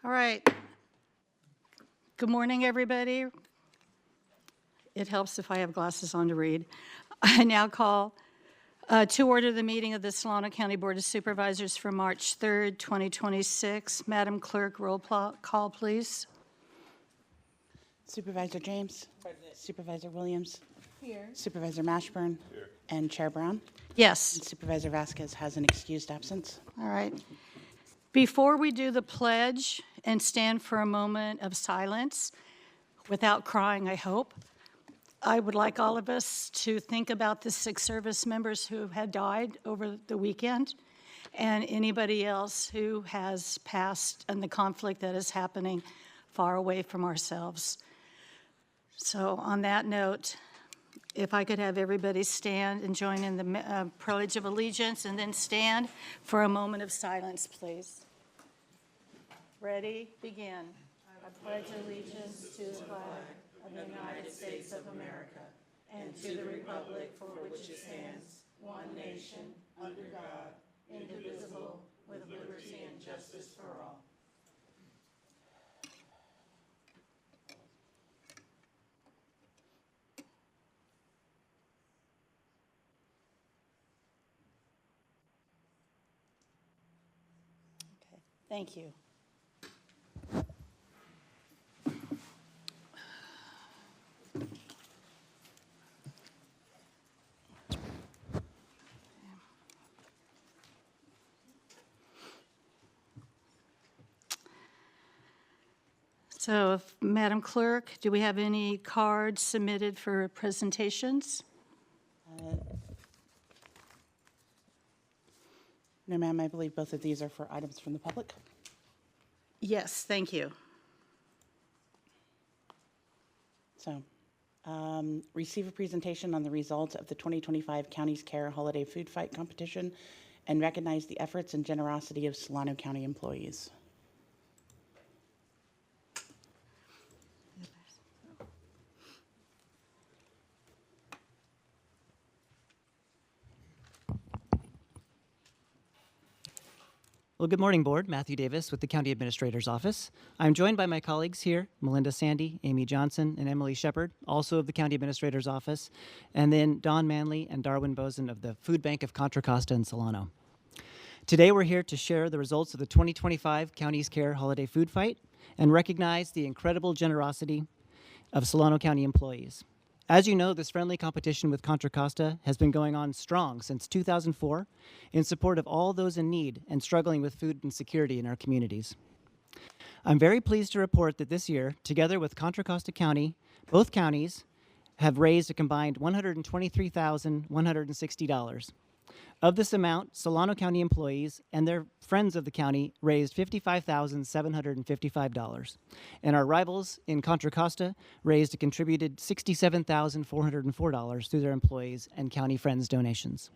All right. Good morning, everybody. It helps if I have glasses on to read. I now call to order the meeting of the Solano County Board of Supervisors for March 3rd, 2026. Madam Clerk, roll call, please. Supervisor James. Present. Supervisor Williams. Here. Supervisor Mashburn. Here. And Chair Brown. Yes. And Supervisor Vasquez has an excused absence. All right. Before we do the pledge and stand for a moment of silence, without crying, I hope, I would like all of us to think about the 6 service members who had died over the weekend and anybody else who has passed and the conflict that is happening far away from ourselves. So on that note, if I could have everybody stand and join in the Pledge of Allegiance and then stand for a moment of silence, please. Ready? Begin. I pledge allegiance to the flag of the United States of America and to the republic for which it stands, one nation, under God, indivisible, with liberty and justice for all. Okay, thank you. So, Madam Clerk, do we have any cards submitted for presentations? No, ma'am, I believe both of these are for items from the public. Yes, thank you. So, receive a presentation on the results of the 2025 Counties Care Holiday Food Fight Competition and recognize the efforts and generosity of Solano County employees. Well, good morning, Board. Matthew Davis with the County Administrator's Office. I'm joined by my colleagues here, Melinda Sandy, Amy Johnson, and Emily Shepard, also of the County Administrator's Office, and then Don Manley and Darwin Bozen of the Food Bank of Contra Costa in Solano. Today, we're here to share the results of the 2025 Counties Care Holiday Food Fight and recognize the incredible generosity of Solano County employees. As you know, this friendly competition with Contra Costa has been going on strong since 2004 in support of all those in need and struggling with food insecurity in our communities. I'm very pleased to report that this year, together with Contra Costa County, both counties have raised a combined $123,160. Of this amount, Solano County employees and their friends of the county raised $55,755. And our rivals in Contra Costa raised and contributed $67,404 through their employees and county friends' donations.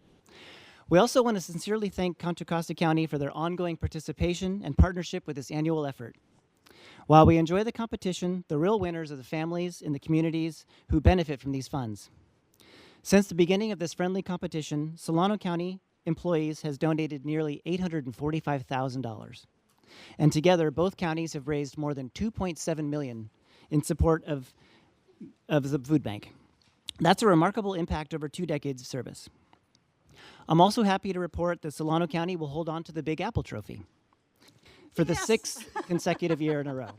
We also want to sincerely thank Contra Costa County for their ongoing participation and partnership with this annual effort. While we enjoy the competition, the real winners are the families in the communities who benefit from these funds. Since the beginning of this friendly competition, Solano County employees has donated nearly $845,000. And together, both counties have raised more than $2.7 million in support of the food bank. That's a remarkable impact over 2 decades of service. I'm also happy to report that Solano County will hold on to the Big Apple Trophy for the 6th consecutive year in a row.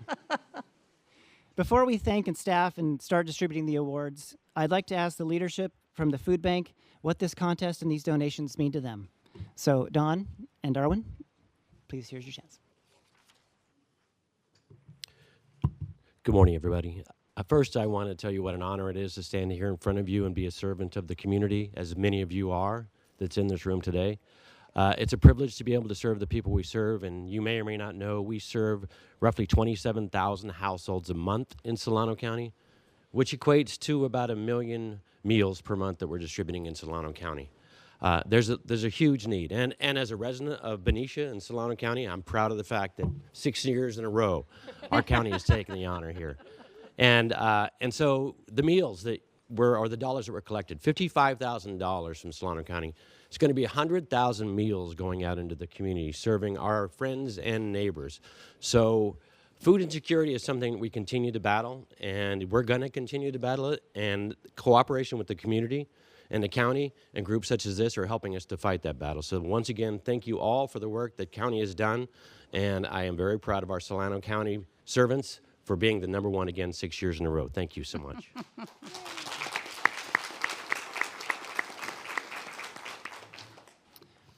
Before we thank and staff and start distributing the awards, I'd like to ask the leadership from the food bank what this contest and these donations mean to them. So, Don and Darwin, please, here's your chance. Good morning, everybody. First, I want to tell you what an honor it is to stand here in front of you and be a servant of the community, as many of you are that's in this room today. It's a privilege to be able to serve the people we serve, and you may or may not know we serve roughly 27,000 households a month in Solano County, which equates to about 1 million meals per month that we're distributing in Solano County. There's a huge need, and as a resident of Benicia and Solano County, I'm proud of the fact that 6 years in a row, our county has taken the honor here. And so the meals that or the dollars that were collected, $55,000 from Solano County, it's going to be 100,000 meals going out into the community, serving our friends and neighbors. So Food insecurity is something we continue to battle, and we're going to continue to battle it, and cooperation with the community and the county and groups such as this are helping us to fight that battle. So once again, thank you all for the work that county has done, and I am very proud of our Solano County servants for being the #1 again 6 years in a row. Thank you so much.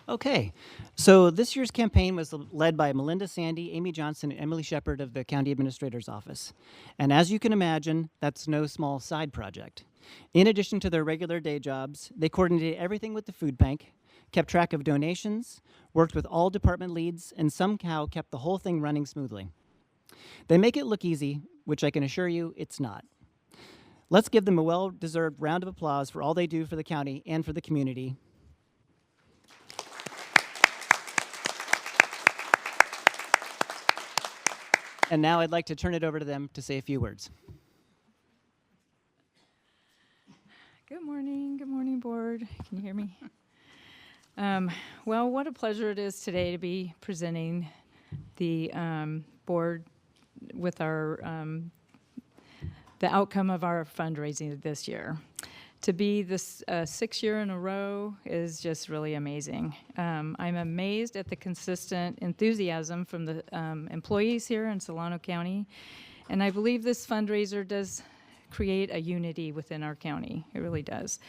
Okay, so this year's campaign was led by Melinda Sandy, Amy Johnson, and Emily Shepard of the County Administrator's Office. And as you can imagine, that's no small side project. In addition to their regular day jobs, they coordinated everything with the food bank, kept track of donations, worked with all department leads, and somehow kept the whole thing running smoothly. They make it look easy, which I can assure you it's not. Let's give them a well-deserved round of applause for all they do for the county and for the community. And now I'd like to turn it over to them to say a few words. Good morning, board. Can you hear me? Well, what a pleasure it is today to be presenting the board with our the outcome of our fundraising this year. To be this 6th year in a row is just really amazing. I'm amazed at the consistent enthusiasm from the employees here in Solano County, and I believe this fundraiser does create a unity within our county. It really does.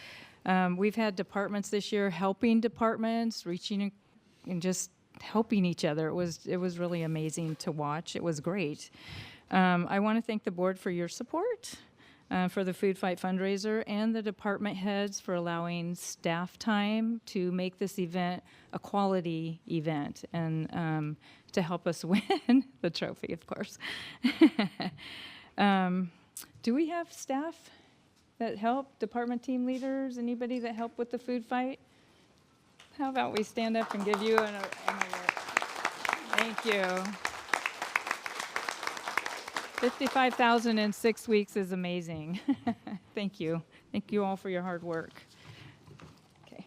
We've had departments this year helping departments, reaching and just helping each other. It was really amazing to watch. It was great. I want to thank the board for your support. For the Food Fight fundraiser, and the department heads for allowing staff time to make this event a quality event, and to help us win the trophy, of course. Do we have staff that help, department team leaders, anybody that help with the Food Fight? How about we stand up and give you an award? Thank you. 55,000 in 6 weeks is amazing. Thank you. Thank you all for your hard work. Okay.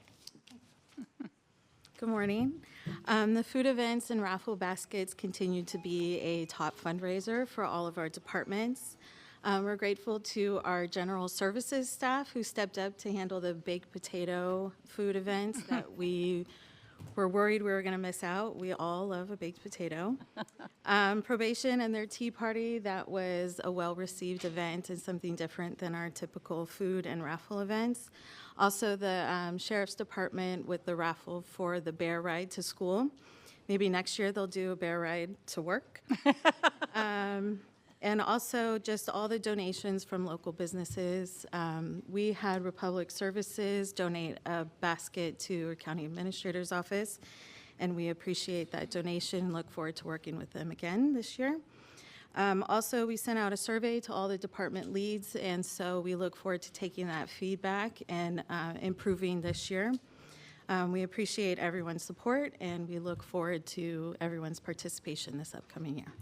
Good morning. The food events and raffle baskets continue to be a top fundraiser for all of our departments. We're grateful to our general services staff who stepped up to handle the baked potato food events that we were worried we were going to miss out. We all love a baked potato. Probation and their tea party, that was a well-received event and something different than our typical food and raffle events. Also, the Sheriff's Department with the raffle for the bear ride to school. Maybe next year they'll do a bear ride to work. And also just all the donations from local businesses. We had Republic Services donate a basket to our county administrator's office, and we appreciate that donation and look forward to working with them again this year. Also, we sent out a survey to all the department leads, and so we look forward to taking that feedback and improving this year. We appreciate everyone's support, and we look forward to everyone's participation this upcoming year.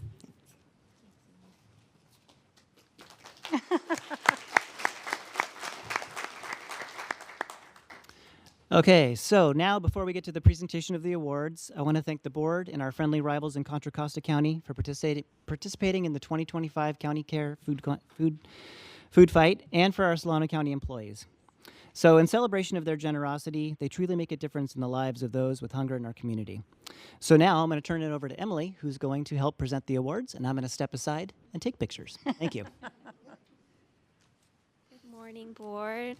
Okay, so now before we get to the presentation of the awards, I want to thank the board and our friendly rivals in Contra Costa County for participating in the 2025 County Care Food Fight, and for our Solano County employees. So in celebration of their generosity, they truly make a difference in the lives of those with hunger in our community. So now I'm going to turn it over to Emily, who's going to help present the awards, and I'm going to step aside and take pictures. Thank you. Good morning, board.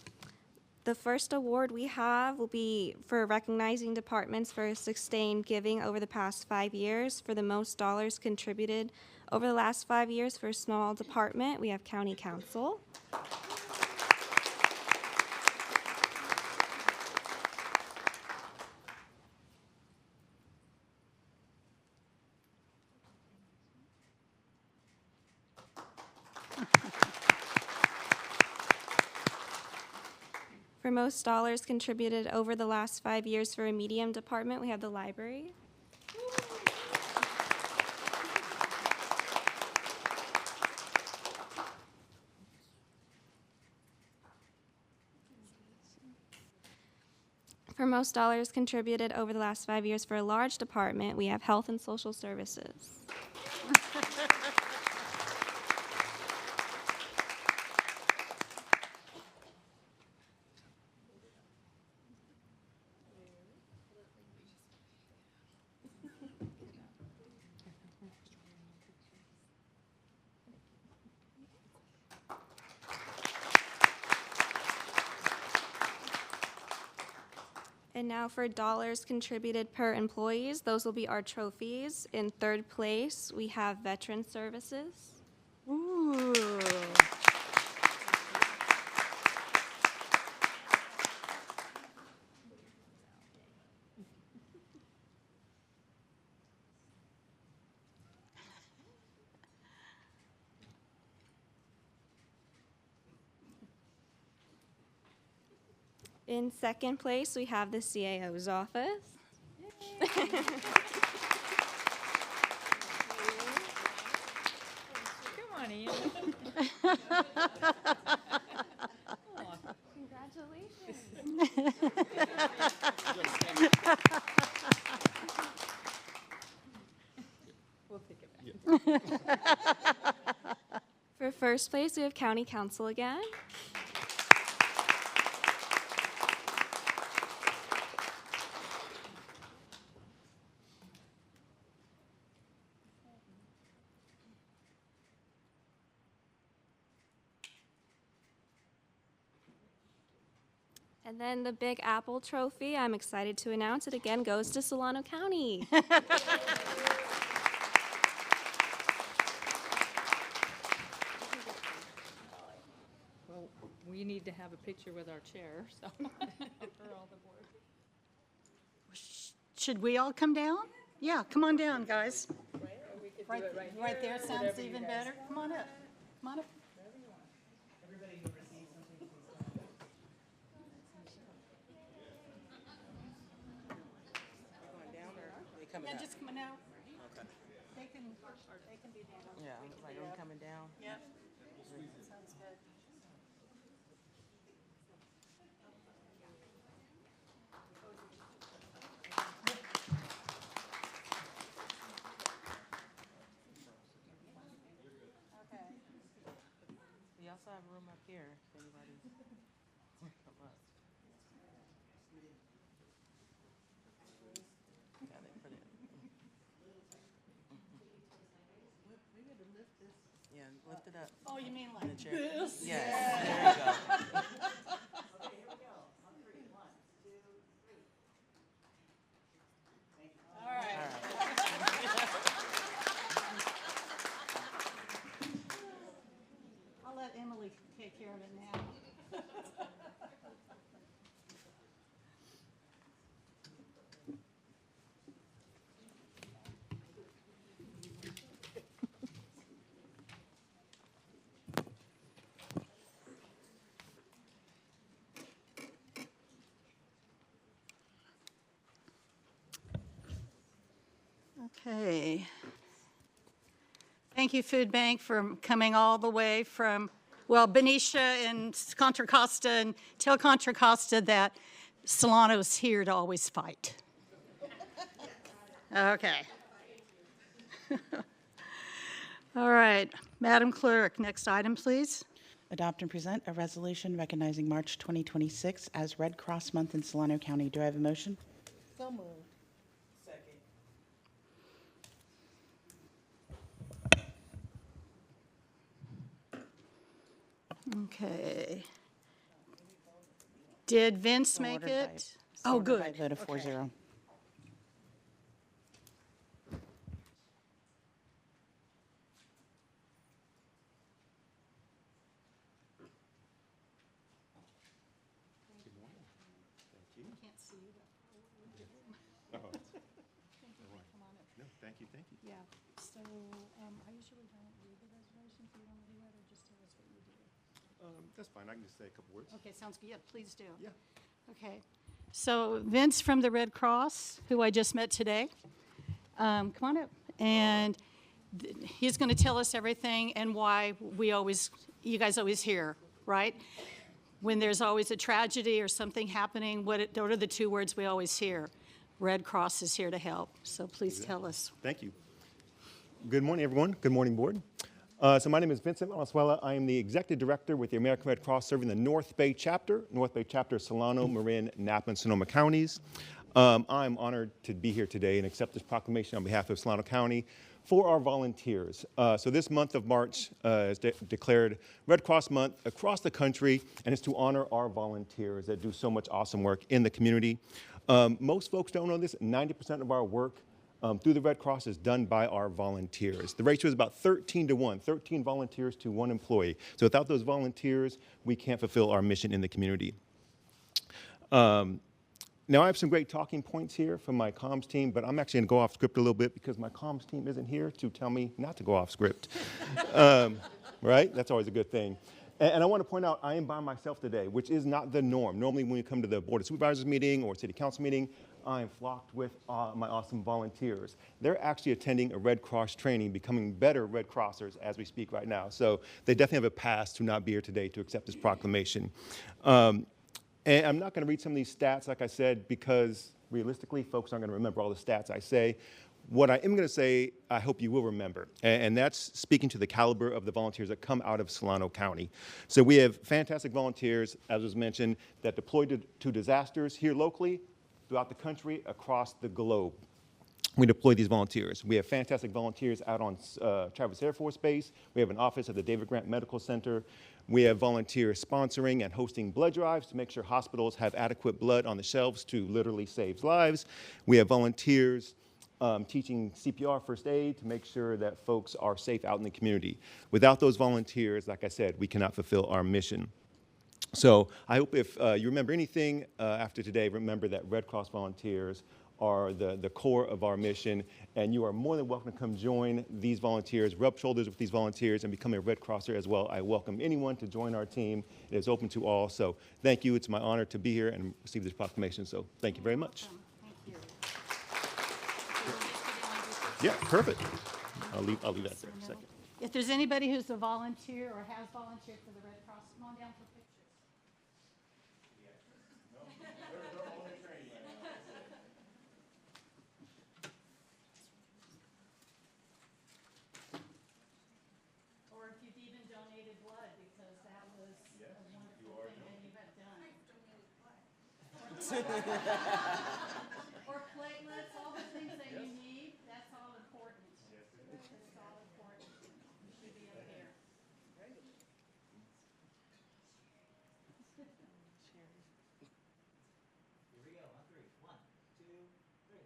The first award we have will be for recognizing departments for sustained giving over the past 5 years. For the most dollars contributed over the last 5 years for a small department, we have County Council. For most dollars contributed over the last 5 years for a medium department, we have the library. For most dollars contributed over the last 5 years for a large department, we have health and social services. And now for dollars contributed per employees, those will be our trophies. In third place, we have Veteran Services. Ooh. In second place, we have the CAO's office. Come on, Ian. Congratulations. We'll take it back. For first place, we have County Council again. And then the Big Apple Trophy, I'm excited to announce it again, goes to Solano County. Well, we need to have a picture with our chair, so. For all the board. Should we all come down? Yeah, come on down, guys. Right there sounds even better. Come on up. Come on up. Yeah, just come on now. They can be down. Yeah, like I'm coming down. Yep. Sounds good. Okay. We also have room up here if anybody's come up. Yeah, they put it. Yeah, lift it up. Oh, you mean in like the chair. this? Yes, there you go. All right. I'll let Emily take care of it now. Okay. Thank you, Food Bank, for coming all the way from, well, Benicia and Contra Costa, and tell Contra Costa that Solano's here to always fight. Okay. All right, Madam Clerk, next item, please. Adopt and present a resolution recognizing March 2026 as Red Cross Month in Solano County. Do I have a motion? So moved. Okay. Did Vince make Ordered by- it? Oh, ordered by good. a vote of Okay. 4-0. Can't see you, but No, thank you, thank you. yeah. So I usually don't read the resolution. Do you want to do that, or just tell us what you do? That's fine, I can just say a couple words. Okay, sounds good. Yeah, please do. Yeah. Okay. So Vince from the Red Cross, who I just met today, come on up. And he's going to tell us everything and why you guys always hear, right? When there's always a tragedy or something happening, what are the two words we always hear? Red Cross is here to help. So please tell us. Thank you. Good morning, everyone. Good morning, board. So my name is Vincent Valenzuela. I am the Executive Director with the American Red Cross serving the North Bay Chapter, Solano, Marin, Napa, and Sonoma counties. I'm honored to be here today and accept this proclamation on behalf of Solano County for our volunteers. So this month of March is declared Red Cross Month across the country, and it's to honor our volunteers that do so much awesome work in the community. Most folks don't know this. 90% of our work through the Red Cross is done by our volunteers. The ratio is about 13 to 1, 13 volunteers to 1 employee. So without those volunteers, we can't fulfill our mission in the community. Now, I have some great talking points here from my comms team, but I'm actually going to go off script a little bit because my comms team isn't here to tell me not to go off script. Right? That's always a good thing. And I want to point out, I am by myself today, which is not the norm. Normally, when we come to the Board of Supervisors meeting or City Council meeting, I am flocked with my awesome volunteers. They're actually attending a Red Cross training, becoming better Red Crossers as we speak right now. So they definitely have a pass to not be here today to accept this proclamation. And I'm not going to read some of these stats, like I said, because realistically, folks aren't going to remember all the stats I say. What I am going to say, I hope you will remember, and that's speaking to the caliber of the volunteers that come out of Solano County. So we have fantastic volunteers, as was mentioned, that deploy to disasters here locally, throughout the country, across the globe. We deploy these volunteers. We have fantastic volunteers out on Travis Air Force Base. We have an office at the David Grant Medical Center. We have volunteers sponsoring and hosting blood drives to make sure hospitals have adequate blood on the shelves to literally save lives. We have volunteers teaching CPR, first aid, to make sure that folks are safe out in the community. Without those volunteers, like I said, we cannot fulfill our mission. So I hope if you remember anything after today, remember that Red Cross volunteers are the core of our mission, and you are more than welcome to come join these volunteers, rub shoulders with these volunteers, and become a Red Crosser as well. I welcome anyone to join our team. It is open to all, so thank you. It's my honor to be here and receive this proclamation, so thank you very much. Thank you. Yeah, perfect. I'll leave that there for a second. If there's anybody who's a volunteer or has volunteered for the Red Cross, come on down for pictures. Or if you've even donated blood, because that was a wonderful thing that you have done. Or platelets, all the things that you need, that's all important. It's all important. You should be up here. Here we go, on three. 1, 2, 3.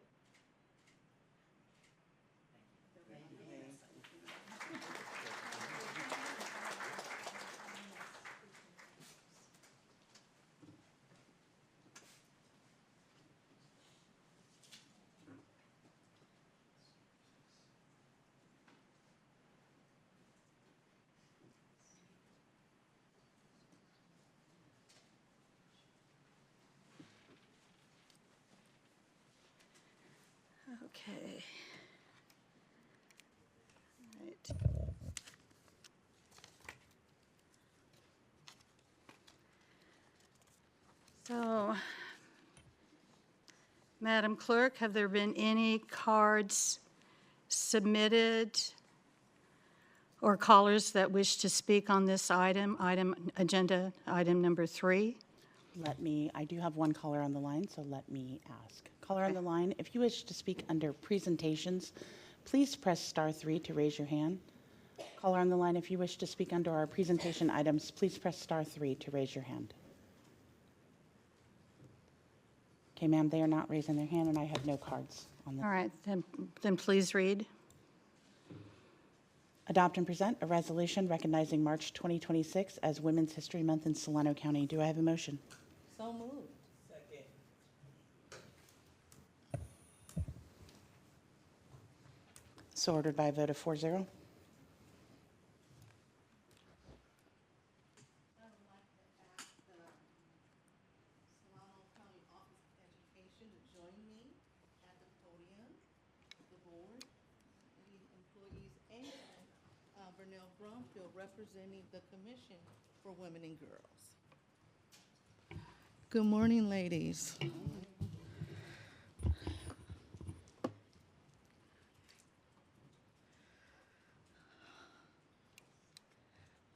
Okay. Right. So, Madam Clerk, have there been any cards submitted or callers that wish to speak on this agenda item number 3? I do have one caller on the line, so let me ask. Caller on the line, if you wish to speak under presentations, please press *3 to raise your hand. Caller on the line, if you wish to speak under our presentation items, please press *3 to raise your hand. Okay, ma'am, they are not raising their hand, and I have no cards on the. All right, then please read. Adopt and present a resolution recognizing March 2026 as Women's History Month in Solano County. Do I have a motion? So moved. Second. So ordered by a vote of 4-0. Solano County Office of Education to join me at the podium, the board, the employees, and Vernell Brumfield representing the Commission for Women and Girls. Good morning, ladies.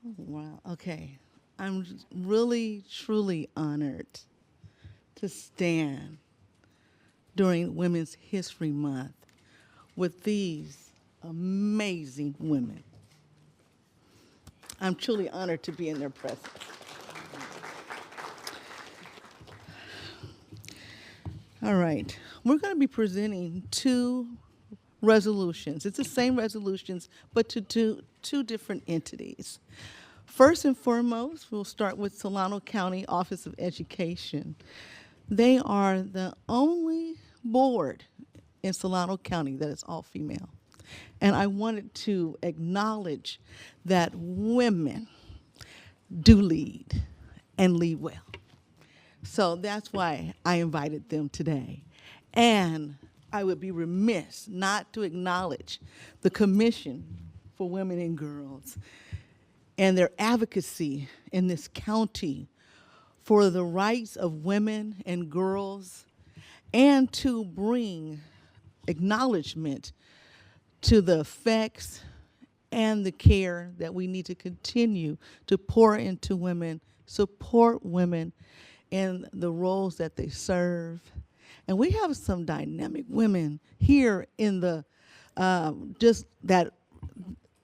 Oh, wow, okay. I'm really, truly honored to stand during Women's History Month with these amazing women. I'm truly honored to be in their presence. All right, we're going to be presenting two resolutions. It's the same resolutions, but to two different entities. First and foremost, we'll start with Solano County Office of Education. They are the only board in Solano County that is all female. And I wanted to acknowledge that women do lead and lead well. So that's why I invited them today. And I would be remiss not to acknowledge the Commission for Women and Girls and their advocacy in this county for the rights of women and girls, and to bring acknowledgement to the effects and the care that we need to continue to pour into women, support women in the roles that they serve. And we have some dynamic women here in the, just that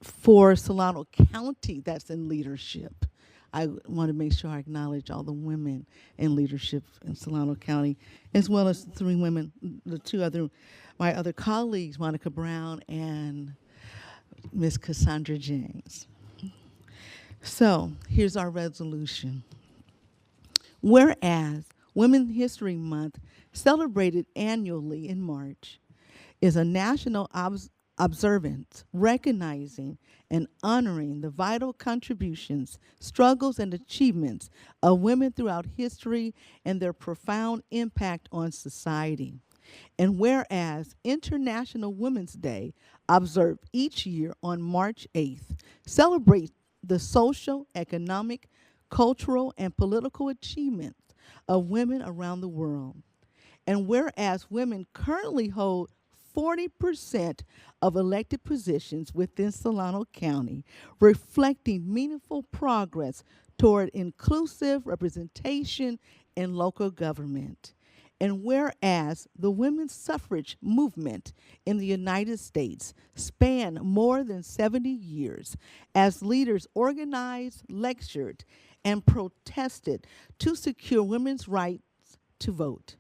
for Solano County that's in leadership. I want to make sure I acknowledge all the women in leadership in Solano County, as well as the three women, my other colleagues, Monica Brown and Miss Cassandra James. So here's our resolution. Whereas Women's History Month, celebrated annually in March, is a national observance recognizing and honoring the vital contributions, struggles, and achievements of women throughout history and their profound impact on society. And whereas International Women's Day, observed each year on March 8th, celebrates the social, economic, cultural, and political achievements of women around the world. And whereas women currently hold 40% of elected positions within Solano County, reflecting meaningful progress toward inclusive representation in local government. And whereas the women's suffrage movement in the United States spanned more than 70 years, as leaders organized, lectured, and protested to secure women's rights to vote,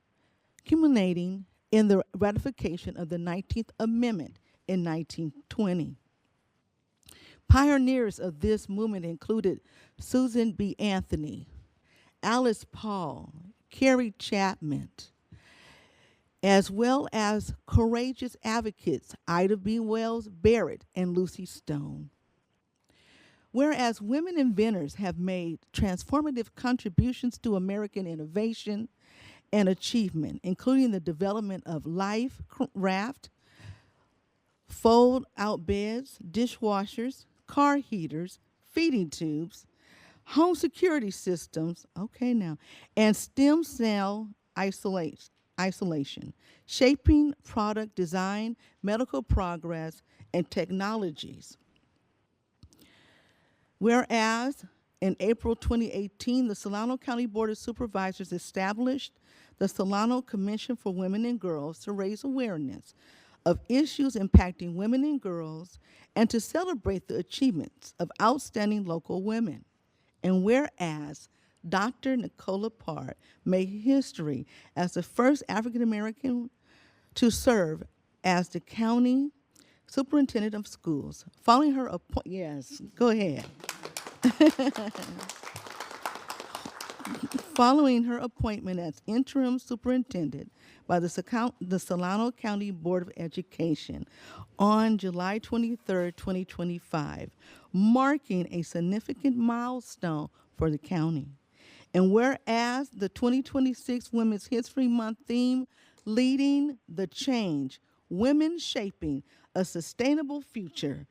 culminating in the ratification of the 19th Amendment in 1920. Pioneers of this movement included Susan B. Anthony, Alice Paul, Carrie Chapman, as well as courageous advocates Ida B. Wells Barrett and Lucy Stone. Whereas women inventors have made transformative contributions to American innovation and achievement, including the development of life raft, fold-out beds, dishwashers, car heaters, feeding tubes, home security systems, and stem cell isolation, shaping product design, medical progress, and technologies. Whereas in April 2018, the Solano County Board of Supervisors established the Solano Commission for Women and Girls to raise awareness of issues impacting women and girls and to celebrate the achievements of outstanding local women. And whereas Dr. Nicola Parr made history as the first African American to serve as the county superintendent of schools, following her appointment, yes, go ahead. Following her appointment as interim superintendent by the Solano County Board of Education on July 23, 2025, marking a significant milestone for the county. And whereas the 2026 Women's History Month theme, Leading the Change, Women Shaping a Sustainable Future,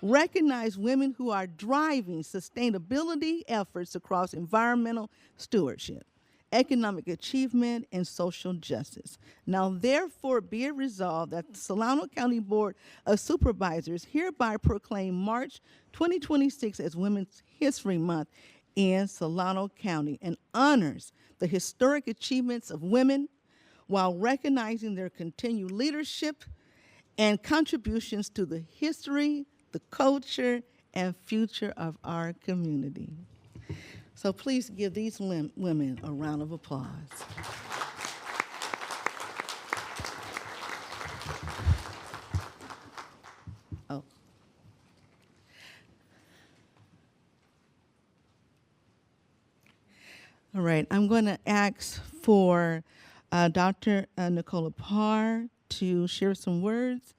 recognize women who are driving sustainability efforts across environmental stewardship, economic achievement, and social justice. Now, therefore, be it resolved that the Solano County Board of Supervisors hereby proclaim March 2026 as Women's History Month in Solano County and honors the historic achievements of women while recognizing their continued leadership and contributions to the history, the culture, and future of our community. So please give these women a round of applause. All right, I'm going to ask for Dr. Nicola Parr to share some words,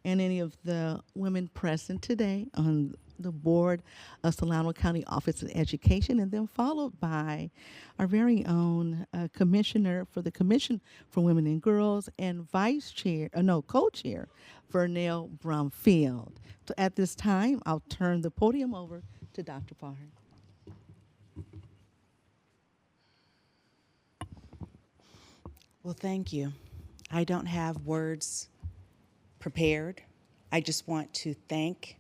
and any of the women present today on the board of Solano County Office of Education, and then followed by our very own commissioner for the Commission for Women and Girls and co-chair, Vernell Brumfield. So at this time, I'll turn the podium over to Dr. Parr. Well, thank you. I don't have words prepared. I just want to thank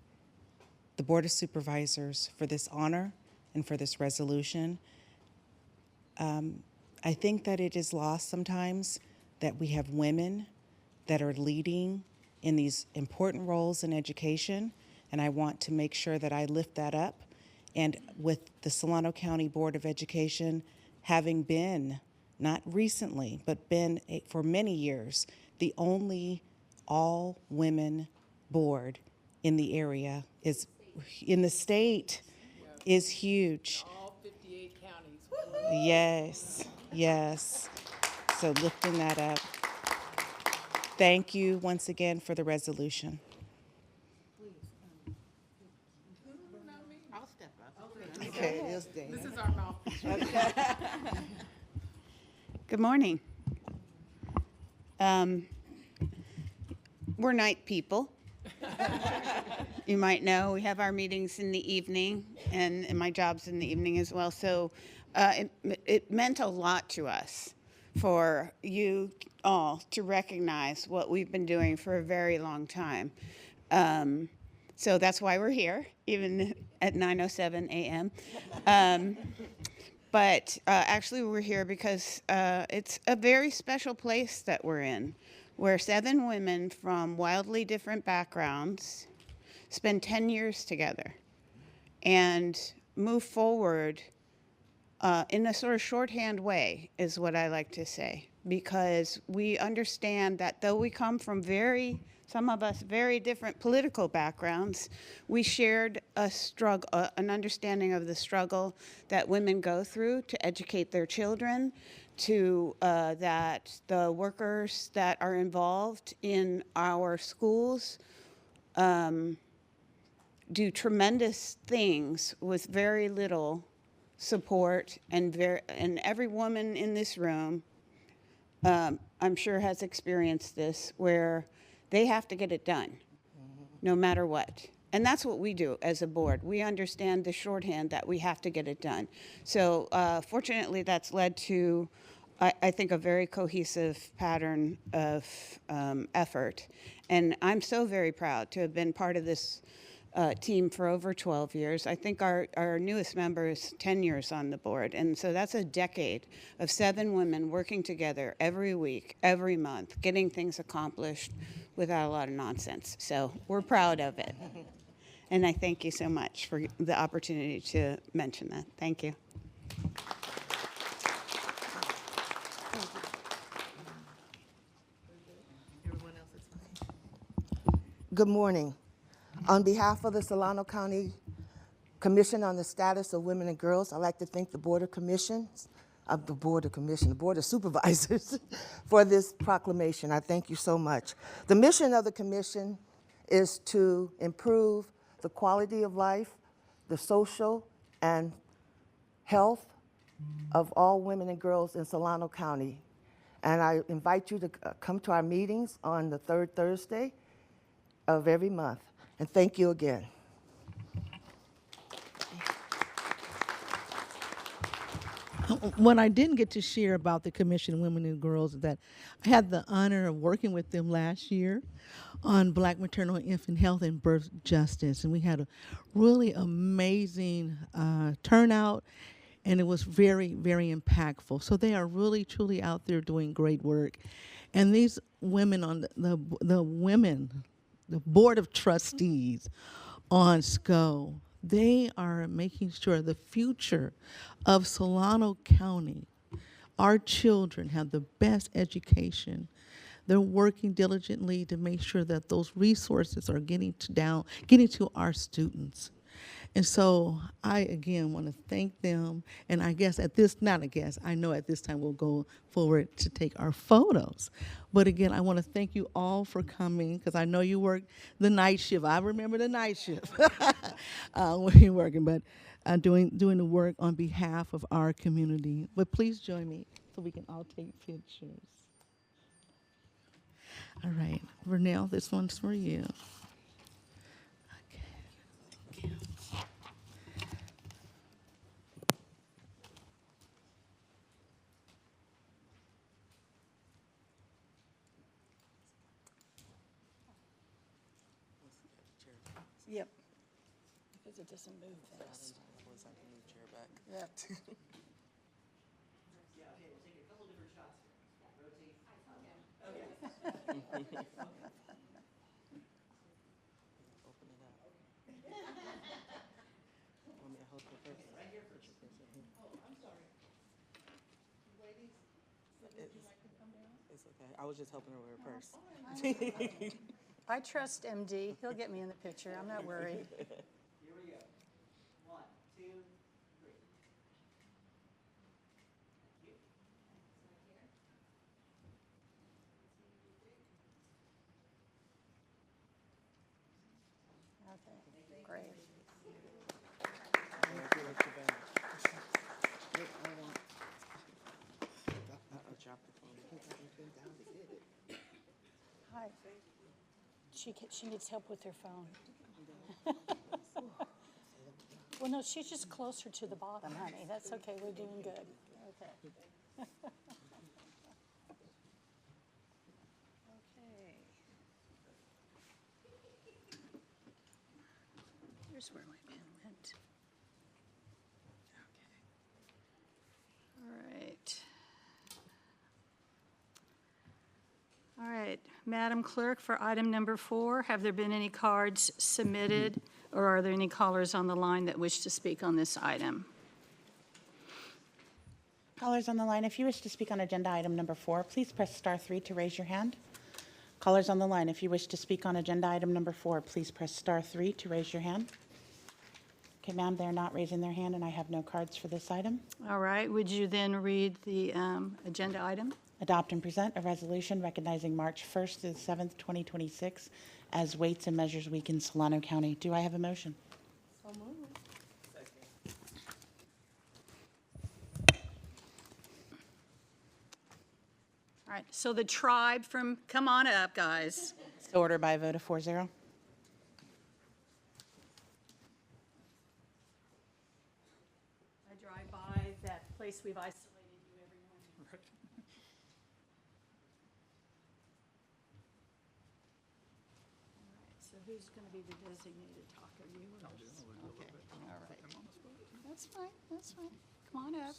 the Board of Supervisors for this honor and for this resolution. I think that it is lost sometimes that we have women that are leading in these important roles in education, and I want to make sure that I lift that up. And with the Solano County Board of Education having been, not recently, but been for many years, the only all-women board in the area is in the state is huge. All 58 counties. Yes, yes. So lifting that up. Thank you once again for the resolution. I'll step up. Okay, This is our mouthpiece. Good morning. We're night people. You might know we have our meetings in the evening, and my job's in the evening as well. So it meant a lot to us for you all to recognize what we've been doing for a very long time. So that's why we're here, even at 9:07 a.m. But actually, we're here because it's a very special place that we're in, where 7 women from wildly different backgrounds spend 10 years together and move forward in a sort of shorthand way, is what I like to say, because we understand that though we come from some of us, very different political backgrounds, we shared a struggle, an understanding of the struggle that women go through to educate their children, to that the workers that are involved in our schools do tremendous things with very little support, and every woman in this room, I'm sure, has experienced this, where they have to get it done, no matter what. And that's what we do as a board. We understand the shorthand that we have to get it done. So fortunately, that's led to, I think, a very cohesive pattern of effort. And I'm so very proud to have been part of this team for over 12 years. I think our newest member is 10 years on the board. And so that's a decade of 7 women working together every week, every month, getting things accomplished without a lot of nonsense. So we're proud of it. And I thank you so much for the opportunity to mention that. Thank you. Good morning. On behalf of the Solano County Commission on the Status of Women and Girls, I'd like to thank the Board of Supervisors for this proclamation. I thank you so much. The mission of the commission is to improve the quality of life, the social and health of all women and girls in Solano County. And I invite you to come to our meetings on the 3rd Thursday of every month. And thank you again. What I didn't get to share about the Commission of Women and Girls is that I had the honor of working with them last year on Black maternal and infant health and birth justice. And we had a really amazing turnout, and it was very, very impactful. So they are really, truly out there doing great work. And these women on the Board of Trustees on SCO, they are making sure the future of Solano County, our children, have the best education. They're working diligently to make sure that those resources are getting to our students. And so I, again, want to thank them. And I guess I know at this time we'll go forward to take our photos. But again, I want to thank you all for coming because I know you work the night shift. I remember the night shift when you're working, but doing the work on behalf of our community. But please join me so we can all take pictures. All right, Vernell, this one's for you. Okay, thank you. Yep. Because it doesn't move fast. Yep. It's okay. I was just helping her with her purse. I trust MD. He'll get me in the picture. I'm not worried. Here we go. 1, 2, 3. Okay, great. Hi. She needs help with her phone. Well, no, she's just closer to the bottom, honey. That's okay. We're doing good. Okay. Okay. Here's where my pen went. Okay. All right. All right, Madam Clerk, for item number 4, have there been any cards submitted, or are there any callers on the line that wish to speak on this item? Callers on the line, if you wish to speak on agenda item number 4, please press *3 to raise your hand. Callers on the line, if you wish to speak on agenda item number 4, please press *3 to raise your hand. Okay, ma'am, they're not raising their hand, and I have no cards for this item. All right, would you then read the agenda item? Adopt and present a resolution recognizing March 1st to the 7th, 2026 as Weights and Measures Week in Solano County. Do I have a motion? So moved. All right, so the tribe from, come on up, guys. So ordered by a vote of 4-0. I drive by that place we've isolated you every morning. All right, so who's going to be the designated talker, you or? I'll do it. Okay, all right. That's fine, that's fine. Come on up.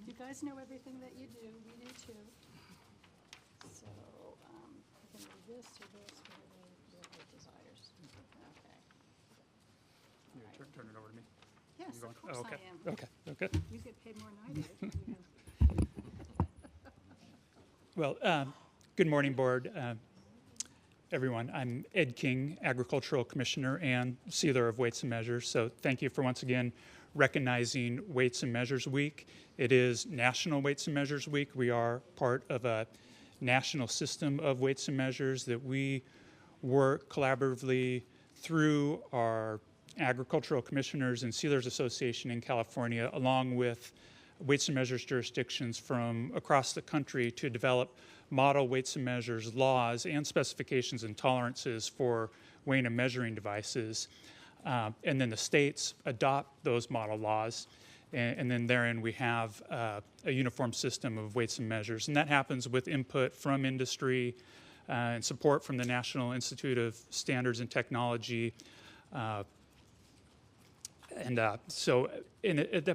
You guys know everything that you do, we do too. So, you can do this or this, whatever your desires. Okay. You turn it over to me. Yes, You of going? course Oh, okay. I am. Okay. Okay. You get paid more than I do. You know. Well, good morning, board. Everyone, I'm Ed King, Agricultural Commissioner and Sealer of Weights and Measures. So thank you for once again recognizing Weights and Measures Week. It is National Weights and Measures Week. We are part of a national system of weights and measures that we work collaboratively through our Agricultural Commissioners and Sealers Association in California, along with weights and measures jurisdictions from across the country to develop model weights and measures laws and specifications and tolerances for weighing and measuring devices. And then the states adopt those model laws, and then therein we have a uniform system of weights and measures. And that happens with input from industry and support from the National Institute of Standards and Technology. So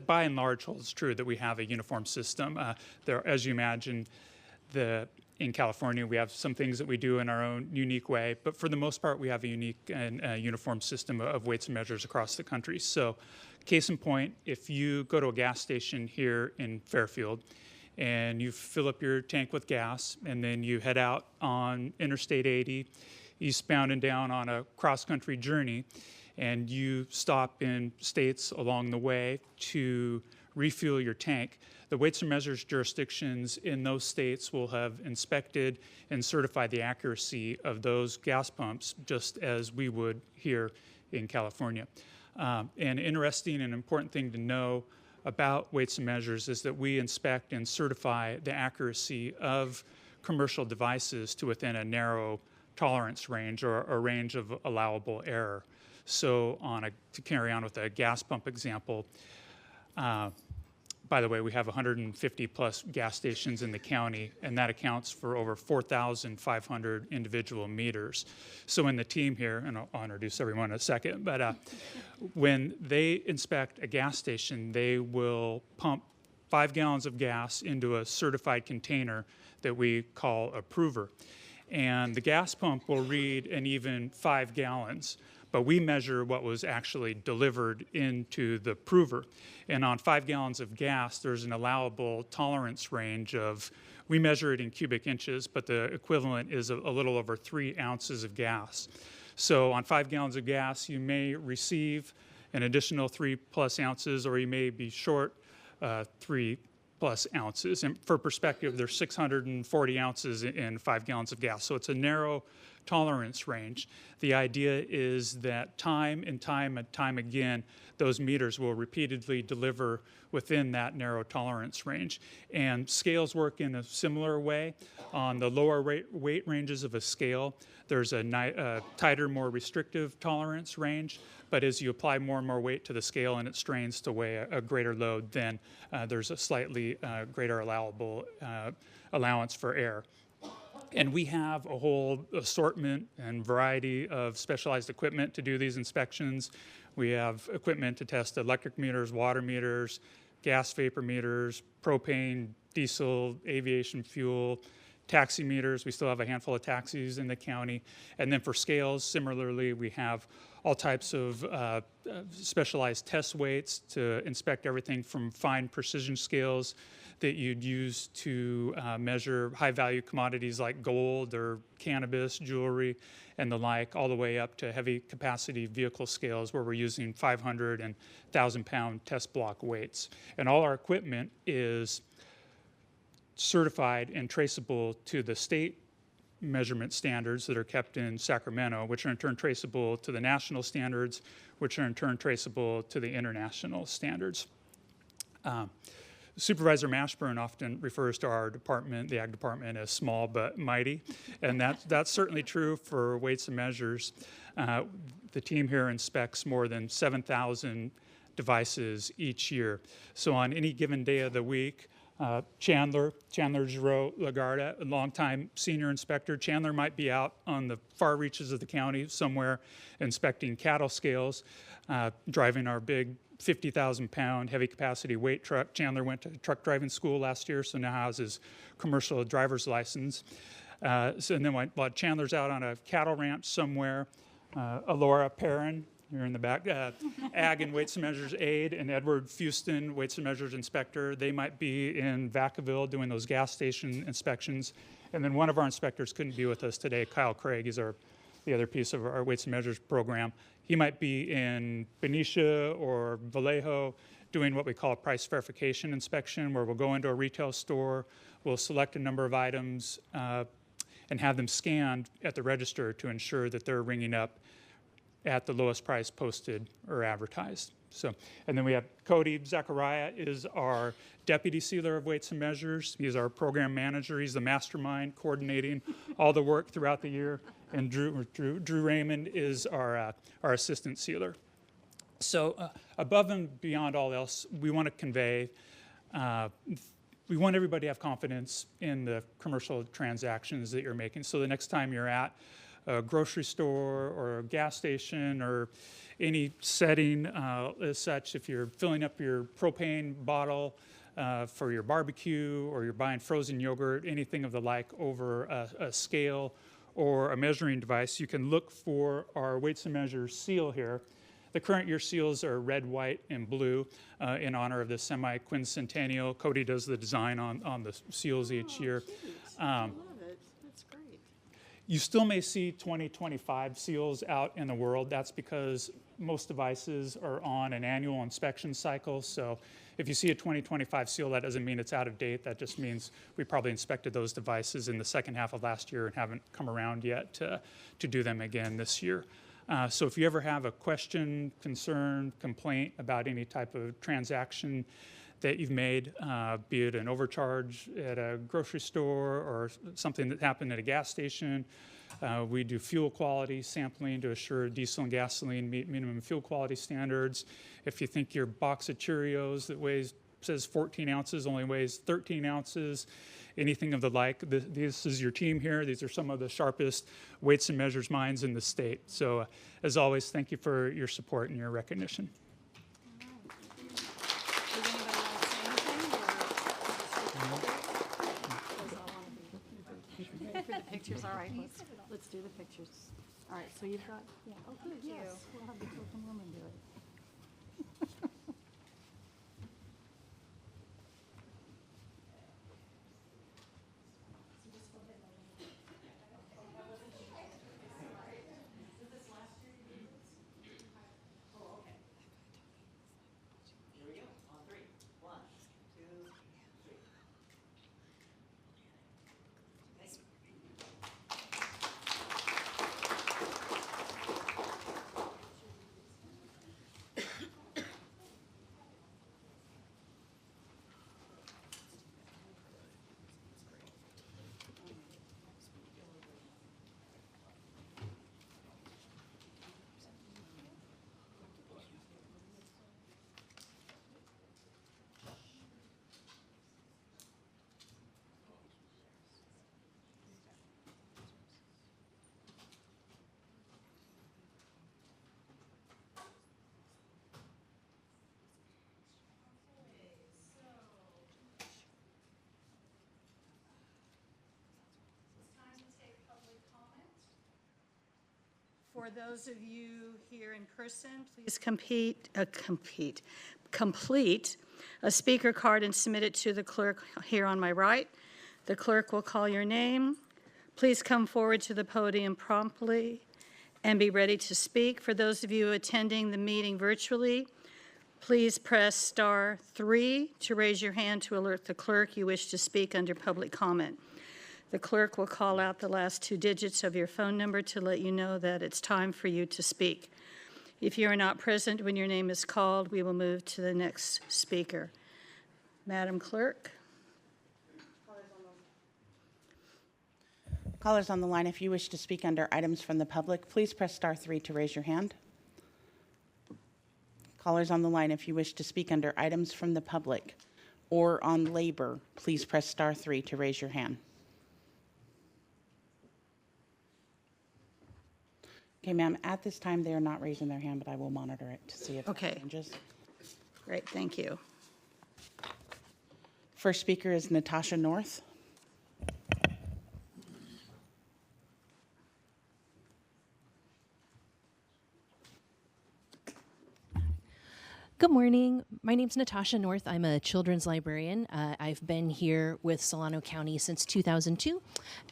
by and large holds true that we have a uniform system. There, as you imagine, in California, we have some things that we do in our own unique way, but for the most part, we have a unique and uniform system of weights and measures across the country. So, case in point, if you go to a gas station here in Fairfield and you fill up your tank with gas and then you head out on Interstate 80, eastbound and down on a cross-country journey, and you stop in states along the way to refuel your tank, the weights and measures jurisdictions in those states will have inspected and certified the accuracy of those gas pumps just as we would here in California. An interesting and important thing to know about weights and measures is that we inspect and certify the accuracy of commercial devices to within a narrow tolerance range or a range of allowable error. So to carry on with a gas pump example, by the way, we have 150 plus gas stations in the county, and that accounts for over 4,500 individual meters. So in the team here, and I'll introduce everyone in a second, but when they inspect a gas station, they will pump 5 gallons of gas into a certified container that we call a prover. And the gas pump will read an even 5 gallons, but we measure what was actually delivered into the prover. And on 5 gallons of gas, there's an allowable tolerance range of, we measure it in cubic inches, but the equivalent is a little over 3 ounces of gas. So on 5 gallons of gas, you may receive an additional 3+ ounces, or you may be short 3+ ounces. And for perspective, there's 640 ounces in 5 gallons of gas. So it's a narrow tolerance range. The idea is that time and time again, those meters will repeatedly deliver within that narrow tolerance range. And scales work in a similar way. On the lower weight ranges of a scale, there's a tighter, more restrictive tolerance range. But as you apply more and more weight to the scale and it strains to weigh a greater load, then there's a slightly greater allowable allowance for error. And we have a whole assortment and variety of specialized equipment to do these inspections. We have equipment to test electric meters, water meters, gas vapor meters, propane, diesel, aviation fuel, taxi meters. We still have a handful of taxis in the county. And then for scales, similarly, we have all types of specialized test weights to inspect everything from fine precision scales that you'd use to measure high-value commodities like gold or cannabis, jewelry, and the like, all the way up to heavy-capacity vehicle scales where we're using 500 and 1,000-pound test block weights. And all our equipment is certified and traceable to the state measurement standards that are kept in Sacramento, which are in turn traceable to the national standards, which are in turn traceable to the international standards. Supervisor Mashburn often refers to our department, the Ag Department, as small but mighty, and that's certainly true for weights and measures. The team here inspects more than 7,000 devices each year. So on any given day of the week, Chandler Giroux Lagarda, a longtime senior inspector. Chandler might be out on the far reaches of the county somewhere inspecting cattle scales, driving our big 50,000-pound heavy-capacity weight truck. Chandler went to truck driving school last year, so now has his commercial driver's license. And then while Chandler's out on a cattle ranch somewhere, Alora Perrin, you're in the back, Ag and Weights and Measures aide, and Edward Fuston, Weights and Measures inspector. They might be in Vacaville doing those gas station inspections. And then one of our inspectors couldn't be with us today, Kyle Craig. He's the other piece of our Weights and Measures program. He might be in Benicia or Vallejo doing what we call a price verification inspection, where we'll go into a retail store, we'll select a number of items, and have them scanned at the register to ensure that they're ringing up at the lowest price posted or advertised. So, and then we have Cody Zachariah is our deputy sealer of weights and measures. He's our program manager. He's the mastermind coordinating all the work throughout the year. And Drew Raymond is our assistant sealer. So above and beyond all else, we want to convey, we want everybody to have confidence in the commercial transactions that you're making. So the next time you're at a grocery store or a gas station or any setting as such, if you're filling up your propane bottle for your barbecue, or you're buying frozen yogurt, anything of the like over a scale or a measuring device, you can look for our weights and measures seal here. The current year seals are red, white, and blue in honor of the semi-quincentennial. Cody does the design on the seals each year. I love it. That's great. You still may see 2025 seals out in the world. That's because most devices are on an annual inspection cycle. So if you see a 2025 seal, that doesn't mean it's out of date. That just means we probably inspected those devices in the second half of last year and haven't come around yet to do them again this year. So if you ever have a question, concern, complaint about any type of transaction that you've made, be it an overcharge at a grocery store or something that happened at a gas station, we do fuel quality sampling to assure diesel and gasoline meet minimum fuel quality standards. If you think your box of Cheerios that says 14 ounces only weighs 13 ounces, anything of the like, this is your team here. These are some of the sharpest weights and measures minds in the state. So as always, thank you for your support and your recognition. Pictures, all right, let's do the pictures. All right, so you've got, yeah, oh, good, yes, we'll have the token woman do it. For those of you here in person, please complete a speaker card and submit it to the clerk here on my right. The clerk will call your name. Please come forward to the podium promptly and be ready to speak. For those of you attending the meeting virtually, please press *3 to raise your hand to alert the clerk you wish to speak under public comment. The clerk will call out the last 2 digits of your phone number to let you know that it's time for you to speak. If you are not present when your name is called, we will move to the next speaker. Madam Clerk. Callers on the line, if you wish to speak under items from the public, please press *3 to raise your hand. Callers on the line, if you wish to speak under items from the public or on labor, please press *3 to raise your hand. Okay, ma'am, at this time, they are not raising their hand, but I will monitor it to see if it changes. Great, thank you. First speaker is Natasha North. Good morning. My name's Natasha North. I'm a children's librarian. I've been here with Solano County since 2002,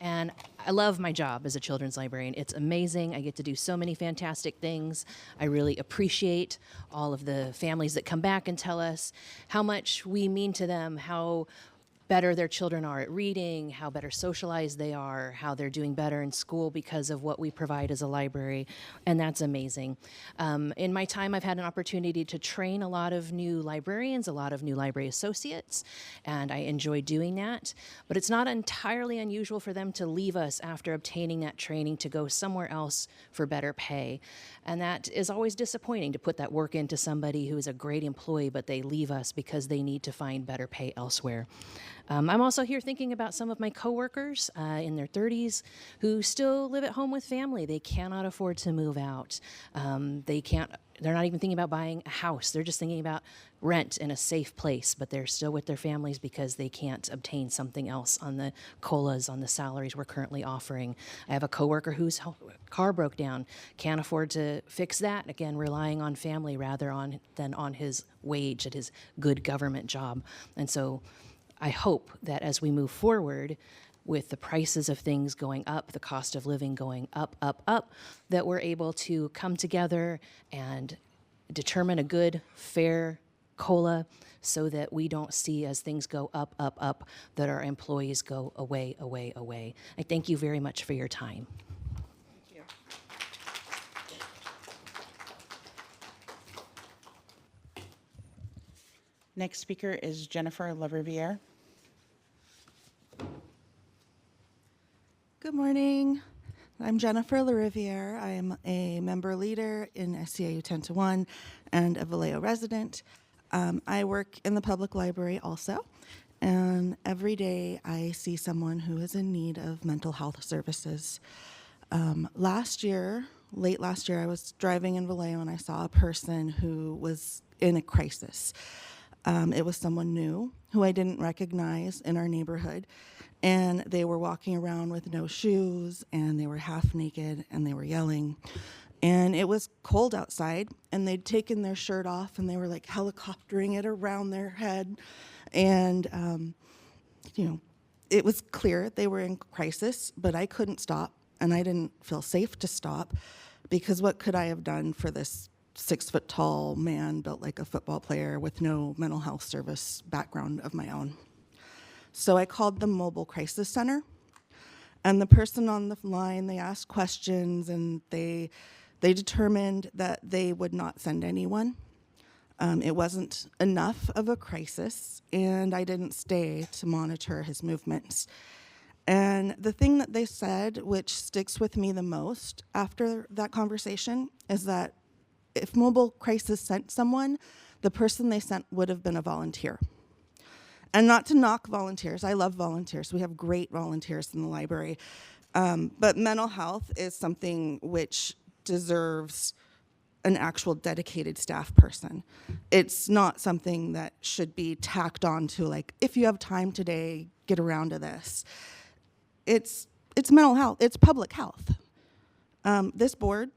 and I love my job as a children's librarian. It's amazing. I get to do so many fantastic things. I really appreciate all of the families that come back and tell us how much we mean to them, how better their children are at reading, how better socialized they are, how they're doing better in school because of what we provide as a library, and that's amazing. In my time, I've had an opportunity to train a lot of new librarians, a lot of new library associates, and I enjoy doing that. But it's not entirely unusual for them to leave us after obtaining that training to go somewhere else for better pay. And that is always disappointing, to put that work into somebody who is a great employee, but they leave us because they need to find better pay elsewhere. I'm also here thinking about some of my coworkers in their 30s who still live at home with family. They cannot afford to move out. They're not even thinking about buying a house. They're just thinking about rent in a safe place, but they're still with their families because they can't obtain something else on the COLAs, on the salaries we're currently offering. I have a coworker whose car broke down, can't afford to fix that, again, relying on family rather than on his wage at his good government job. And so I hope that as we move forward, with the prices of things going up, the cost of living going up, that we're able to come together and determine a good, fair COLA so that we don't see as things go up, that our employees go away. I thank you very much for your time. Next speaker is Jennifer LaRiviere. Good morning. I'm Jennifer LaRiviere. I am a member leader in SCIU 10-1 and a Vallejo resident. I work in the public library also, and every day I see someone who is in need of mental health services. Late last year, I was driving in Vallejo and I saw a person who was in a crisis. It was someone new who I didn't recognize in our neighborhood, and they were walking around with no shoes, and they were half naked, and they were yelling. And it was cold outside, and they'd taken their shirt off, and they were like helicoptering it around their head. And, it was clear they were in crisis, but I couldn't stop, and I didn't feel safe to stop, because what could I have done for this 6-foot-tall man built like a football player with no mental health service background of my own? So I called the Mobile Crisis Center, and the person on the line, they asked questions, and they determined that they would not send anyone. It wasn't enough of a crisis, and I didn't stay to monitor his movements. And the thing that they said, which sticks with me the most after that conversation, is that if Mobile Crisis sent someone, the person they sent would have been a volunteer. And not to knock volunteers, I love volunteers. We have great volunteers in the library. But mental health is something which deserves an actual dedicated staff person. It's not something that should be tacked on to, like, if you have time today, get around to this. It's mental health, it's public health. This board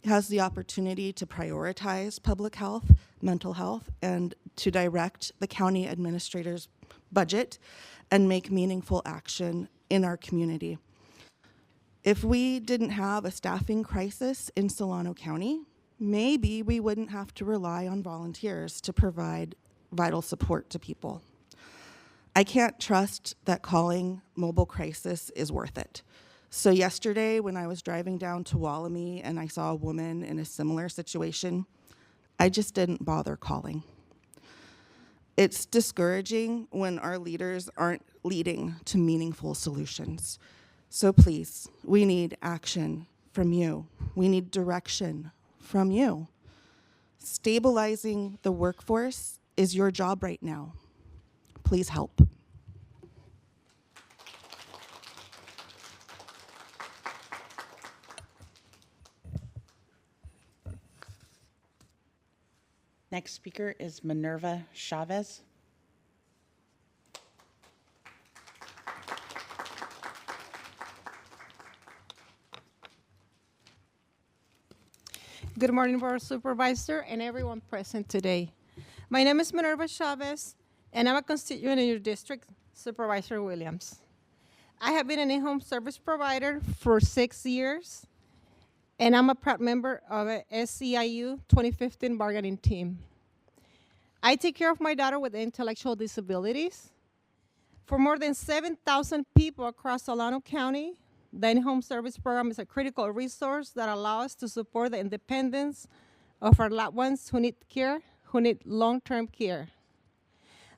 has the opportunity to prioritize public health, mental health, and to direct the county administrator's budget and make meaningful action in our community. If we didn't have a staffing crisis in Solano County, maybe we wouldn't have to rely on volunteers to provide vital support to people. I can't trust that calling Mobile Crisis is worth it. So yesterday, when I was driving down to Tuolumne and I saw a woman in a similar situation, I just didn't bother calling. It's discouraging when our leaders aren't leading to meaningful solutions. So please, we need action from you. We need direction from you. Stabilizing the workforce is your job right now. Please help. Next speaker is Minerva Chavez. Good morning, Board Supervisor and everyone present today. My name is Minerva Chavez, and I'm a constituent in your district, Supervisor Williams. I have been an in-home service provider for 6 years, and I'm a proud member of a SCIU 2015 bargaining team. I take care of my daughter with intellectual disabilities. For more than 7,000 people across Solano County, the in-home service program is a critical resource that allows us to support the independence of our loved ones who need care, who need long-term care.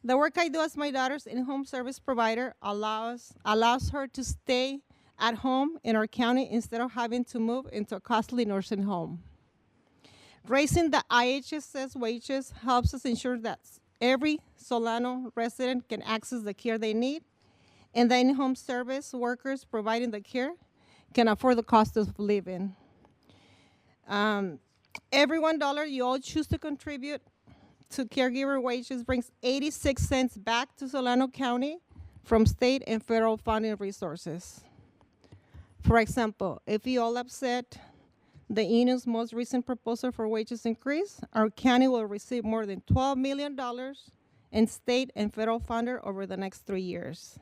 The work I do as my daughter's in-home service provider allows her to stay at home in our county instead of having to move into a costly nursing home. Raising the IHSS wages helps us ensure that every Solano resident can access the care they need, and the in-home service workers providing the care can afford the cost of living. Every $1 you all choose to contribute to caregiver wages brings 86 cents back to Solano County from state and federal funding resources. For example, if you all upset the ENU's most recent proposal for wages increase, our county will receive more than $12 million in state and federal funding over the next 3 years.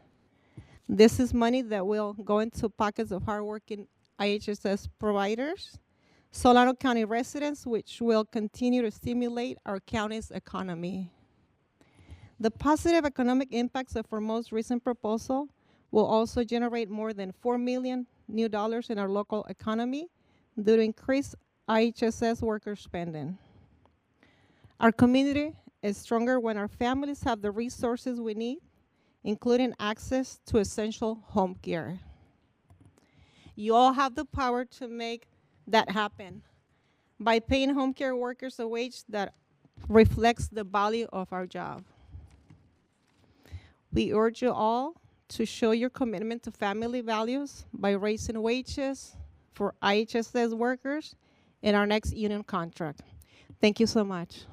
This is money that will go into pockets of hardworking IHSS providers, Solano County residents, which will continue to stimulate our county's economy. The positive economic impacts of our most recent proposal will also generate more than $4 million new dollars in our local economy due to increased IHSS worker spending. Our community is stronger when our families have the resources we need, including access to essential home care. You all have the power to make that happen by paying home care workers a wage that reflects the value of our job. We urge you all to show your commitment to family values by raising wages for IHSS workers in our next union contract. Thank you so much.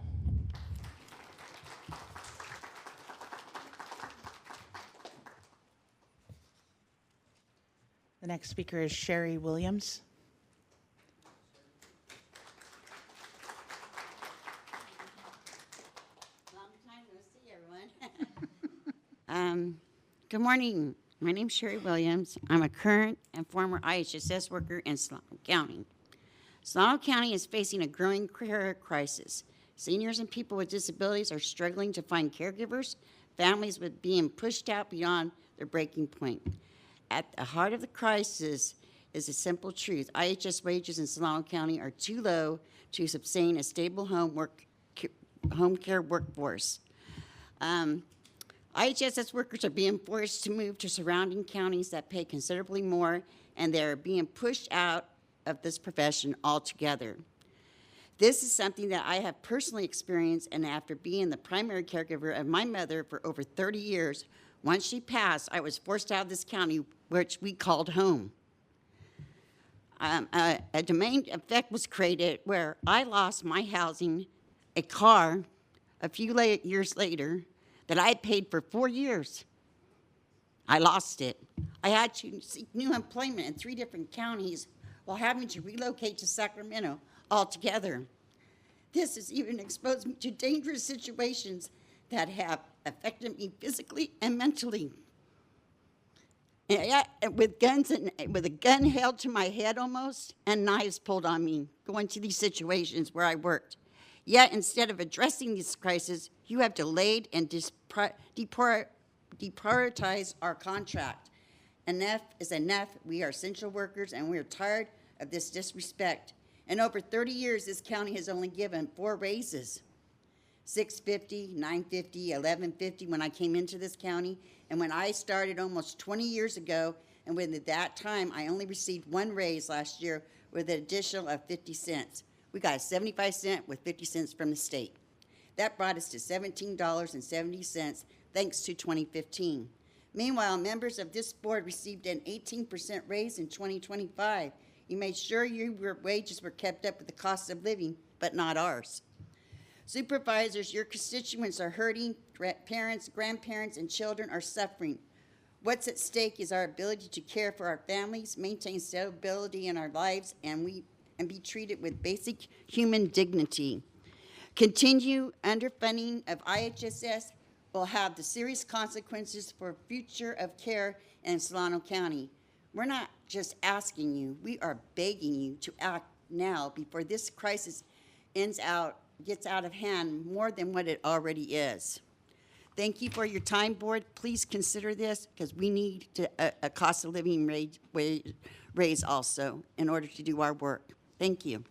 The next speaker is Sherry Williams. Long time no see, everyone. Good morning. My name's Sherry Williams. I'm a current and former IHSS worker in Solano County. Solano County is facing a growing care crisis. Seniors and people with disabilities are struggling to find caregivers, families with being pushed out beyond their breaking point. At the heart of the crisis is a simple truth. IHS wages in Solano County are too low to sustain a stable home care workforce. IHSS workers are being forced to move to surrounding counties that pay considerably more, and they're being pushed out of this profession altogether. This is something that I have personally experienced, and after being the primary caregiver of my mother for over 30 years, once she passed, I was forced out of this county, which we called home. A domain effect was created where I lost my housing, a car, a few years later, that I had paid for 4 years. I lost it. I had to seek new employment in 3 different counties while having to relocate to Sacramento altogether. This has even exposed me to dangerous situations that have affected me physically and mentally. And with guns and with a gun held to my head almost, and knives pulled on me, going to these situations where I worked. Yet instead of addressing this crisis, you have delayed and deprioritized our contract. Enough is enough. We are essential workers, and we are tired of this disrespect. In over 30 years, this county has only given 4 raises. $650, $950, $1150 when I came into this county, and when I started almost 20 years ago, and at that time, I only received 1 raise last year with an additional of 50 cents. We got a 75 cent with 50 cents from the state. That brought us to $17.70 thanks to 2015. Meanwhile, members of this board received an 18% raise in 2025. You made sure your wages were kept up with the cost of living, but not ours. Supervisors, your constituents are hurting, parents, grandparents, and children are suffering. What's at stake is our ability to care for our families, maintain stability in our lives, and be treated with basic human dignity. Continued underfunding of IHSS will have the serious consequences for future of care in Solano County. We're not just asking you, we are begging you to act now before this crisis gets out of hand more than what it already is. Thank you for your time, board. Please consider this because we need a cost of living raise also in order to do our work. Thank you.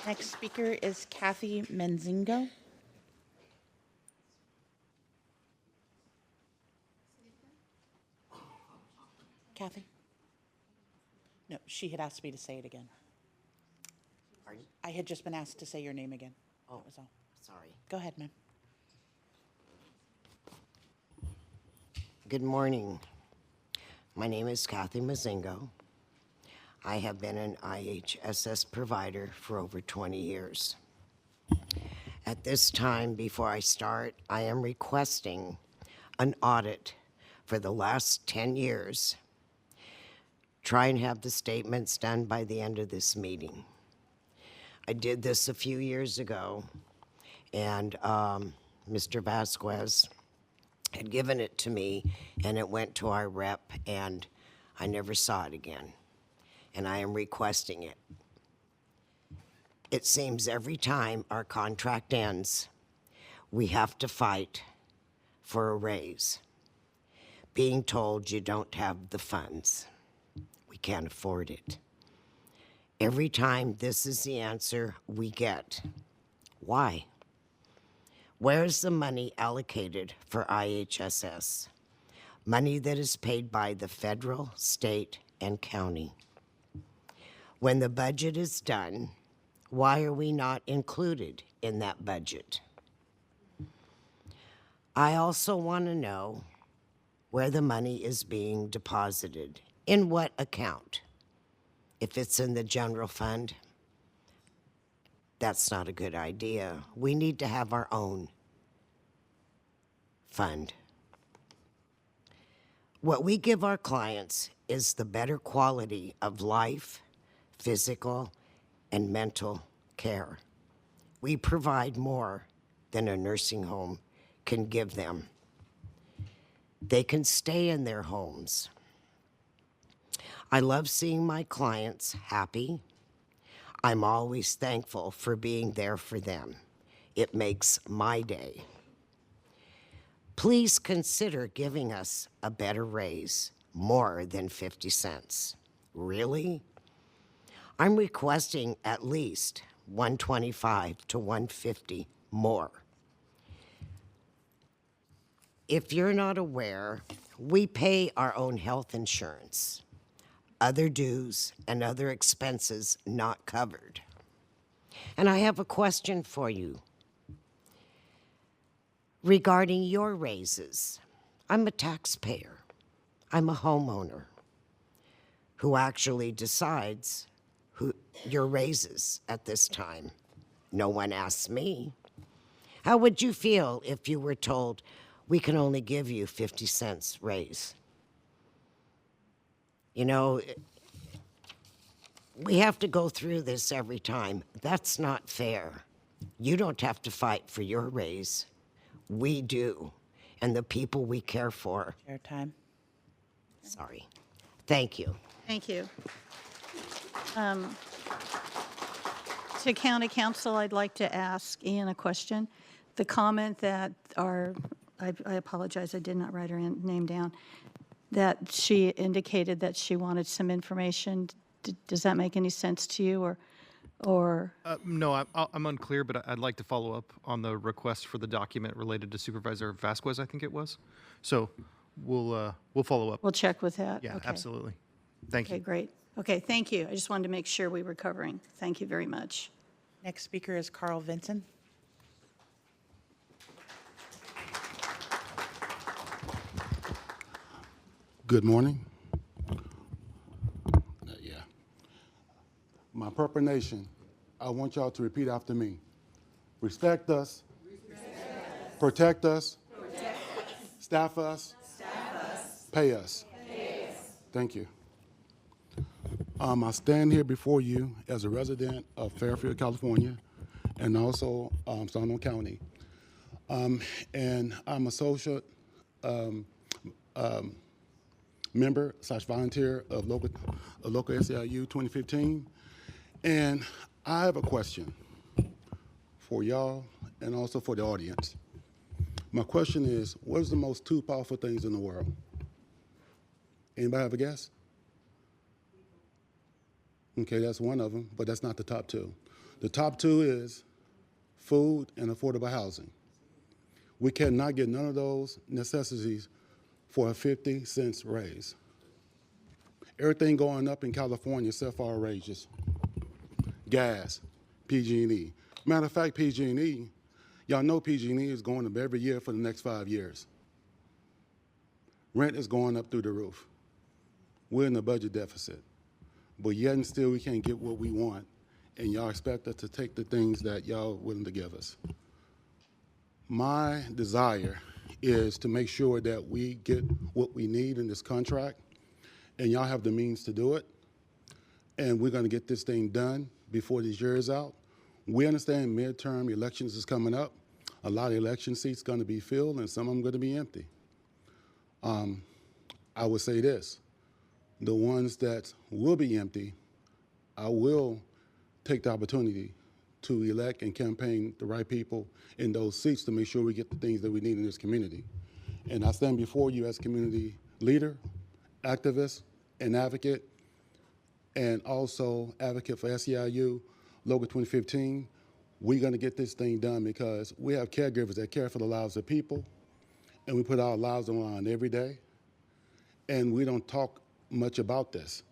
Next speaker is Kathy Menzingo. Kathy? No, she had asked me to say it again. Pardon? I had just been asked to say your name again. Oh, That was all. sorry. Go ahead, ma'am. Good morning. My name is Kathy Mazingo. I have been an IHSS provider for over 20 years. At this time, before I start, I am requesting an audit for the last 10 years. Try and have the statements done by the end of this meeting. I did this a few years ago, and Mr. Vasquez, had given it to me, and it went to our rep, and I never saw it again. And I am requesting it. It seems every time our contract ends, we have to fight for a raise, being told you don't have the funds. We can't afford it. Every time this is the answer we get. Why? Where's the money allocated for IHSS? Money that is paid by the federal, state, and county. When the budget is done, why are we not included in that budget? I also want to know where the money is being deposited. In what account? If it's in the general fund, that's not a good idea. We need to have our own fund. What we give our clients is the better quality of life, physical, and mental care. We provide more than a nursing home can give them. They can stay in their homes. I love seeing my clients happy. I'm always thankful for being there for them. It makes my day. Please consider giving us a better raise, more than 50 cents. Really? I'm requesting at least $125 to $150 more. If you're not aware, we pay our own health insurance, other dues, and other expenses not covered. And I have a question for you regarding your raises. I'm a taxpayer. I'm a homeowner who actually decides who your raises at this time. No one asks me. How would you feel if you were told, we can only give you 50 cents raise? You know, we have to go through this every time. That's not fair. You don't have to fight for your raise. We do, and the people we care for. Chair time. Sorry. Thank you. Thank you. To County Council, I'd like to ask Ian a question. The comment that I apologize, I did not write her name down, that she indicated that she wanted some information. Does that make any sense to you, or? No, I'm unclear, but I'd like to follow up on the request for the document related to Supervisor Vasquez, I think it was. So we'll follow up. We'll check with that? Yeah, Okay. absolutely. Thank you. Okay, great. Okay, thank you. I just wanted to make sure we were covering. Thank you very much. Next speaker is Carl Vinson. Good morning. My Purple Nation, I want y'all to repeat after me. Respect us. Protect us. Staff us. Pay us. Thank you. I stand here before you as a resident of Fairfield, California, and also Solano County. And I'm a social member / volunteer of local SEIU 2015. And I have a question for y'all and also for the audience. My question is, what is the most two powerful things in the world? Anybody have a guess? Okay, that's one of them, but that's not the top two. The top two is food and affordable housing. We cannot get none of those necessities for a 50 cents raise. Everything going up in California except for our wages. Gas, PG&E. Matter of fact, PG&E, y'all know PG&E is going up every year for the next 5 years. Rent is going up through the roof. We're in a budget deficit. But yet and still we can't get what we want, and y'all expect us to take the things that y'all are willing to give us. My desire is to make sure that we get what we need in this contract, and y'all have the means to do it, and we're gonna get this thing done before this year is out. We understand midterm elections is coming up. A lot of election seats going to be filled and some of them going to be empty. I would say this, the ones that will be empty, I will take the opportunity to elect and campaign the right people in those seats to make sure we get the things that we need in this community. And I stand before you as community leader, activist, and advocate, and also advocate for SEIU, Local 2015. We're going to get this thing done because we have caregivers that care for the lives of people, and we put our lives on the line every day, and we don't talk much about this.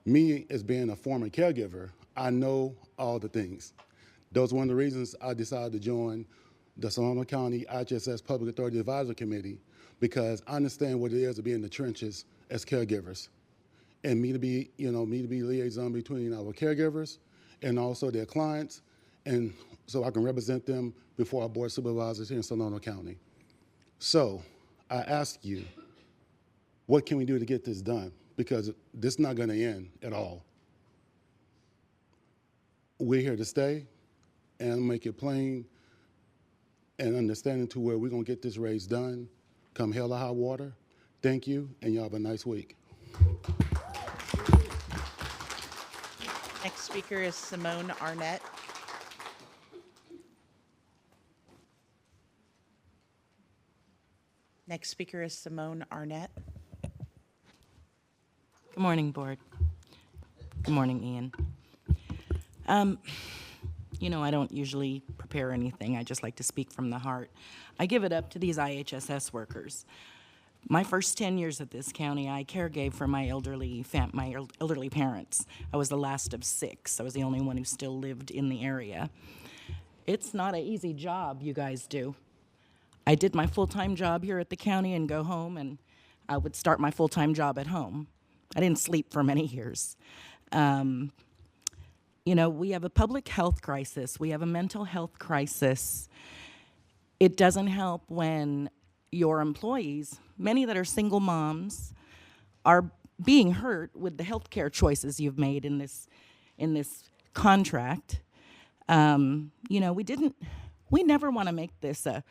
Me, as being a former caregiver, I know all the things. Those are one of the reasons I decided to join the Solano County IHSS Public Authority Advisory Committee, because I understand what it is to be in the trenches as caregivers. And me to be liaison between our caregivers and also their clients, and so I can represent them before our board of supervisors here in Solano County. So I ask you, what can we do to get this done? Because this is not going to end at all. We're here to stay and make it plain and understanding to where we're going to get this race done, come hell or high water. Thank you, and y'all have a nice week. Next speaker is Simone Arnett. Next speaker is Simone Arnett. Good morning, Board. Good morning, Ian. You know, I don't usually prepare anything. I just like to speak from the heart. I give it up to these IHSS workers. My first 10 years at this county, I caregave for my elderly parents. I was the last of 6. I was the only one who still lived in the area. It's not an easy job you guys do. I did my full-time job here at the county and go home, and I would start my full-time job at home. I didn't sleep for many years. You know, we have a public health crisis. We have a mental health crisis. It doesn't help when your employees, many that are single moms, are being hurt with the healthcare choices you've made in this contract. You know, we never want to make this a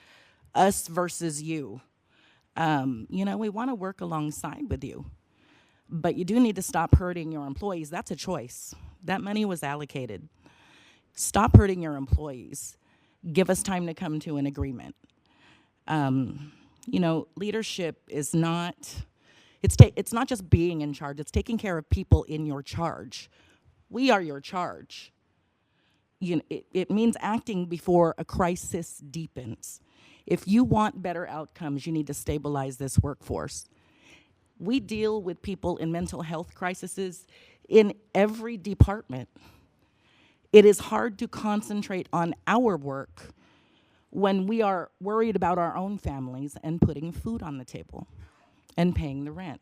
us versus you. You know, we want to work alongside with you. But you do need to stop hurting your employees. That's a choice. That money was allocated. Stop hurting your employees. Give us time to come to an agreement. You know, leadership is not, it's not just being in charge, it's taking care of people in your charge. We are your charge. You know, it means acting before a crisis deepens. If you want better outcomes, you need to stabilize this workforce. We deal with people in mental health crises in every department. It is hard to concentrate on our work when we are worried about our own families and putting food on the table and paying the rent.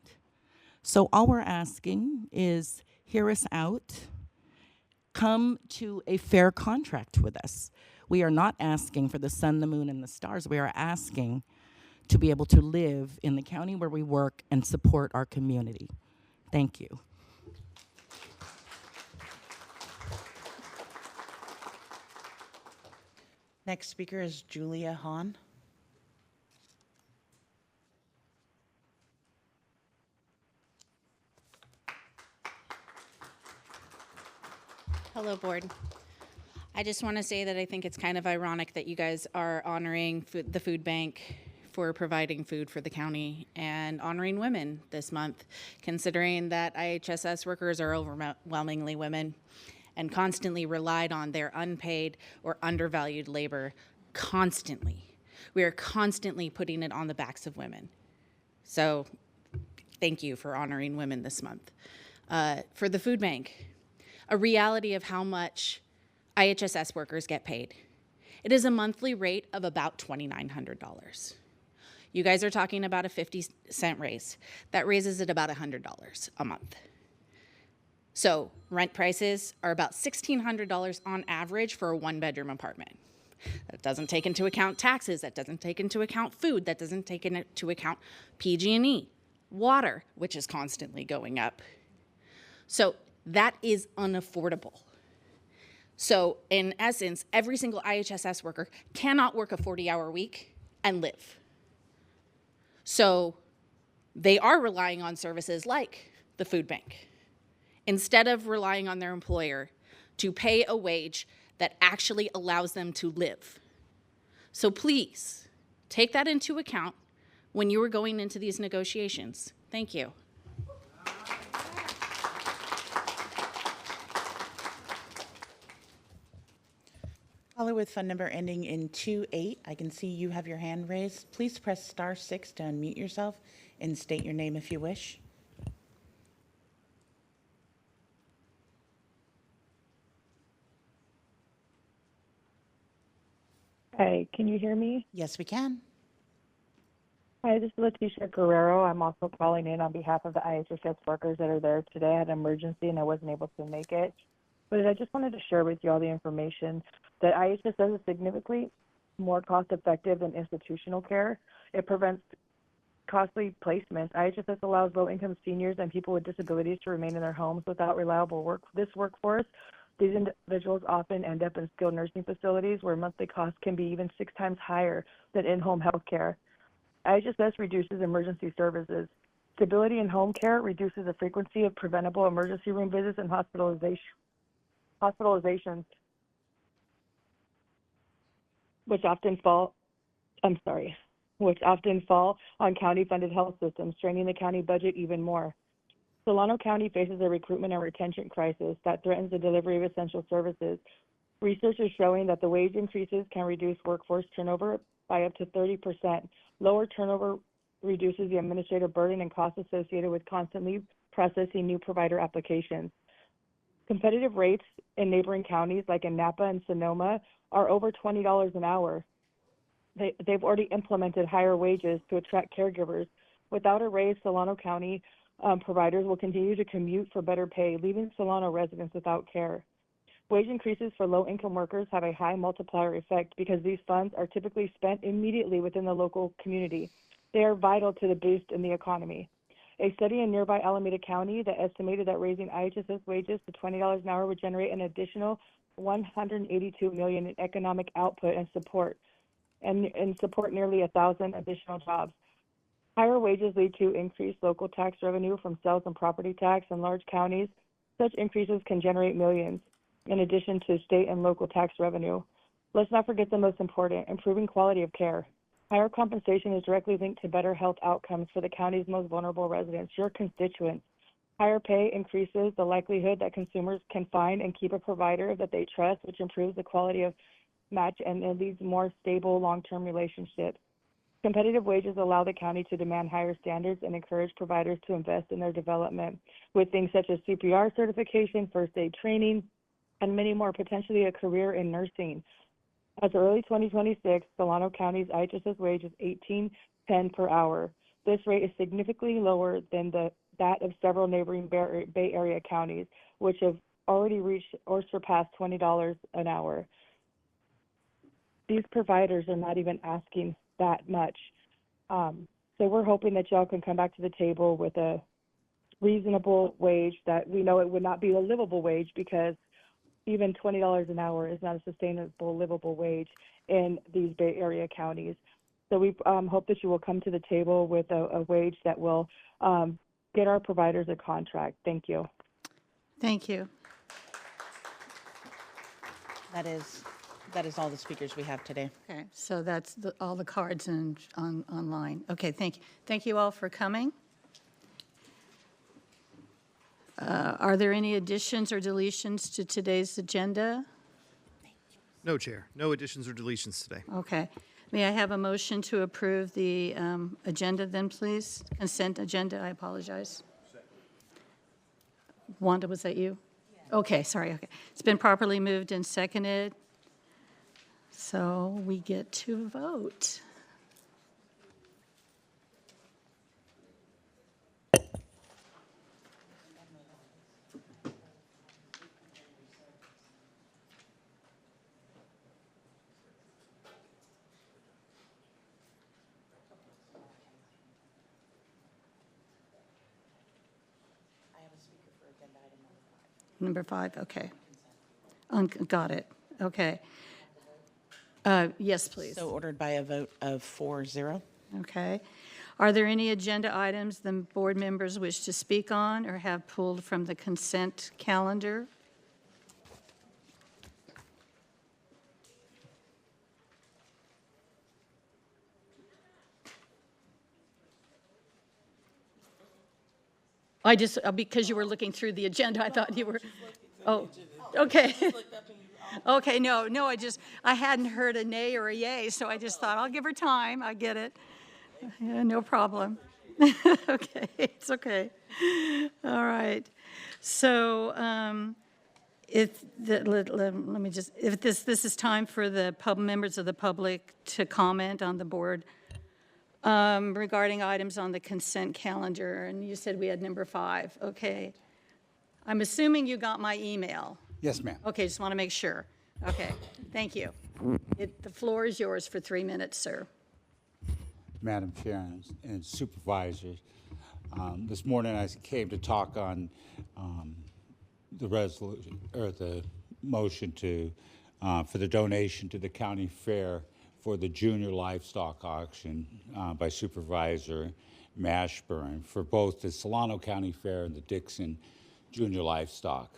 So all we're asking is hear us out, come to a fair contract with us. We are not asking for the sun, the moon, and the stars. We are asking to be able to live in the county where we work and support our community. Thank you. Next speaker is Julia Hahn. Hello, Board. I just want to say that I think it's kind of ironic that you guys are honoring the food bank for providing food for the county and honoring women this month, considering that IHSS workers are overwhelmingly women and constantly relied on their unpaid or undervalued labor constantly. We are constantly putting it on the backs of women. So thank you for honoring women this month. For the food bank, a reality of how much IHSS workers get paid. It is a monthly rate of about $2,900. You guys are talking about a 50-cent raise. That raises it about $100 a month. So rent prices are about $1,600 on average for a one-bedroom apartment. That doesn't take into account taxes, that doesn't take into account food, that doesn't take into account PG&E, water, which is constantly going up. So that is unaffordable. So in essence, every single IHSS worker cannot work a 40-hour week and live. So they are relying on services like the food bank instead of relying on their employer to pay a wage that actually allows them to live. So please take that into account when you are going into these negotiations. Thank you. Caller with phone number ending in 28. I can see you have your hand raised. Please press *6 to unmute yourself and state your name if you wish. Hi, can you hear me? Yes, we can. Hi, this is Leticia Guerrero. I'm also calling in on behalf of the IHSS workers that are there today. I had an emergency and I wasn't able to make it. But I just wanted to share with you all the information that IHSS is significantly more cost effective than institutional care. It prevents costly placements. IHSS allows low-income seniors and people with disabilities to remain in their homes without reliable workforce. These individuals often end up in skilled nursing facilities where monthly costs can be even 6 times higher than in-home health care. IHSS reduces emergency services. Stability in home care reduces the frequency of preventable emergency room visits and hospitalizations, which often fall on county-funded health systems, straining the county budget even more. Solano County faces a recruitment and retention crisis that threatens the delivery of essential services. Research is showing that the wage increases can reduce workforce turnover by up to 30%. Lower turnover reduces the administrative burden and costs associated with constantly processing new provider applications. Competitive rates in neighboring counties like in Napa and Sonoma are over $20 an hour. They've already implemented higher wages to attract caregivers. Without a raise, Solano County providers will continue to commute for better pay, leaving Solano residents without care. Wage increases for low-income workers have a high multiplier effect because these funds are typically spent immediately within the local community. They are vital to the boost in the economy. A study in nearby Alameda County that estimated that raising IHSS wages to $20 an hour would generate an additional $182 million in economic output and support nearly 1,000 additional jobs. Higher wages lead to increased local tax revenue from sales and property tax in large counties. Such increases can generate millions, in addition to state and local tax revenue. Let's not forget the most important, improving quality of care. Higher compensation is directly linked to better health outcomes for the county's most vulnerable residents, your constituents. Higher pay increases the likelihood that consumers can find and keep a provider that they trust, which improves the quality of match and leads more stable long-term relationships. Competitive wages allow the county to demand higher standards and encourage providers to invest in their development with things such as CPR certification, first aid training, and many more, potentially a career in nursing. As of early 2026, Solano County's IHSS wage is $18.10 per hour. This rate is significantly lower than that of several neighboring Bay Area counties, which have already reached or surpassed $20 an hour. These providers are not even asking that much. So we're hoping that y'all can come back to the table with a reasonable wage that we know it would not be a livable wage, because even $20 an hour is not a sustainable, livable wage in these Bay Area counties. So we hope that you will come to the table with a wage that will get our providers a contract. Thank you. Thank you. That is all the speakers we have today. Okay, so that's all the cards online. Okay, thank you all for coming. Are there any additions or deletions to today's agenda? No, Chair. No additions or deletions today. Okay. May I have a motion to approve the agenda then, please? Consent agenda, I apologize. Wanda, was that you? Okay, sorry, okay. It's been properly moved and seconded, so we get to vote. Number 5, okay. Got it. Okay. Yes, please. So ordered by a vote of 4-0. Okay. Are there any agenda items the board members wish to speak on or have pulled from the consent calendar? I just, because you were looking through the agenda, I thought you were, oh, okay. Okay, no, I hadn't heard a nay or a yay, so I just thought, I'll give her time, I get it. Yeah, no problem. Okay, it's okay. All right. So, let me just, if this is time for the members of the public to comment on the board regarding items on the consent calendar, and you said we had number 5. Okay. I'm assuming you got my email. Yes, ma'am. Okay, just want to make sure. Okay, thank you. The floor is yours for 3 minutes, sir. Madam Chair and Supervisors, this morning I came to talk on the resolution or the motion to for the donation to the county fair for the junior livestock auction by Supervisor Mashburn for both the Solano County Fair and the Dixon Junior Livestock.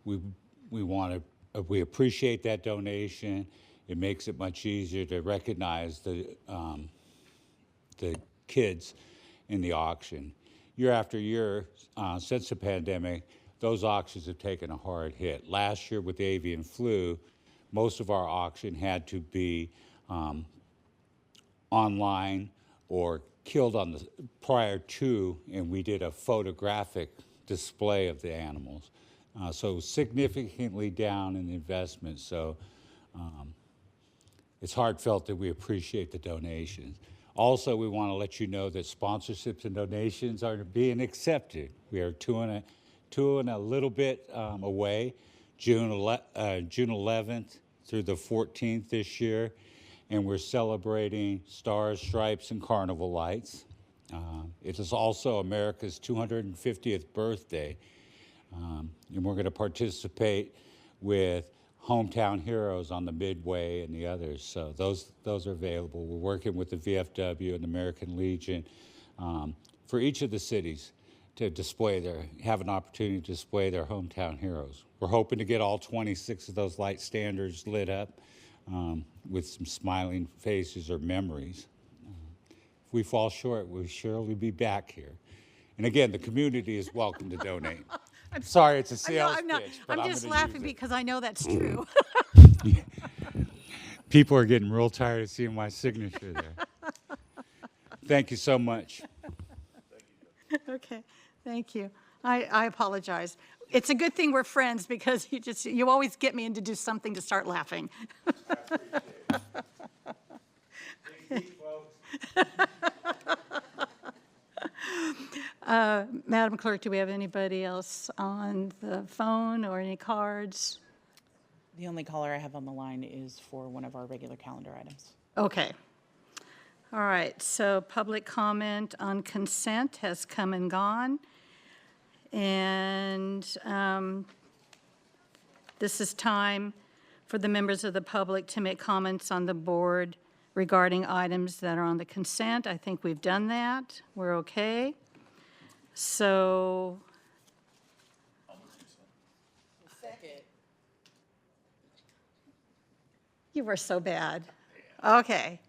We appreciate that donation. It makes it much easier to recognize the kids in the auction. Year after year, since the pandemic, those auctions have taken a hard hit. Last year with the avian flu, most of our auction had to be online or killed on the prior to, and we did a photographic display of the animals. So significantly down in the investment. So it's heartfelt that we appreciate the donations. Also, we want to let you know that sponsorships and donations are being accepted. We are two and a little bit away, June 11th through the 14th this year, and we're celebrating Stars, Stripes, and Carnival Lights. It is also America's 250th birthday, and we're going to participate with Hometown Heroes on the Midway and the others. So those are available. We're working with the VFW and the American Legion for each of the cities to have an opportunity to display their hometown heroes. We're hoping to get all 26 of those light standards lit up with some smiling faces or memories. If we fall short, we'll surely be back here. And again, the community is welcome to donate. I'm sorry, it's a sales pitch, but I'm just laughing because I know that's true. People are getting real tired of seeing my signature there. Thank you so much. Okay, thank you. I apologize. It's a good thing we're friends because you always get me in to do something to start laughing. Madam Clerk, do we have anybody else on the phone or any cards? The only caller I have on the line is for one of our regular calendar items. Okay. All right, so public comment on consent has come and gone. And this is time for the members of the public to make comments on the board regarding items that are on the consent. I think we've done that. We're okay. So. You were so bad. Okay.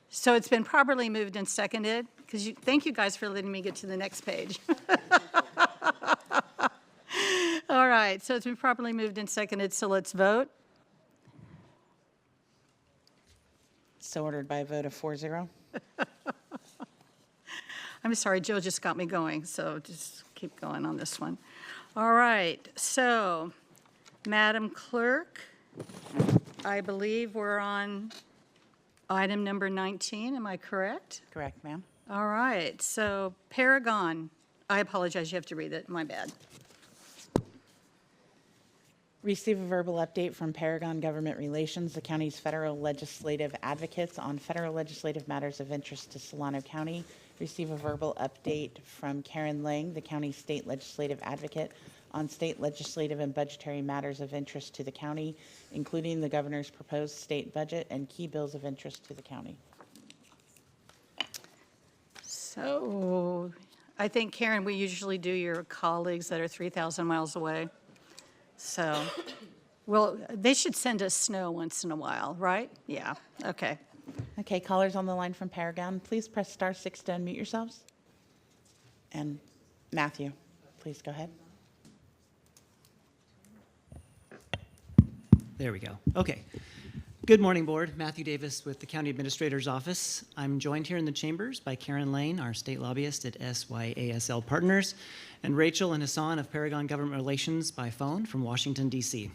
So it's been properly moved and seconded, because thank you guys for letting me get to the next page. All right, so it's been properly moved and seconded, so let's vote. So ordered by a vote of 4-0. I'm sorry, Joe just got me going, so just keep going on this one. All right, so Madam Clerk, I believe we're on item number 19, am I correct? Correct, ma'am. All right, so Paragon, I apologize, you have to read it, my bad. Receive a verbal update from Paragon Government Relations, the county's federal legislative advocates on federal legislative matters of interest to Solano County. Receive a verbal update from Karen Lang, the county's state legislative advocate on state legislative and budgetary matters of interest to the county, including the governor's proposed state budget and key bills of interest to the county. So I think, Karen, we usually do your colleagues that are 3,000 miles away. So, well, they should send us snow once in a while, right? Yeah, okay. Okay, callers on the line from Paragon, please press *6 to unmute yourselves. And Matthew, please go ahead. There we go. Okay. Good morning, Board. Matthew Davis with the County Administrator's Office. I'm joined here in the chambers by Karen Lane, our state lobbyist at SYASL Partners, and Rachel and Hassan of Paragon Government Relations by phone from Washington, D.C.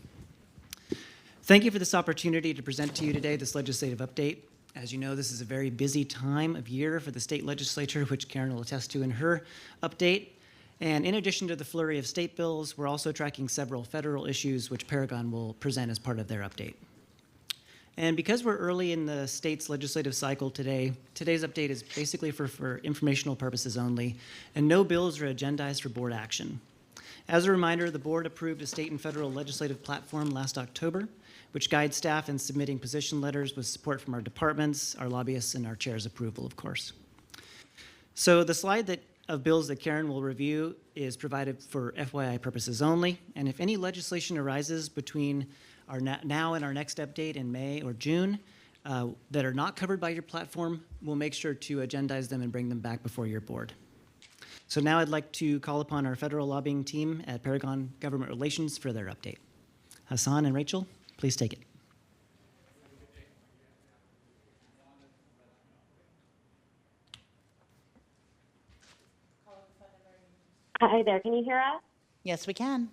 Thank you for this opportunity to present to you today this legislative update. As you know, this is a very busy time of year for the state legislature, which Karen will attest to in her update. And in addition to the flurry of state bills, we're also tracking several federal issues, which Paragon will present as part of their update. And because we're early in the state's legislative cycle today, today's update is basically for informational purposes only, and no bills are agendized for board action. As a reminder, the board approved a state and federal legislative platform last October, which guides staff in submitting position letters with support from our departments, our lobbyists, and our chair's approval, of course. So the slide of bills that Karen will review is provided for FYI purposes only, and if any legislation arises between our now and our next update in May or June that are not covered by your platform, we'll make sure to agendize them and bring them back before your board. So now I'd like to call upon our federal lobbying team at Paragon Government Relations for their update. Hassan and Rachel, please take it. Hi there, can you hear us? Yes, we can.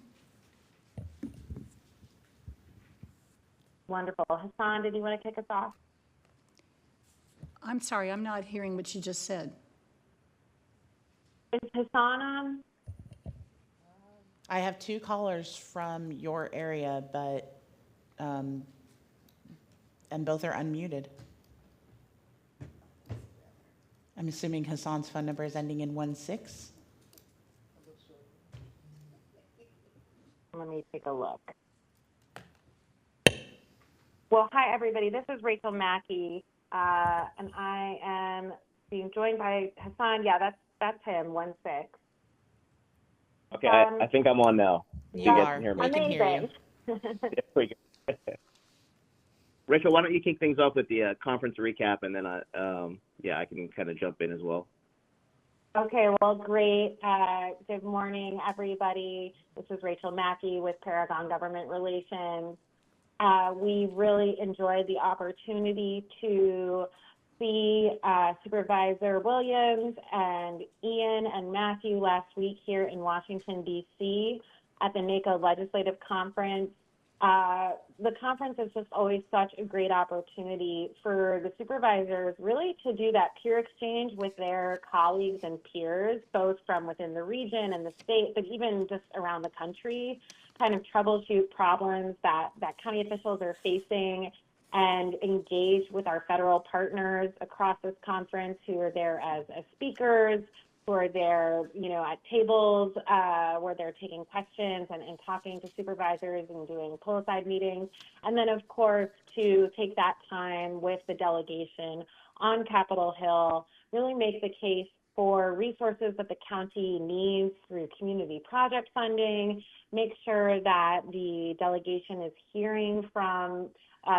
Wonderful. Hassan, did you want to kick us off? I'm sorry, I'm not hearing what you just said. Is Hassan on? I have two callers from your area, but, and both are unmuted. I'm assuming Hassan's phone number is ending in 16. Let me take a look. Well, hi, everybody. This is Rachel Mackey, and I am being joined by Hassan. Yeah, that's him, 16. Okay, I think I'm on now. You guys are. can hear me. We can hear you. There we go. Rachel, why don't you kick things off with the conference recap, and then I can kind of jump in as well. Okay, well, great. Good morning, everybody. This is Rachel Mackey with Paragon Government Relations. We really enjoyed the opportunity to see Supervisor Williams and Ian and Matthew last week here in Washington, D.C. at the NACO Legislative Conference. The conference is just always such a great opportunity for the supervisors really to do that peer exchange with their colleagues and peers, both from within the region and the state, but even just around the country, kind of troubleshoot problems that county officials are facing and engage with our federal partners across this conference who are there as speakers, who are there, at tables where they're taking questions and talking to supervisors and doing pull-aside meetings. And then, of course, to take that time with the delegation on Capitol Hill, really make the case for resources that the county needs through community project funding, make sure that the delegation is hearing from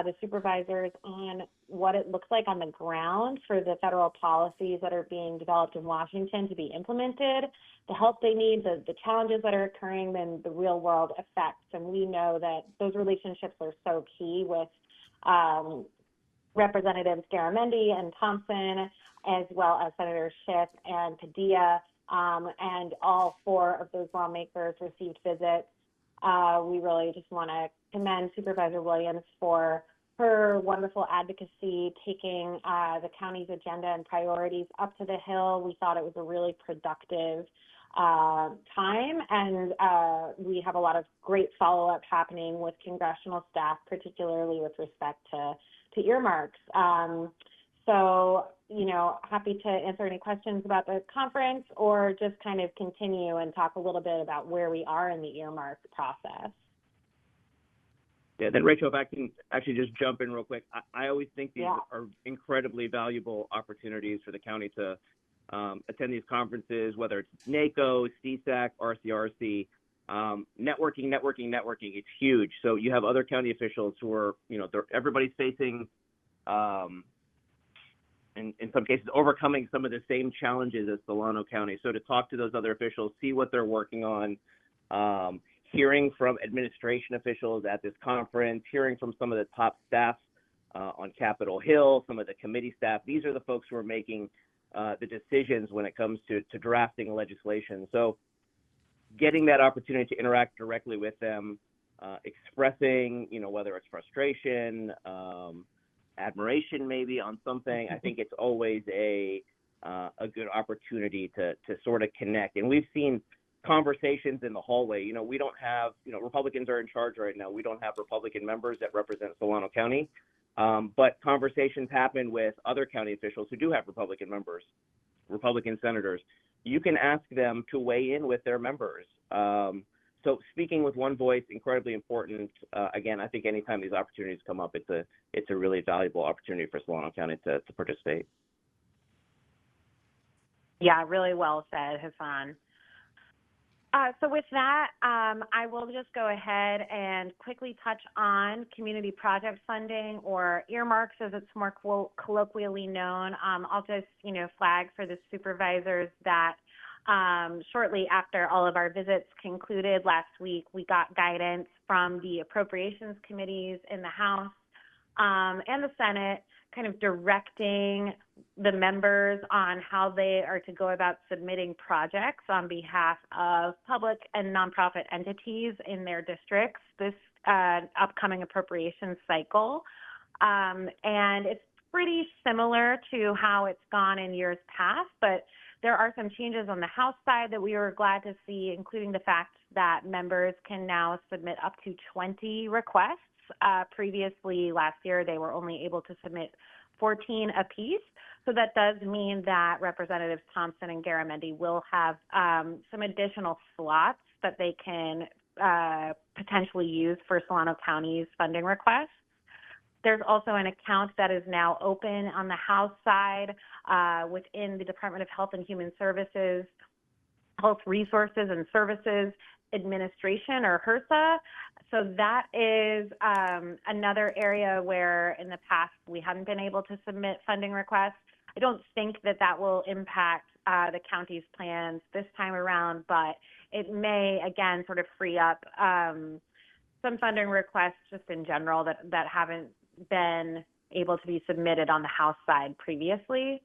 the supervisors on what it looks like on the ground for the federal policies that are being developed in Washington to be implemented, the help they need, the challenges that are occurring, then the real world effects. And we know that those relationships are so key with Representatives Garamendi and Thompson, as well as Senator Schiff and Padilla, and all four of those lawmakers received visits. We really just want to commend Supervisor Williams for her wonderful advocacy, taking the county's agenda and priorities up to the Hill. We thought it was a really productive time, and we have a lot of great follow-up happening with congressional staff, particularly with respect to earmarks. So, happy to answer any questions about the conference or just kind of continue and talk a little bit about where we are in the earmark process. Yeah, then Rachel, if I can actually just jump in real quick, I always think these Yeah. are incredibly valuable opportunities for the county to attend these conferences, whether it's NACO, CSAC, RCRC. Networking. It's huge. So you have other county officials who are, everybody's facing, in some cases, overcoming some of the same challenges as Solano County. So to talk to those other officials, see what they're working on, hearing from administration officials at this conference, hearing from some of the top staff on Capitol Hill, some of the committee staff. These are the folks who are making the decisions when it comes to drafting legislation. So getting that opportunity to interact directly with them, expressing, whether it's frustration, admiration maybe on something, I think it's always a good opportunity to sort of connect. And we've seen conversations in the hallway. We don't have, Republicans are in charge right now. We don't have Republican members that represent Solano County, but conversations happen with other county officials who do have Republican members, Republican senators. You can ask them to weigh in with their members. So speaking with one voice, incredibly important. Again, I think anytime these opportunities come up, it's a really valuable opportunity for Solano County to participate. Yeah, really well said, Hassan. So with that, I will just go ahead and quickly touch on community project funding, or earmarks as it's more colloquially known. I'll just, flag for the supervisors that shortly after all of our visits concluded last week, we got guidance from the appropriations committees in the House and the Senate, kind of directing the members on how they are to go about submitting projects on behalf of public and nonprofit entities in their districts this upcoming appropriations cycle. And it's pretty similar to how it's gone in years past, but there are some changes on the House side that we were glad to see, including the fact that members can now submit up to 20 requests. Previously, last year, they were only able to submit 14 apiece. So that does mean that Representatives Thompson and Garamendi will have some additional slots that they can potentially use for Solano County's funding requests. There's also an account that is now open on the House side within the Department of Health and Human Services, Health Resources and Services Administration, or HRSA. So that is another area where in the past we hadn't been able to submit funding requests. I don't think that will impact the county's plans this time around, but it may, again, sort of free up some funding requests just in general that haven't been able to be submitted on the House side previously.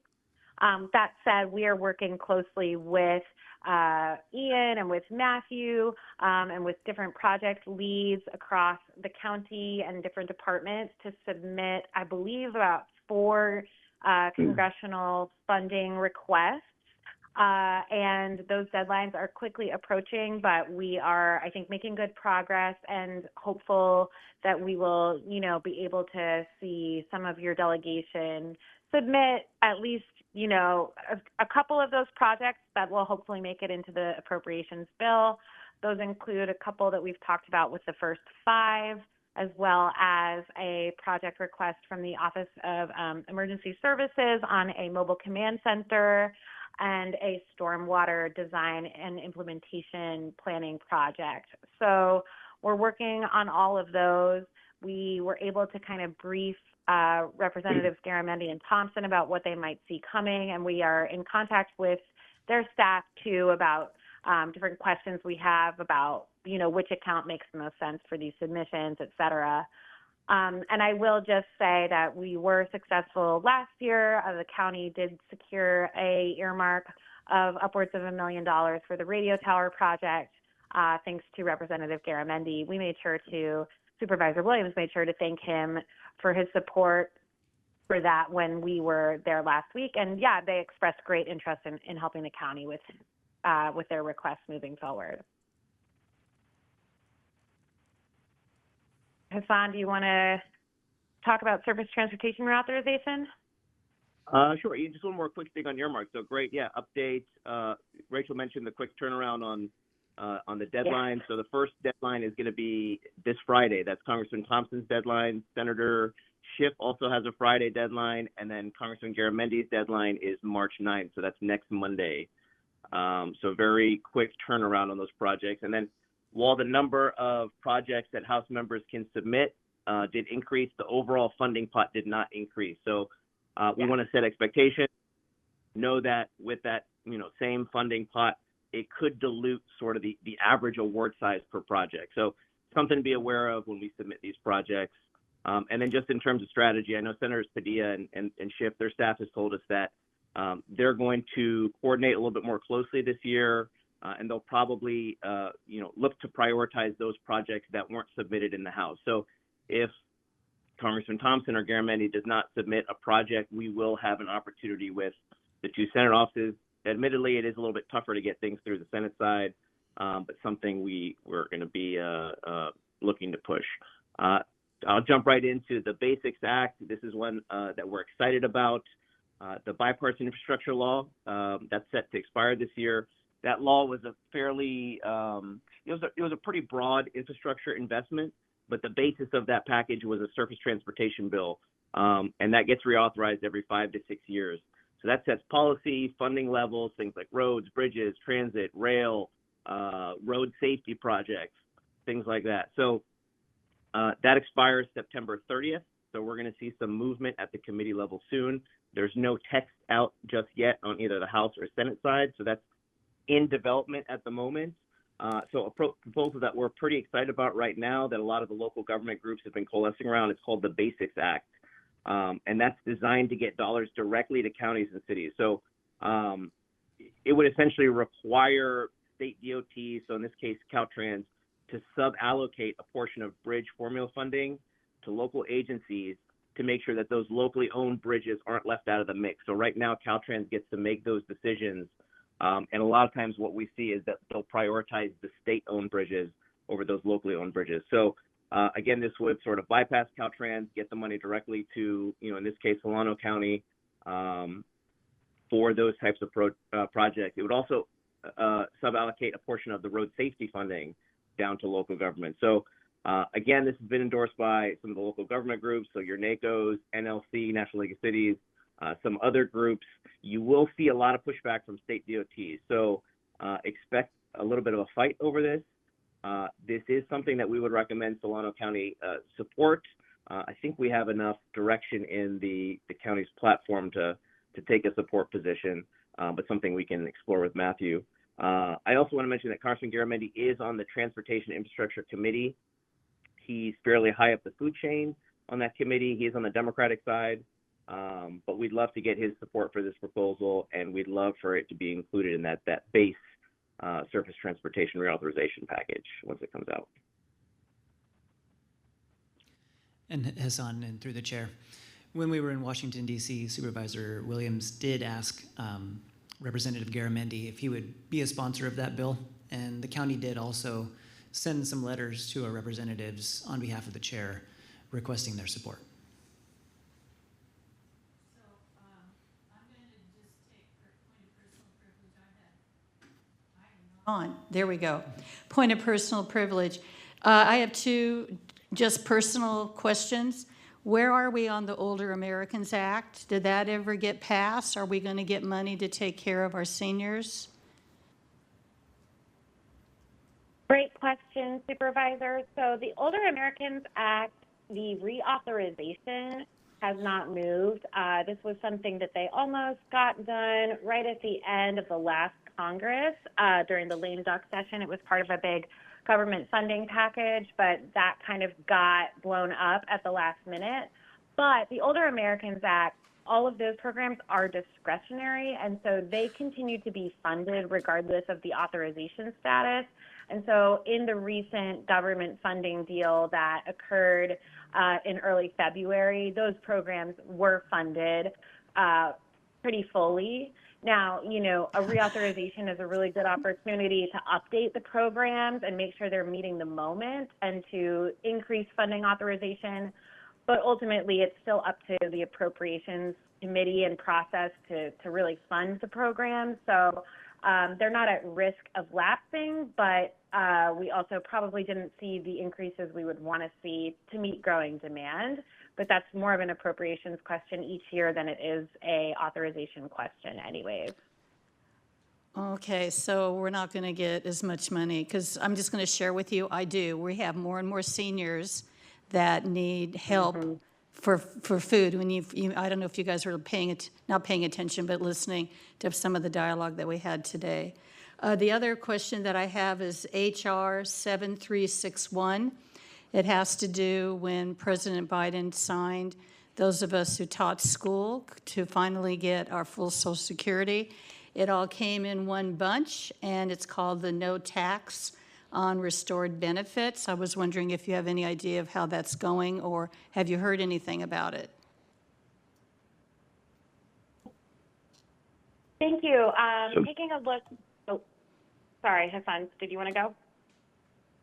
That said, we are working closely with Ian and with Matthew and with different project leads across the county and different departments to submit, I believe, about 4 congressional funding requests. And those deadlines are quickly approaching, but we are, I think, making good progress and hopeful that we will, be able to see some of your delegation submit at least, a couple of those projects that will hopefully make it into the appropriations bill. Those include a couple that we've talked about with the first 5, as well as a project request from the Office of Emergency Services on a mobile command center and a stormwater design and implementation planning project. So we're working on all of those. We were able to kind of brief Representatives Garamendi and Thompson about what they might see coming, and we are in contact with their staff too about different questions we have about, which account makes the most sense for these submissions, et cetera. And I will just say that we were successful last year. The county did secure a earmark of upwards of $1 million for the radio tower project, thanks to Representative Garamendi. Supervisor Williams made sure to thank him for his support for that when we were there last week. And yeah, they expressed great interest in helping the county with their requests moving forward. Hassan, do you want to talk about surface transportation reauthorization? Sure. Just one more quick thing on earmarks. So great, yeah. Update. Rachel mentioned the quick turnaround on the deadline. Yeah. So the first deadline is going to be this Friday. That's Congressman Thompson's deadline. Senator Schiff also has a Friday deadline, and then Congressman Garamendi's deadline is March 9th. So that's next Monday. So very quick turnaround on those projects. And then while the number of projects that House members can submit did increase, the overall funding pot did not increase. So we want to set expectations, know that with that, same funding pot, it could dilute sort of the average award size per project. So something to be aware of when we submit these projects. And then just in terms of strategy, I know Senators Padilla and Schiff, their staff has told us that they're going to coordinate a little bit more closely this year, and they'll probably, look to prioritize those projects that weren't submitted in the House. So if Congressman Thompson or Garamendi does not submit a project, we will have an opportunity with the two Senate offices. Admittedly, it is a little bit tougher to get things through the Senate side, but something we're going to be looking to push. I'll jump right into the Basics Act. This is one that we're excited about. The bipartisan infrastructure law that's set to expire this year. That law was a fairly, it was a pretty broad infrastructure investment, but the basis of that package was a surface transportation bill, and that gets reauthorized every 5 to 6 years. So that sets policy, funding levels, things like roads, bridges, transit, rail, road safety projects, things like that. So that expires September 30th. So we're going to see some movement at the committee level soon. There's no text out just yet on either the House or Senate side. So that's in development at the moment. So a proposal that we're pretty excited about right now that a lot of the local government groups have been coalescing around, it's called the Basics Act. And that's designed to get dollars directly to counties and cities. So it would essentially require state DOTs, so in this case Caltrans, to sub-allocate a portion of bridge formula funding to local agencies to make sure that those locally owned bridges aren't left out of the mix. So right now Caltrans gets to make those decisions. And a lot of times what we see is that they'll prioritize the state-owned bridges over those locally owned bridges. So again, this would sort of bypass Caltrans, get the money directly to, in this case, Solano County for those types of projects. It would also sub-allocate a portion of the road safety funding down to local government. So again, this has been endorsed by some of the local government groups, so your NACOs, NLC, National League of Cities, some other groups. You will see a lot of pushback from state DOTs. So expect a little bit of a fight over this. This is something that we would recommend Solano County support. I think we have enough direction in the county's platform to take a support position, but something we can explore with Matthew. I also want to mention that Congressman Garamendi is on the Transportation Infrastructure Committee. He's fairly high up the food chain on that committee. He is on the Democratic side, but we'd love to get his support for this proposal, and we'd love for it to be included in that base surface transportation reauthorization package once it comes out. And Hassan, and through the chair, when we were in Washington, D.C., Supervisor Williams did ask Representative Garamendi if he would be a sponsor of that bill, and the county did also send some letters to our representatives on behalf of the chair requesting their support. There we go. Point of personal privilege. I have two just personal questions. Where are we on the Older Americans Act? Did that ever get passed? Are we going to get money to take care of our seniors? Great question, Supervisor. So the Older Americans Act, the reauthorization has not moved. This was something that they almost got done right at the end of the last Congress during the lame duck session. It was part of a big government funding package, but that kind of got blown up at the last minute. But the Older Americans Act, all of those programs are discretionary, and so they continue to be funded regardless of the authorization status. And so in the recent government funding deal that occurred in early February, those programs were funded pretty fully. Now, a reauthorization is a really good opportunity to update the programs and make sure they're meeting the moment and to increase funding authorization. but ultimately it's still up to the appropriations committee and process to really fund the program. So they're not at risk of lapsing, but we also probably didn't see the increases we would want to see to meet growing demand. But that's more of an appropriations question each year than it is a authorization question anyways. Okay, so we're not going to get as much money, because I'm just going to share with you, we have more and more seniors that need help for food. When I don't know if you guys were not paying attention, but listening to some of the dialogue that we had today. The other question that I have is HR 7361. It has to do when President Biden signed those of us who taught school to finally get our full Social Security. It all came in one bunch, and it's called the No Tax on Restored Benefits. I was wondering if you have any idea of how that's going, or have you heard anything about it? Thank you. Taking a look. Oh, sorry, Hassan, did you want to go?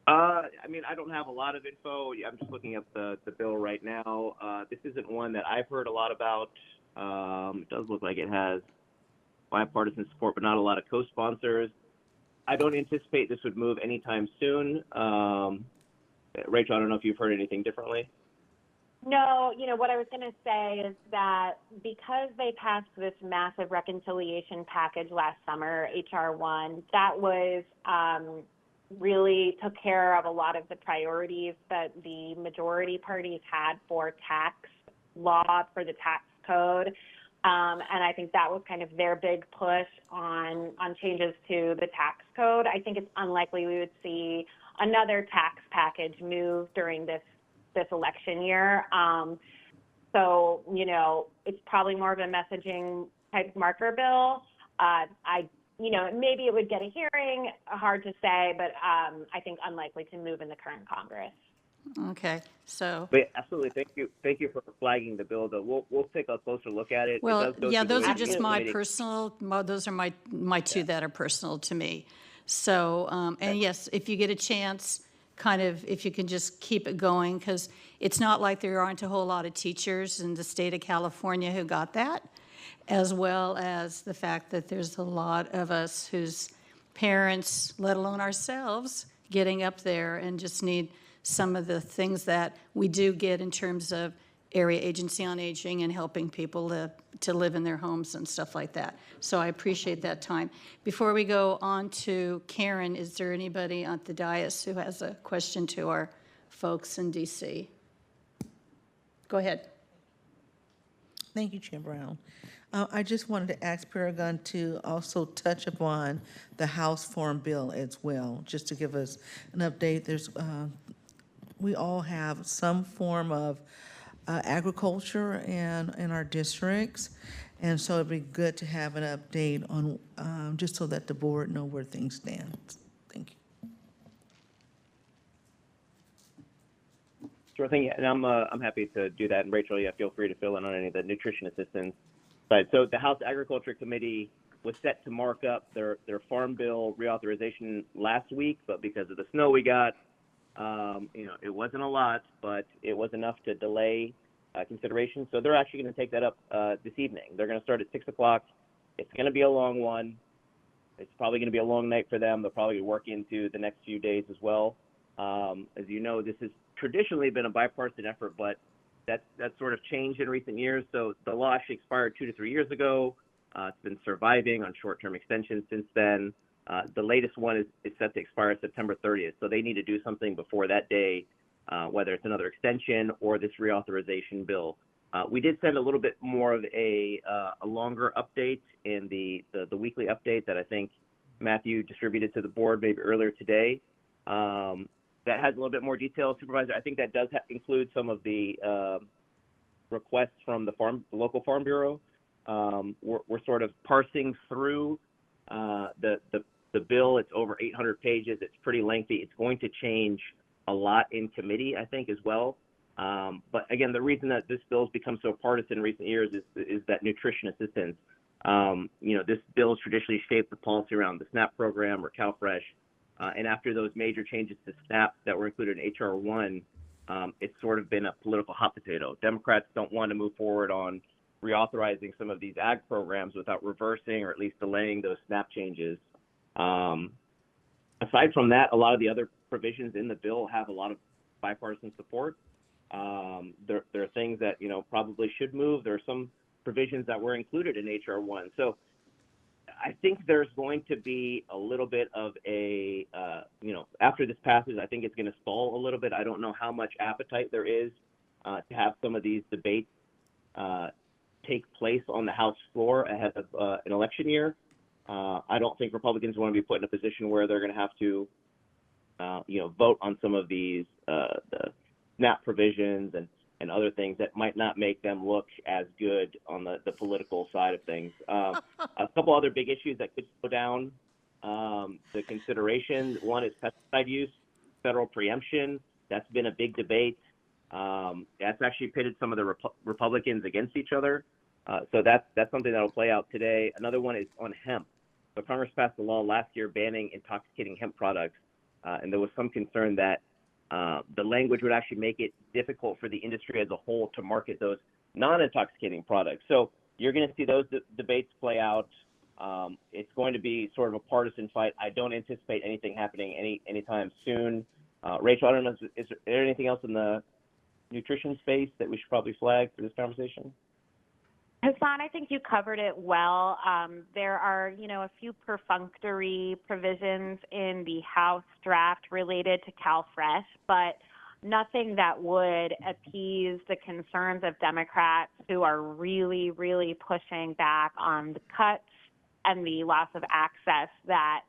I mean, I don't have a lot of info. I'm just looking up the bill right now. This isn't one that I've heard a lot about. It does look like it has bipartisan support, but not a lot of co-sponsors. I don't anticipate this would move anytime soon. Rachel, I don't know if you've heard anything differently. No, what I was going to say is that because they passed this massive reconciliation package last summer, HR 1, that was really took care of a lot of the priorities that the majority parties had for tax law, for the tax code. And I think that was kind of their big push on changes to the tax code. I think it's unlikely we would see another tax package move during this election year. So, it's probably more of a messaging type marker bill. Maybe it would get a hearing, hard to say, but I think unlikely to move in the current Congress. Okay, so. But absolutely, thank you for flagging the bill. Though we'll take a closer look at it. Well, yeah, those are just my committee. those are my two that are personal to me. So, and yes, if you get a chance, if you can just keep it going, because it's not like there aren't a whole lot of teachers in the state of California who got that, as well as the fact that there's a lot of us whose parents, let alone ourselves, getting up there and just need some of the things that we do get in terms of area agency on aging and helping people to live in their homes and stuff like that. So I appreciate that time. Before we go on to Karen, is there anybody on the dais who has a question to our folks in DC? Go ahead. Thank you, Chair Brown. I just wanted to ask Paragon to also touch upon the House Farm Bill as well, just to give us an update. We all have some form of agriculture in our districts, and so it'd be good to have an update on, just so that the board know where things stand. Thank you. Sure thing, and I'm happy to do that. And Rachel, feel free to fill in on any of the nutrition assistance side. So the House Agriculture Committee was set to mark up their farm bill reauthorization last week, but because of the snow we got, it wasn't a lot, but it was enough to delay consideration. So they're actually going to take that up this evening. They're going to start at 6 o'clock. It's going to be a long one. It's probably going to be a long night for them. They'll probably work into the next few days as well. As you know, this has traditionally been a bipartisan effort, but that's sort of changed in recent years. So the law actually expired 2 to 3 years ago. It's been surviving on short-term extensions since then. The latest one is set to expire September 30th, so they need to do something before that day, whether it's another extension or this reauthorization bill. We did send a little bit more of a longer update in the weekly update that I think Matthew distributed to the board maybe earlier today. That has a little bit more detail, Supervisor. I think that does include some of the requests from the local farm bureau. We're sort of parsing through the bill. It's over 800 pages. It's pretty lengthy. It's going to change a lot in committee, I think, as well. But again, the reason that this bill has become so partisan in recent years is that nutrition assistance. This bill has traditionally shaped the policy around the SNAP program or CalFresh. And after those major changes to SNAP that were included in HR 1, it's sort of been a political hot potato. Democrats don't want to move forward on reauthorizing some of these ag programs without reversing or at least delaying those SNAP changes. Aside from that, a lot of the other provisions in the bill have a lot of bipartisan support. There are things that, probably should move. There are some provisions that were included in H.R. 1. So I think there's going to be a little bit of a, after this passes, I think it's going to stall a little bit. I don't know how much appetite there is to have some of these debates take place on the House floor ahead of an election year. I don't think Republicans want to be put in a position where they're going to have to, vote on some of these the SNAP provisions and other things that might not make them look as good on the political side of things. A couple other big issues that could slow down the consideration. One is pesticide use, federal preemption. That's been a big debate. That's actually pitted some of the Republicans against each other. So that's something that will play out today. Another one is on hemp. So Congress passed a law last year banning intoxicating hemp products, and there was some concern that the language would actually make it difficult for the industry as a whole to market those non-intoxicating products. So you're going to see those debates play out. It's going to be sort of a partisan fight. I don't anticipate anything happening anytime soon. Rachel, I don't know, is there anything else in the nutrition space that we should probably flag for this conversation? Hassan, I think you covered it well. There are, a few perfunctory provisions in the House draft related to CalFresh, but nothing that would appease the concerns of Democrats who are really, really pushing back on the cuts and the loss of access that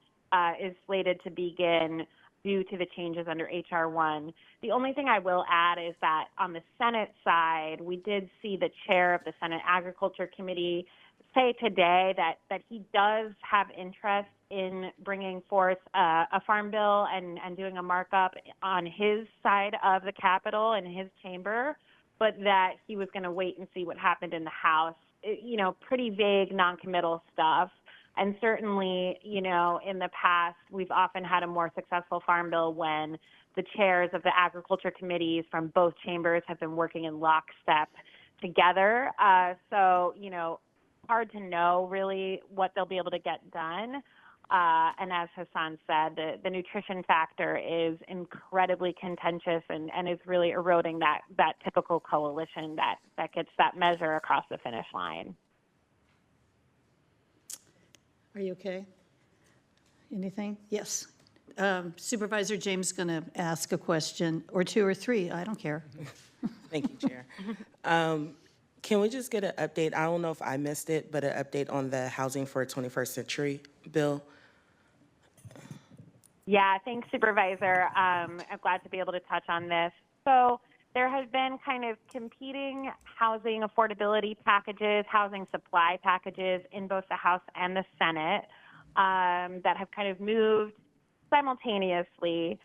is slated to begin due to the changes under H.R. 1. The only thing I will add is that on the Senate side, we did see the chair of the Senate Agriculture Committee say today that he does have interest in bringing forth a farm bill and doing a markup on his side of the Capitol in his chamber, but that he was going to wait and see what happened in the House. Pretty vague, non-committal stuff. And certainly, in the past, we've often had a more successful farm bill when the chairs of the agriculture committees from both chambers have been working in lockstep together. So, hard to know really what they'll be able to get done. And as Hassan said, the nutrition factor is incredibly contentious and is really eroding that typical coalition that gets that measure across the finish line. Are you okay? Anything? Yes. Supervisor James is going to ask a question, or two or three, I don't care. Thank you, Chair. Can we just get an update? I don't know if I missed it, but an update on the Housing for a 21st Century bill? Yeah, thanks, Supervisor. I'm glad to be able to touch on this. So there has been kind of competing housing affordability packages, housing supply packages in both the House and the Senate that have kind of moved simultaneously.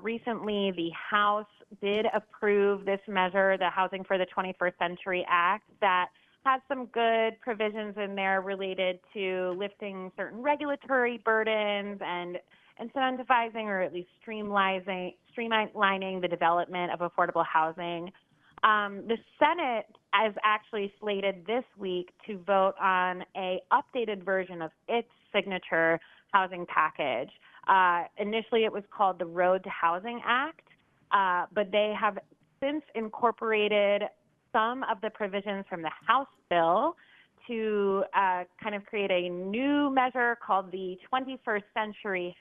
Recently, the House did approve this measure, the Housing for the 21st Century Act, that has some good provisions in there related to lifting certain regulatory burdens and incentivizing or at least streamlining the development of affordable housing. The Senate is actually slated this week to vote on a updated version of its signature housing package. Initially, it was called the Road to Housing Act, but they have since incorporated some of the provisions from the House bill to kind of create a new measure called the 21st Century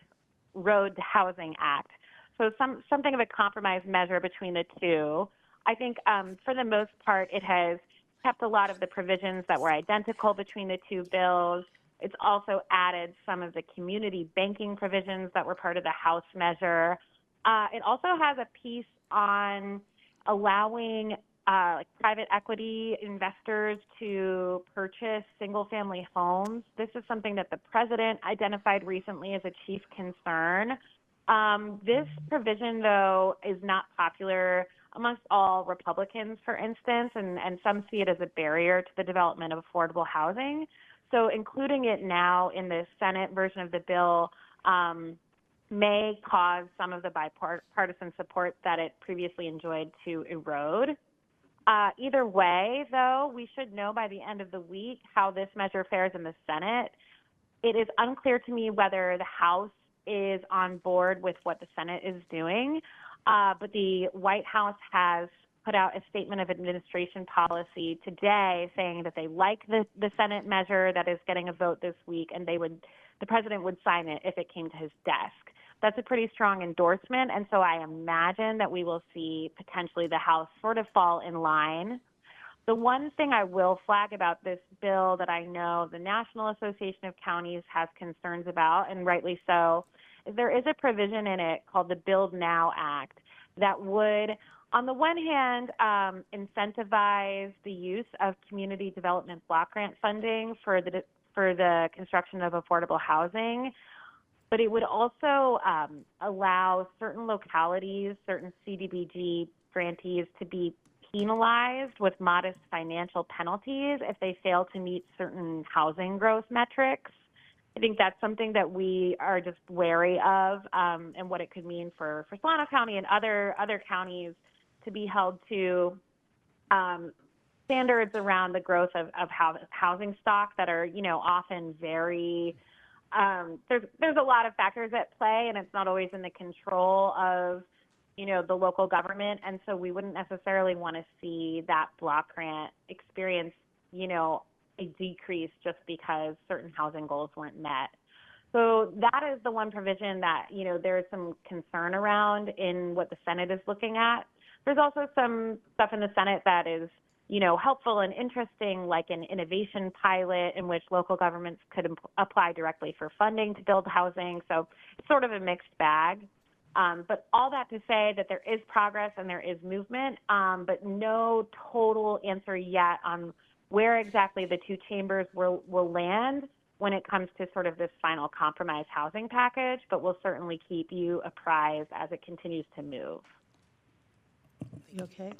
Road to Housing Act. So something of a compromise measure between the two. I think for the most part, it has kept a lot of the provisions that were identical between the two bills. It's also added some of the community banking provisions that were part of the House measure. It also has a piece on allowing private equity investors to purchase single-family homes. This is something that the president identified recently as a chief concern. This provision, though, is not popular amongst all Republicans, for instance, and some see it as a barrier to the development of affordable housing. So including it now in the Senate version of the bill may cause some of the bipartisan support that it previously enjoyed to erode. Either way, though, we should know by the end of the week how this measure fares in the Senate. It is unclear to me whether the House is on board with what the Senate is doing, but the White House has put out a statement of administration policy today saying that they like the Senate measure that is getting a vote this week, and the president would sign it if it came to his desk. That's a pretty strong endorsement, and so I imagine that we will see potentially the House sort of fall in line. The one thing I will flag about this bill that I know the National Association of Counties has concerns about, and rightly so, is there is a provision in it called the Build Now Act that would, on the one hand, incentivize the use of community development block grant funding for the construction of affordable housing, but it would also allow certain localities, certain CDBG grantees to be penalized with modest financial penalties if they fail to meet certain housing growth metrics. I think that's something that we are just wary of, and what it could mean for Solano County and other counties to be held to standards around the growth of housing stock that are, often very, there's a lot of factors at play, and it's not always in the control of, the local government. And so we wouldn't necessarily want to see that block grant experience, a decrease just because certain housing goals weren't met. So that is the one provision that, there is some concern around in what the Senate is looking at. There's also some stuff in the Senate that is, helpful and interesting, like an innovation pilot in which local governments could apply directly for funding to build housing. So it's sort of a mixed bag. But all that to say that there is progress and there is movement, but no total answer yet on where exactly the two chambers will land when it comes to sort of this final compromise housing package, but we'll certainly keep you apprised as it continues to move. You okay?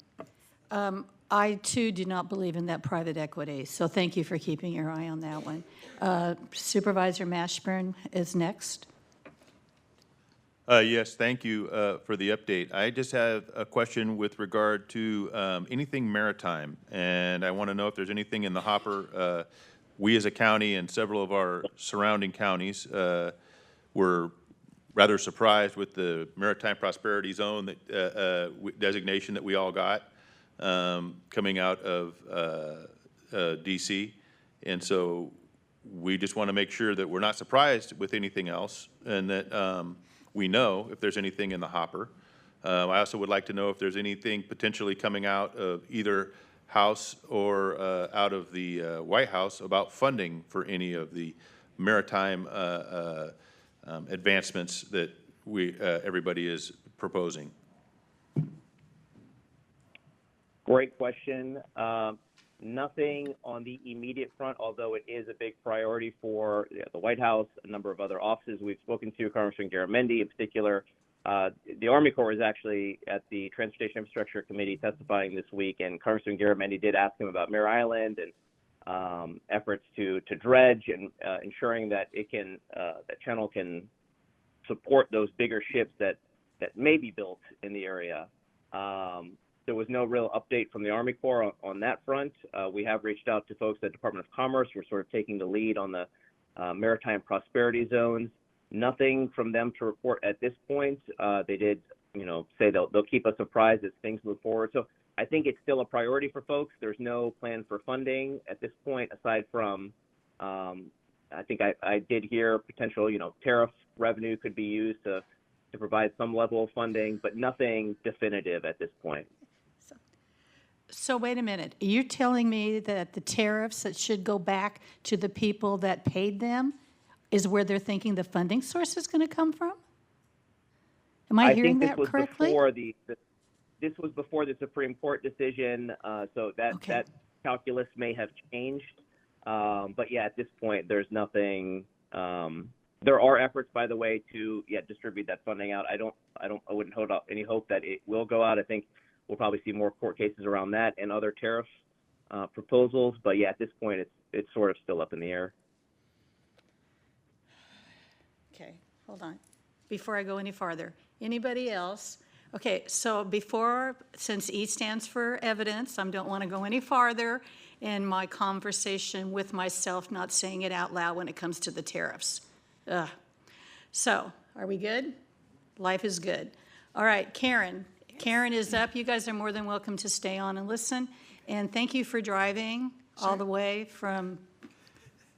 I, too, do not believe in that private equity, so thank you for keeping your eye on that one. Supervisor Mashburn is next. Yes, thank you for the update. I just have a question with regard to anything maritime, and I want to know if there's anything in the hopper. We as a county and several of our surrounding counties were rather surprised with the Maritime Prosperity Zone designation that we all got coming out of DC. And so we just want to make sure that we're not surprised with anything else, and that we know if there's anything in the hopper. I also would like to know if there's anything potentially coming out of either House or out of the White House about funding for any of the maritime advancements that everybody is proposing. Great question. Nothing on the immediate front, although it is a big priority for the White House, a number of other offices we've spoken to, Congressman Garamendi in particular. The Army Corps is actually at the Transportation Infrastructure Committee testifying this week, and Congressman Garamendi did ask him about Mare Island and efforts to dredge and ensuring that that channel can support those bigger ships that may be built in the area. There was no real update from the Army Corps on that front. We have reached out to folks at the Department of Commerce. We're sort of taking the lead on the maritime prosperity zones. Nothing from them to report at this point. They did, say they'll keep us apprised as things move forward. So I think it's still a priority for folks. There's no plan for funding at this point, aside from, I think I did hear potential, tariff revenue could be used to provide some level of funding, but nothing definitive at this point. So wait a minute. You're telling me that the tariffs that should go back to the people that paid them is where they're thinking the funding source is going to come from? Am I hearing that correctly? This was before the Supreme Court decision, so that calculus may have changed. But yeah, at this point, there's nothing. There are efforts, by the way, to distribute that funding out. I wouldn't hold up any hope that it will go out. I think we'll probably see more court cases around that and other tariff proposals. But yeah, at this point, it's sort of still up in the air. Okay, hold on. before I go any farther? Anybody else? Okay, so since E stands for evidence, I don't want to go any farther in my conversation with myself, not saying it out loud when it comes to the tariffs. Ugh. So, are we good? Life is good. All right, Karen. Karen is up. You guys are more than welcome to stay on and listen. And thank you for driving all the way from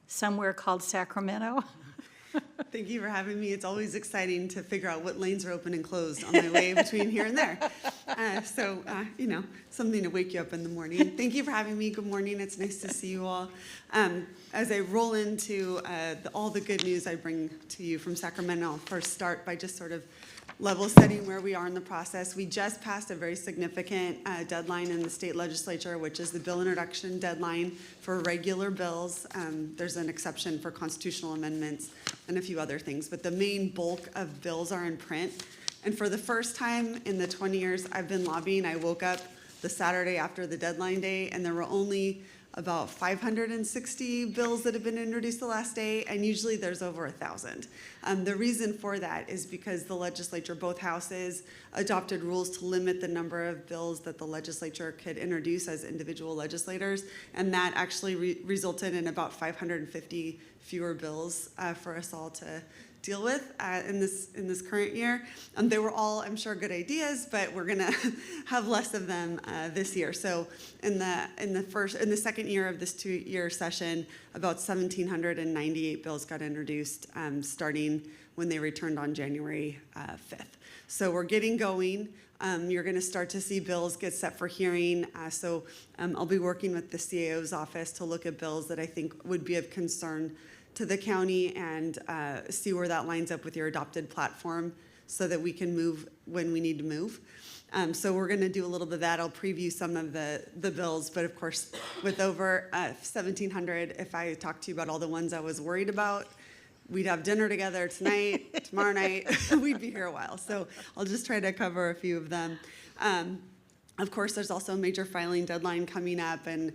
somewhere called Sacramento. Thank you for having me. It's always exciting to figure out what lanes are open and closed on my way between here and there. Something to wake you up in the morning. Thank you for having me. Good morning. It's nice to see you all. As I roll into all the good news I bring to you from Sacramento, I'll first start by just sort of level setting where we are in the process. We just passed a very significant deadline in the state legislature, which is the bill introduction deadline for regular bills. There's an exception for constitutional amendments and a few other things, but the main bulk of bills are in print. And for the first time in the 20 years I've been lobbying, I woke up the Saturday after the deadline day, and there were only about 560 bills that have been introduced the last day, and usually there's over 1,000. The reason for that is because the legislature, both houses, adopted rules to limit the number of bills that the legislature could introduce as individual legislators, and that actually resulted in about 550 fewer bills for us all to deal with in this current year. They were all, I'm sure, good ideas, but we're going to have less of them this year. So in the second year of this 2-year session, about 1,798 bills got introduced, starting when they returned on January 5th. So we're getting going. You're going to start to see bills get set for hearing. I'll be working with the CAO's office to look at bills that I think would be of concern to the county and see where that lines up with your adopted platform so that we can move when we need to move. So we're going to do a little bit of that. I'll preview some of the bills, but of course, with over 1,700, if I talk to you about all the ones I was worried about, we'd have dinner together tonight, tomorrow night, we'd be here a while. So I'll just try to cover a few of them. Of course, there's also a major filing deadline coming up, and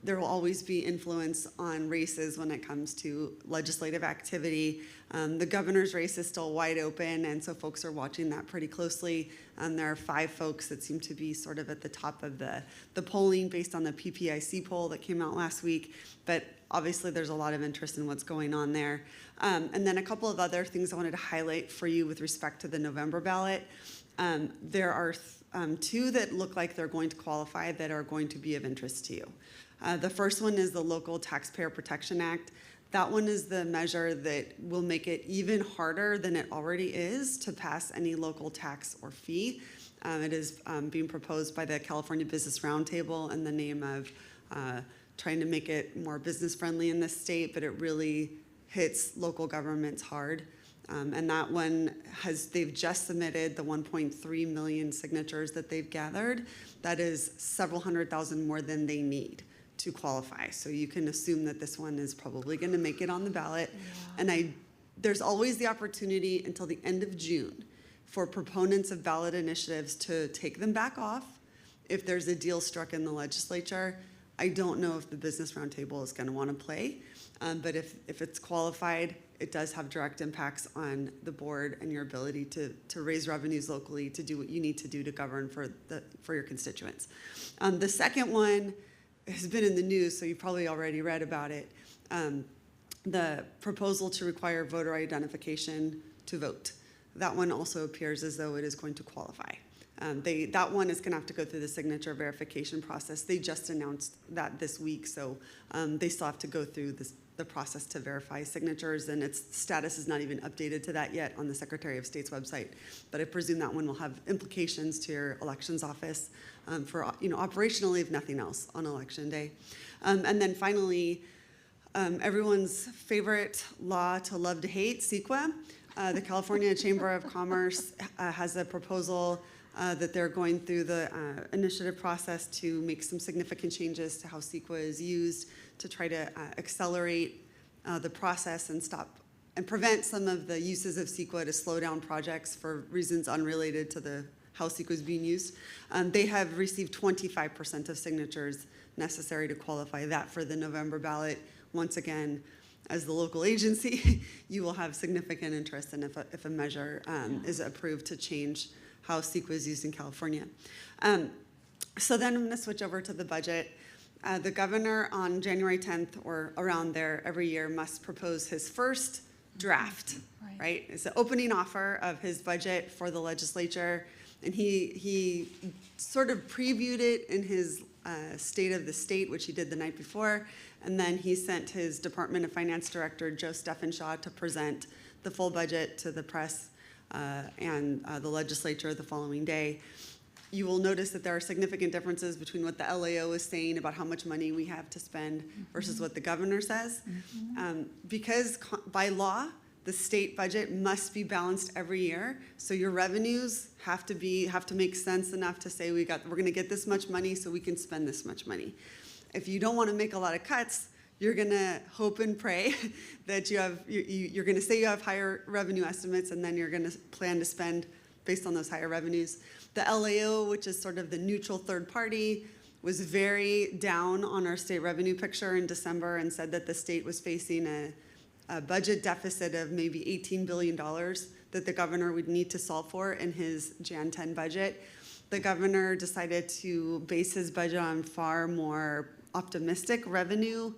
there will always be influence on races when it comes to legislative activity. The governor's race is still wide open, and so folks are watching that pretty closely. There are 5 folks that seem to be sort of at the top of the polling based on the PPIC poll that came out last week, but obviously there's a lot of interest in what's going on there. And then a couple of other things I wanted to highlight for you with respect to the November ballot. There are 2 that look like they're going to qualify that are going to be of interest to you. The first one is the Local Taxpayer Protection Act. That one is the measure that will make it even harder than it already is to pass any local tax or fee. It is being proposed by the California Business Roundtable in the name of trying to make it more business friendly in this state, but it really hits local governments hard. And that one they've just submitted the 1.3 million signatures that they've gathered. That is several 100,000 more than they need to qualify. So you can assume that this one is probably going to make it on the ballot. Yeah. And there's always the opportunity until the end of June for proponents of ballot initiatives to take them back off if there's a deal struck in the legislature. I don't know if the Business Roundtable is going to want to play, but if it's qualified, it does have direct impacts on the board and your ability to raise revenues locally, to do what you need to do to govern for your constituents. The second one has been in the news, so you probably already read about it. The proposal to require voter identification to vote. That one also appears as though it is going to qualify. That one is going to have to go through the signature verification process. They just announced that this week, so they still have to go through the process to verify signatures, and its status is not even updated to that yet on the Secretary of State's website. But I presume that one will have implications to your elections office for operationally, if nothing else, on Election Day. And then finally, everyone's favorite law to love to hate, CEQA. The California Chamber of Commerce has a proposal that they're going through the initiative process to make some significant changes to how CEQA is used to try to accelerate the process and stop and prevent some of the uses of CEQA to slow down projects for reasons unrelated to how CEQA is being used. They have received 25% of signatures necessary to qualify that for the November ballot. Once again, as the local agency, you will have significant interest in if a measure is approved to change how CEQA is used in California. So then I'm going to switch over to the budget. The governor on January 10th or around there every year must propose his first draft, right? It's the opening offer of his budget for the legislature. And he sort of previewed it in his State of the State, which he did the night before. And then he sent his Department of Finance Director, Joe Steffenshaw, to present the full budget to the press and the legislature the following day. You will notice that there are significant differences between what the LAO is saying about how much money we have to spend versus what the governor says. Because by law, the state budget must be balanced every year. So your revenues have to make sense enough to say we're going to get this much money so we can spend this much money. If you don't want to make a lot of cuts, you're going to hope and pray that you're going to say you have higher revenue estimates, and then you're going to plan to spend based on those higher revenues. The LAO, which is sort of the neutral third party, was very down on our state revenue picture in December and said that the state was facing a budget deficit of maybe $18 billion that the governor would need to solve for in his Jan 10 budget. The governor decided to base his budget on far more optimistic revenue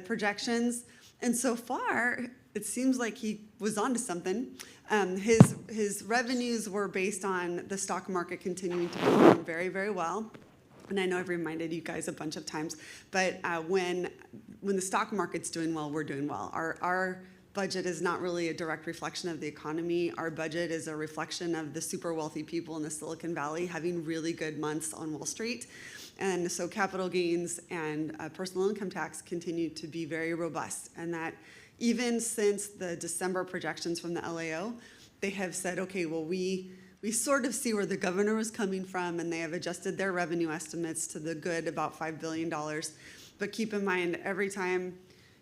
projections. And so far, it seems like he was onto something. His revenues were based on the stock market continuing to perform very, very well. And I know I've reminded you guys a bunch of times, but when the stock market's doing well, we're doing well. Our budget is not really a direct reflection of the economy. Our budget is a reflection of the super wealthy people in the Silicon Valley having really good months on Wall Street. And so capital gains and personal income tax continue to be very robust. And that even since the December projections from the LAO, they have said, okay, well, we sort of see where the governor was coming from, and they have adjusted their revenue estimates to the good, about $5 billion. But keep in mind, every time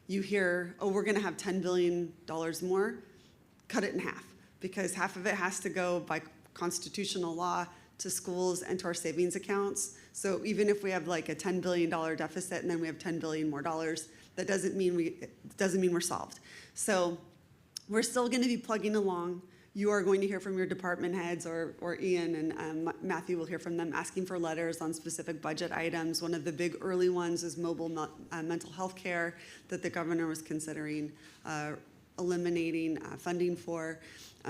you hear, oh, we're going to have $10 billion more, cut it in half, because half of it has to go by constitutional law to schools and to our savings accounts. So even if we have like a $10 billion deficit and then we have $10 billion more dollars, that doesn't mean we're solved. So we're still going to be plugging along. You are going to hear from your department heads, or Ian and Matthew will hear from them asking for letters on specific budget items. One of the big early ones is mobile mental health care that the governor was considering eliminating funding for.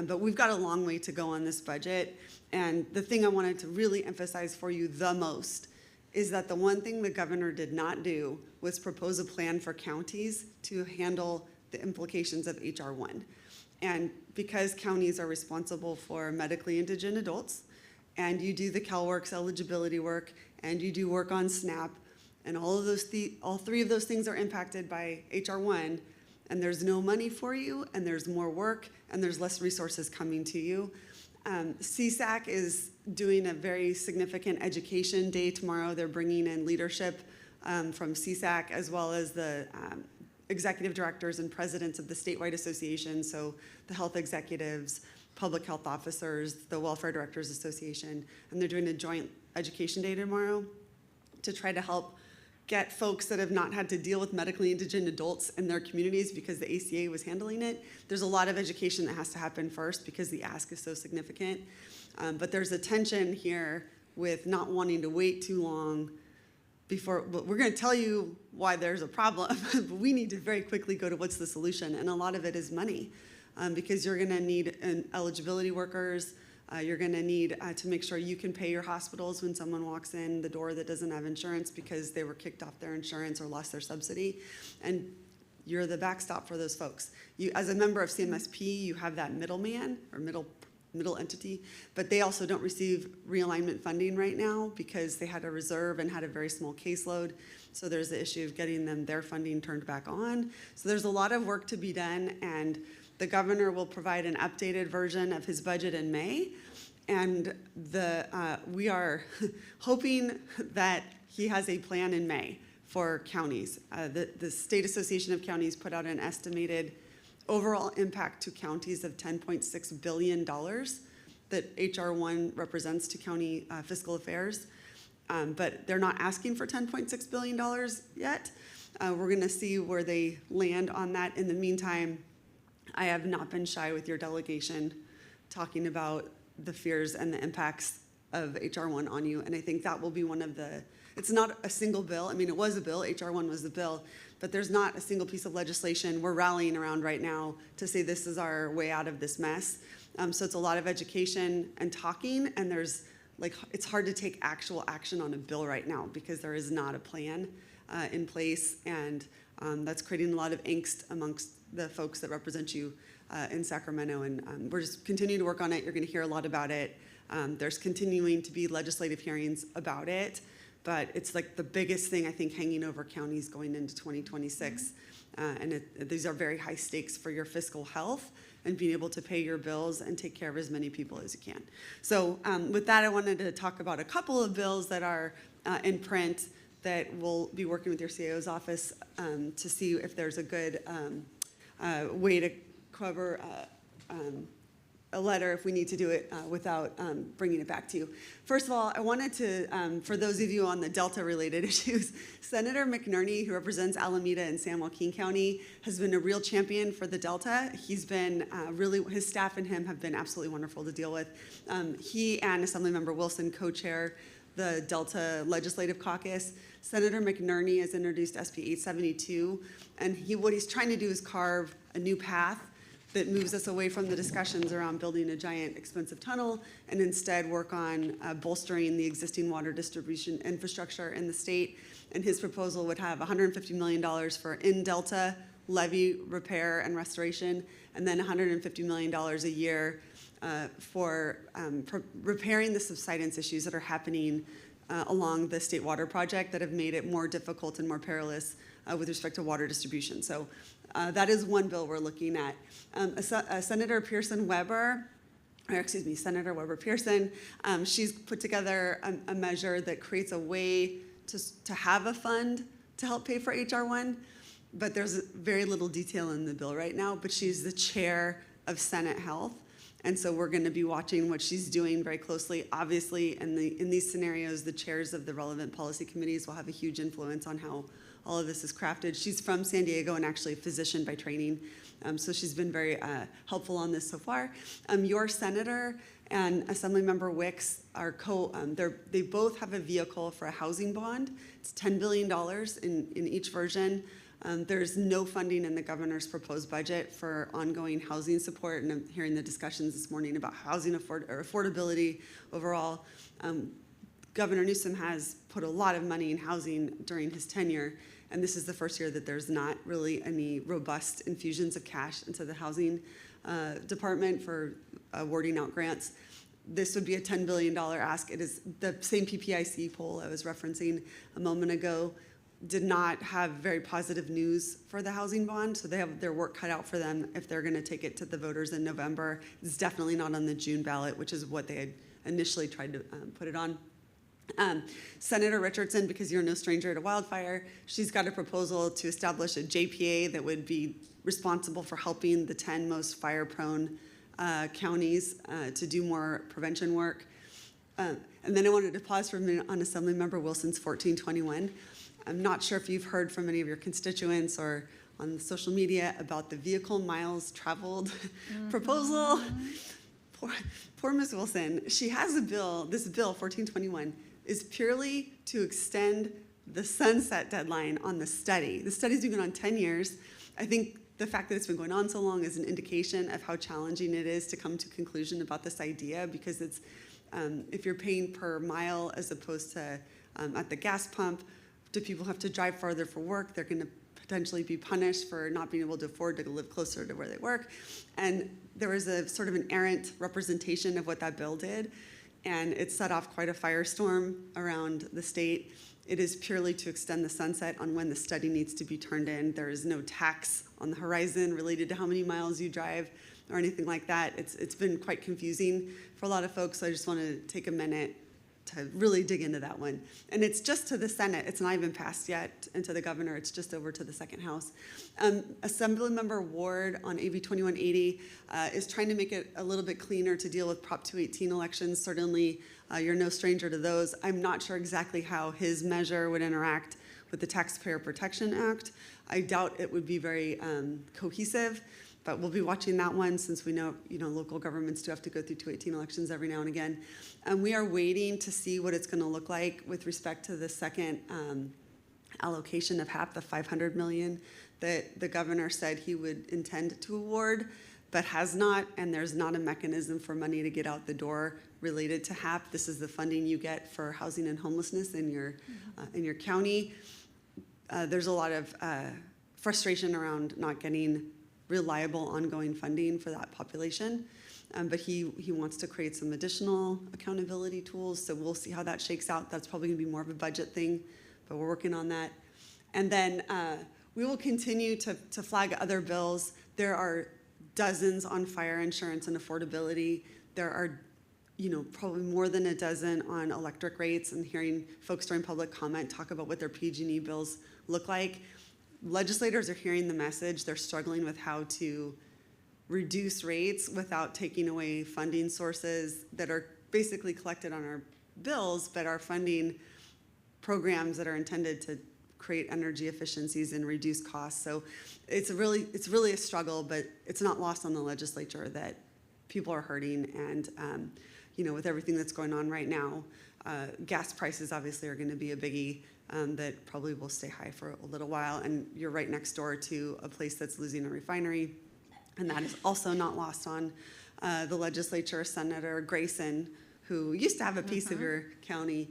But we've got a long way to go on this budget. And the thing I wanted to really emphasize for you the most is that the one thing the governor did not do was propose a plan for counties to handle the implications of HR 1. And because counties are responsible for medically indigent adults, and you do the CalWORKs eligibility work, and you do work on SNAP, and all three of those things are impacted by HR 1, and there's no money for you, and there's more work, and there's less resources coming to you. CSAC is doing a very significant education day tomorrow. They're bringing in leadership from CSAC, as well as the executive directors and presidents of the statewide association, so the health executives, public health officers, the Welfare Directors Association, and they're doing a joint education day tomorrow to try to help get folks that have not had to deal with medically indigent adults in their communities because the ACA was handling it. There's a lot of education that has to happen first because the ask is so significant. But there's a tension here with not wanting to wait too long before, but we're going to tell you why there's a problem, but we need to very quickly go to what's the solution. And a lot of it is money, because you're going to need eligibility workers. You're going to need to make sure you can pay your hospitals when someone walks in the door that doesn't have insurance because they were kicked off their insurance or lost their subsidy. And you're the backstop for those folks. You, as a member of CMSP, you have that middleman or middle entity, but they also don't receive realignment funding right now because they had a reserve and had a very small caseload. So there's the issue of getting them their funding turned back on. So there's a lot of work to be done, and the governor will provide an updated version of his budget in May. And we are hoping that he has a plan in May for counties. The State Association of Counties put out an estimated overall impact to counties of $10.6 billion that HR 1 represents to county fiscal affairs. but they're not asking for $10.6 billion yet. We're going to see where they land on that. In the meantime, I have not been shy with your delegation talking about the fears and the impacts of HR1 on you, and I think that will be one of the, it's not a single bill. I mean, it was a bill, HR1 was the bill, but there's not a single piece of legislation we're rallying around right now to say this is our way out of this mess. So it's a lot of education and talking, and there's like, it's hard to take actual action on a bill right now because there is not a plan in place, and that's creating a lot of angst amongst the folks that represent you in Sacramento, and we're just continuing to work on it. You're going to hear a lot about it. There's continuing to be legislative hearings about it, but it's like the biggest thing I think hanging over counties going into 2026, and these are very high stakes for your fiscal health and being able to pay your bills and take care of as many people as you can. So with that, I wanted to talk about a couple of bills that are in print that we'll be working with your CAO's office to see if there's a good way to cover a letter if we need to do it without bringing it back to you. First of all, I wanted to, for those of you on the Delta-related issues, Senator McNerney, who represents Alameda and San Joaquin County, has been a real champion for the Delta. He's been really, his staff and him have been absolutely wonderful to deal with. He and Assemblymember Wilson co-chair the Delta Legislative Caucus. Senator McNerney has introduced SB 872, and what he's trying to do is carve a new path that moves us away from the discussions around building a giant expensive tunnel and instead work on bolstering the existing water distribution infrastructure in the state. And his proposal would have $150 million for in-Delta levee repair and restoration, and then $150 million a year for repairing the subsidence issues that are happening along the State Water Project that have made it more difficult and more perilous with respect to water distribution. So that is one bill we're looking at. Senator Senator Weber-Pearson, she's put together a measure that creates a way to have a fund to help pay for HR1, but there's very little detail in the bill right now, but she's the chair of Senate Health. And so we're going to be watching what she's doing very closely. Obviously, in these scenarios, the chairs of the relevant policy committees will have a huge influence on how all of this is crafted. She's from San Diego and actually a physician by training, so she's been very helpful on this so far. Your senator and Assemblymember Wicks are they both have a vehicle for a housing bond. It's $10 billion in each version. There's no funding in the governor's proposed budget for ongoing housing support, and I'm hearing the discussions this morning about housing affordability overall. Governor Newsom has put a lot of money in housing during his tenure, and this is the first year that there's not really any robust infusions of cash into the housing department for awarding out grants. This would be a $10 billion ask. It is the same PPIC poll I was referencing a moment ago did not have very positive news for the housing bond, so they have their work cut out for them if they're going to take it to the voters in November. It's definitely not on the June ballot, which is what they had initially tried to put it on. Senator Richardson, because you're no stranger to wildfire, she's got a proposal to establish a JPA that would be responsible for helping the 10 most fire-prone counties to do more prevention work. And then I wanted to pause for a minute on Assemblymember Wilson's 1421. I'm not sure if you've heard from any of your constituents or on social media about the vehicle miles traveled proposal. Poor Ms. Wilson. She has a bill, this bill, 1421, is purely to extend the sunset deadline on the study. The study's been going on 10 years. I think the fact that it's been going on so long is an indication of how challenging it is to come to a conclusion about this idea, because it's, if you're paying per mile as opposed to at the gas pump, do people have to drive farther for work? They're going to potentially be punished for not being able to afford to live closer to where they work. And there was a sort of an errant representation of what that bill did, and it set off quite a firestorm around the state. It is purely to extend the sunset on when the study needs to be turned in. There is no tax on the horizon related to how many miles you drive or anything like that. It's been quite confusing for a lot of folks, so I just want to take a minute really dig into that one. And it's just to the Senate. It's not even passed yet, and to the governor, it's just over to the second house. Assemblymember Ward on AB 2180 is trying to make it a little bit cleaner to deal with Prop 218 elections. Certainly, you're no stranger to those. I'm not sure exactly how his measure would interact with the Taxpayer Protection Act. I doubt it would be very cohesive. But we'll be watching that one since we know, local governments do have to go through 218 elections every now and again. And we are waiting to see what it's going to look like with respect to the second allocation of HAP, the $500 million that the governor said he would intend to award, but has not, and there's not a mechanism for money to get out the door related to HAP. This is the funding you get for housing and homelessness in your county. There's a lot of frustration around not getting reliable ongoing funding for that population. But he wants to create some additional accountability tools, so we'll see how that shakes out. That's probably gonna be more of a budget thing, but we're working on that. And then we will continue to flag other bills. There are dozens on fire insurance and affordability. There are probably more than a dozen on electric rates, and hearing folks during public comment talk about what their PG&E bills look like. Legislators are hearing the message. They're struggling with how to reduce rates without taking away funding sources that are basically collected on our bills, but are funding programs that are intended to create energy efficiencies and reduce costs. So it's really a struggle, but it's not lost on the legislature that people are hurting. And with everything that's going on right now, gas prices obviously are going to be a biggie. That probably will stay high for a little while. And you're right next door to a place that's losing a refinery. And that is also not lost on the legislature. Senator Grayson, who used to have a piece of your county,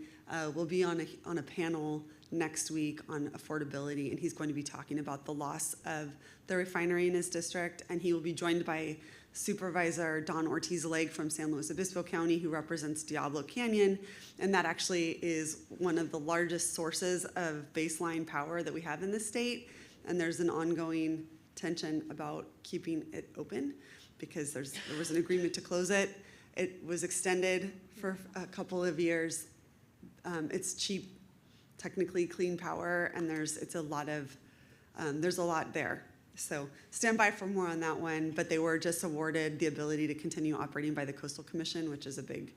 will be on a panel next week on affordability. And he's going to be talking about the loss of the refinery in his district. And he will be joined by Supervisor Don Ortiz-Legg from San Luis Obispo County, who represents Diablo Canyon. And that actually is one of the largest sources of baseline power that we have in the state. And there's an ongoing tension about keeping it open because there was an agreement to close it. It was extended for a couple of years. It's cheap, technically clean power, and there's a lot there. So stand by for more on that one, but they were just awarded the ability to continue operating by the Coastal Commission, which is a big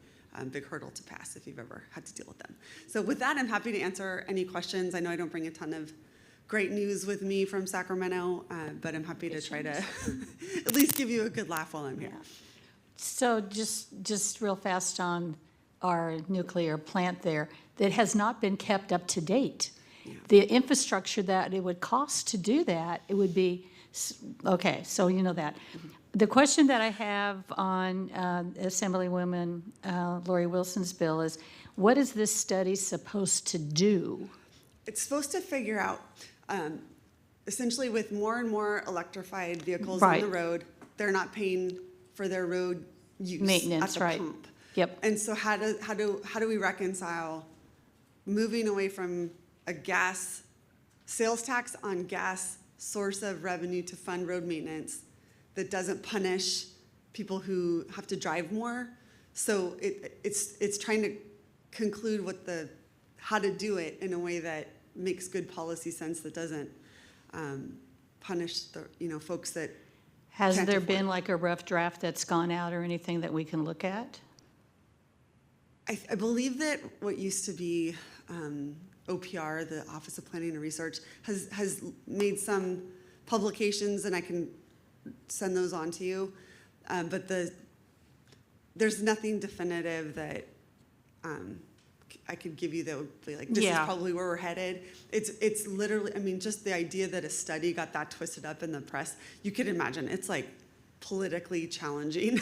hurdle to pass if you've ever had to deal with them. So with that, I'm happy to answer any questions. I know I don't bring a ton of great news with me from Sacramento, but I'm happy to try to at least give you a good laugh while I'm here. So just real fast on our nuclear plant there, that has not been kept up to date. Yeah. The infrastructure that it would cost to do that, it would be, okay, so you know that. Mm-hmm. The question that I have on Assemblywoman Lori Wilson's bill is, what is this study supposed to do? It's supposed to figure out, essentially with more and more electrified vehicles right. on the road, they're not paying for their road use maintenance, at the right. pump. Yep. And so how do we reconcile moving away from a gas sales tax on gas source of revenue to fund road maintenance that doesn't punish people who have to drive more? So it's trying to conclude how to do it in a way that makes good policy sense, that doesn't punish the folks that Has can't there afford been it. like a rough draft that's gone out or anything that we can look at? I believe that what used to be OPR, the Office of Planning and Research, has made some publications, and I can send those on to you. But there's nothing definitive that I could give you that would be like, this is probably where we're headed. It's literally, I mean, just the idea that a study got that twisted up in the press, you could imagine, it's like politically challenging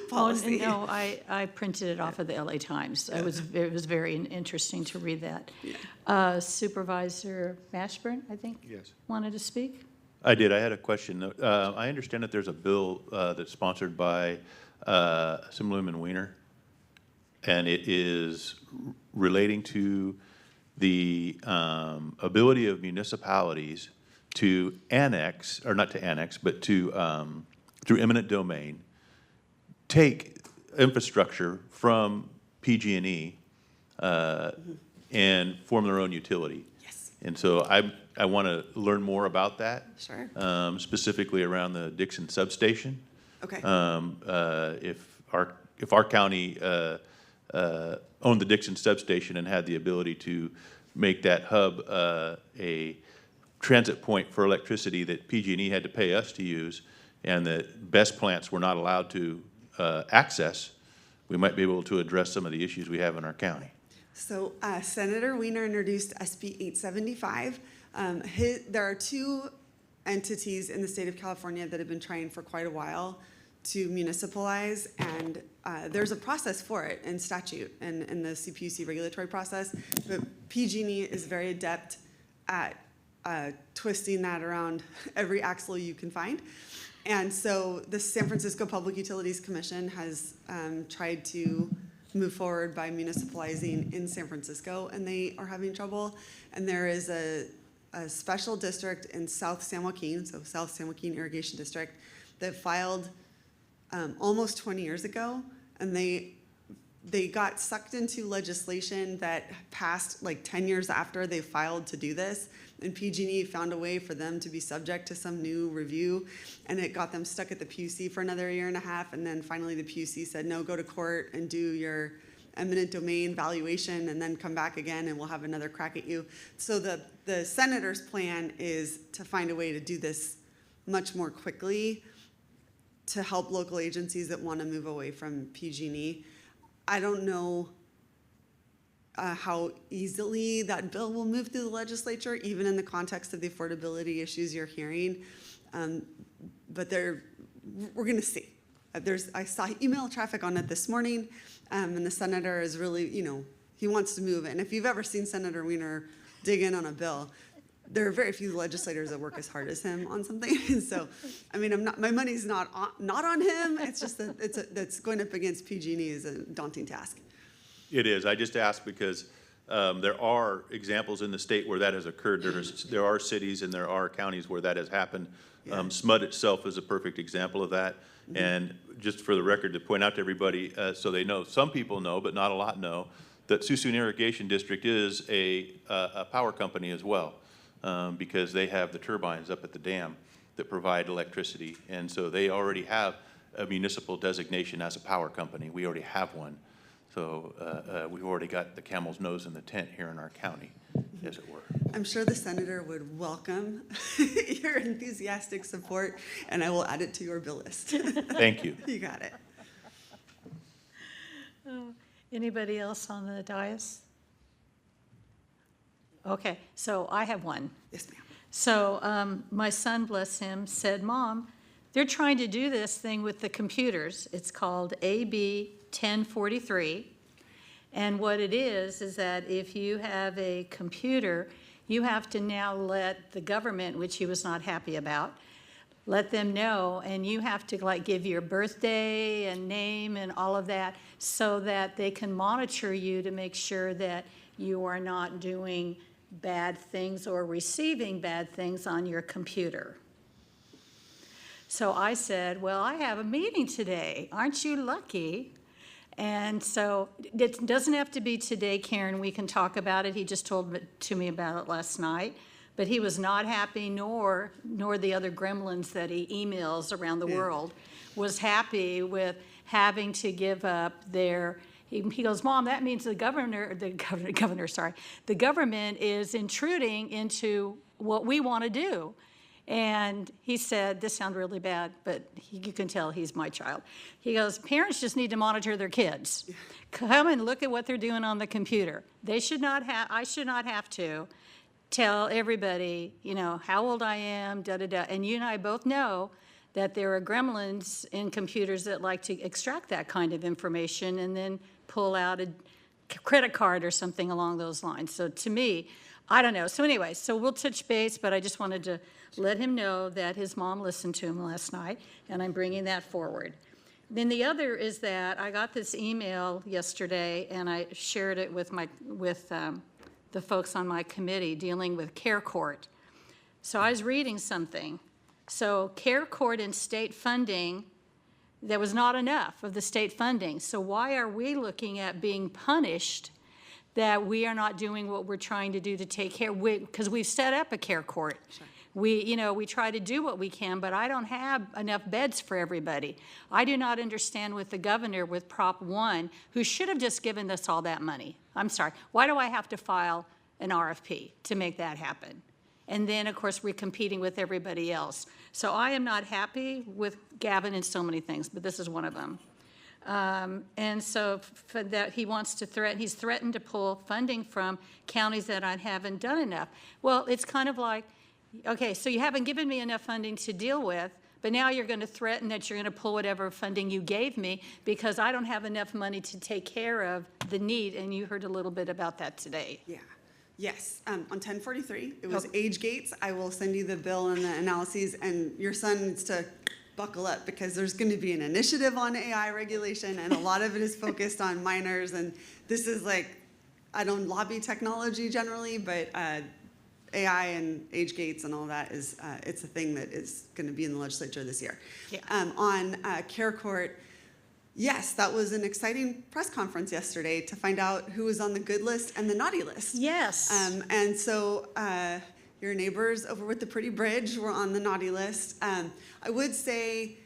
policy. Oh, no, I printed it off of the LA Times. It was very interesting to read that. Yeah. Supervisor Mashburn, I think, yes, wanted to speak. I did. I had a question. I understand that there's a bill that's sponsored by Assemblywoman Weiner, and it is relating to the ability of municipalities to annex, or not to annex, but to through eminent domain, take infrastructure from PG&E and form their own utility. Yes. And so I want to learn more about that. Sure. Specifically around the Dixon substation. Okay. If our county owned the Dixon substation and had the ability to make that hub a transit point for electricity that PG&E had to pay us to use, and that BESS plants were not allowed to access, we might be able to address some of the issues we have in our county. So Senator Wiener introduced SB 875. There are two entities in the state of California that have been trying for quite a while to municipalize, and there's a process for it in statute and in the CPUC regulatory process, but PG&E is very adept at twisting that around every axle you can find. And so the San Francisco Public Utilities Commission has tried to move forward by municipalizing in San Francisco, and they are having trouble. And there is a special district in South San Joaquin, so South San Joaquin Irrigation District, that filed almost 20 years ago, and they got sucked into legislation that passed like 10 years after they filed to do this, and PG&E found a way for them to be subject to some new review, and it got them stuck at the PUC for another year and a half, and then finally the PUC said, no, go to court and do your eminent domain valuation and then come back again and we'll have another crack at you. So the senator's plan is to find a way to do this much more quickly to help local agencies that want to move away from PG&E. I don't know how easily that bill will move through the legislature, even in the context of the affordability issues you're hearing. But we're going to see. I saw email traffic on it this morning, and the senator is really, he wants to move it. And if you've ever seen Senator Wiener dig in on a bill, there are very few legislators that work as hard as him on something. And so, I mean, my money's not on him. It's just that that's going up against PG&E is a daunting task. It is. I just asked because there are examples in the state where that has occurred. There are cities and there are counties where that has happened. Yeah. SMUD itself is a perfect example of that. Mm-hmm. And just for the record, to point out to everybody, so they know, some people know, but not a lot know, that Suisun Irrigation District is a power company as well, because they have the turbines up at the dam that provide electricity. And so they already have a municipal designation as a power company. We already have one. So we've already got the camel's nose in the tent here in our county, as it were. I'm sure the senator would welcome your enthusiastic support, and I will add it to your bill list. Thank you. You got it. Anybody else on the dais? Okay, so I have one. Yes, ma'am. So my son, bless him, said, Mom, they're trying to do this thing with the computers. It's called AB 1043. And what it is that if you have a computer, you have to now let the government, which he was not happy about, let them know, and you have to like give your birthday and name and all of that so that they can monitor you to make sure that you are not doing bad things or receiving bad things on your computer. So I said, well, I have a meeting today. Aren't you lucky? And so it doesn't have to be today, Karen. We can talk about it. He just told to me about it last night. But he was not happy, nor the other gremlins that he emails around the world was happy with having to give up their. He goes, Mom, that means the government is intruding into what we want to do. And he said, this sounds really bad, but you can tell he's my child. He goes, parents just need to monitor their kids. Come and look at what they're doing on the computer. I should not have to tell everybody, how old I am, da-da-da. And you and I both know that there are gremlins in computers that like to extract that kind of information and then pull out a credit card or something along those lines. So to me, I don't know. So anyway, so we'll touch base, but I just wanted to let him know that his mom listened to him last night, and I'm bringing that forward. Then the other is that I got this email yesterday, and I shared it with the folks on my committee dealing with Care Court. So I was reading something. So Care Court and state funding, there was not enough of the state funding. So why are we looking at being punished that we are not doing what we're trying to do to take care, because we've set up a care court. Sure. We try to do what we can, but I don't have enough beds for everybody. I do not understand with the governor with Prop 1, who should have just given us all that money. I'm sorry. Why do I have to file an RFP to make that happen? And then, of course, we're competing with everybody else. So I am not happy with Gavin in so many things, but this is one of them. And so for that, he's threatened to pull funding from counties that I haven't done enough. Well, it's kind of like, okay, so you haven't given me enough funding to deal with, but now you're going to threaten that you're going to pull whatever funding you gave me because I don't have enough money to take care of the need, and you heard a little bit about that today. Yeah. Yes, on 1043, it was age gates. I will send you the bill and the analyses, and your son needs to buckle up because there's going to be an initiative on AI regulation, and a lot of it is focused on minors. And this is like, I don't lobby technology generally, but AI and age gates and all that is, it's a thing that is going to be in the legislature this year. Yeah. On Care Court, yes, that was an exciting press conference yesterday to find out who was on the good list and the naughty list. Yes. And so your neighbors over with the Pretty Bridge were on the naughty list. I would say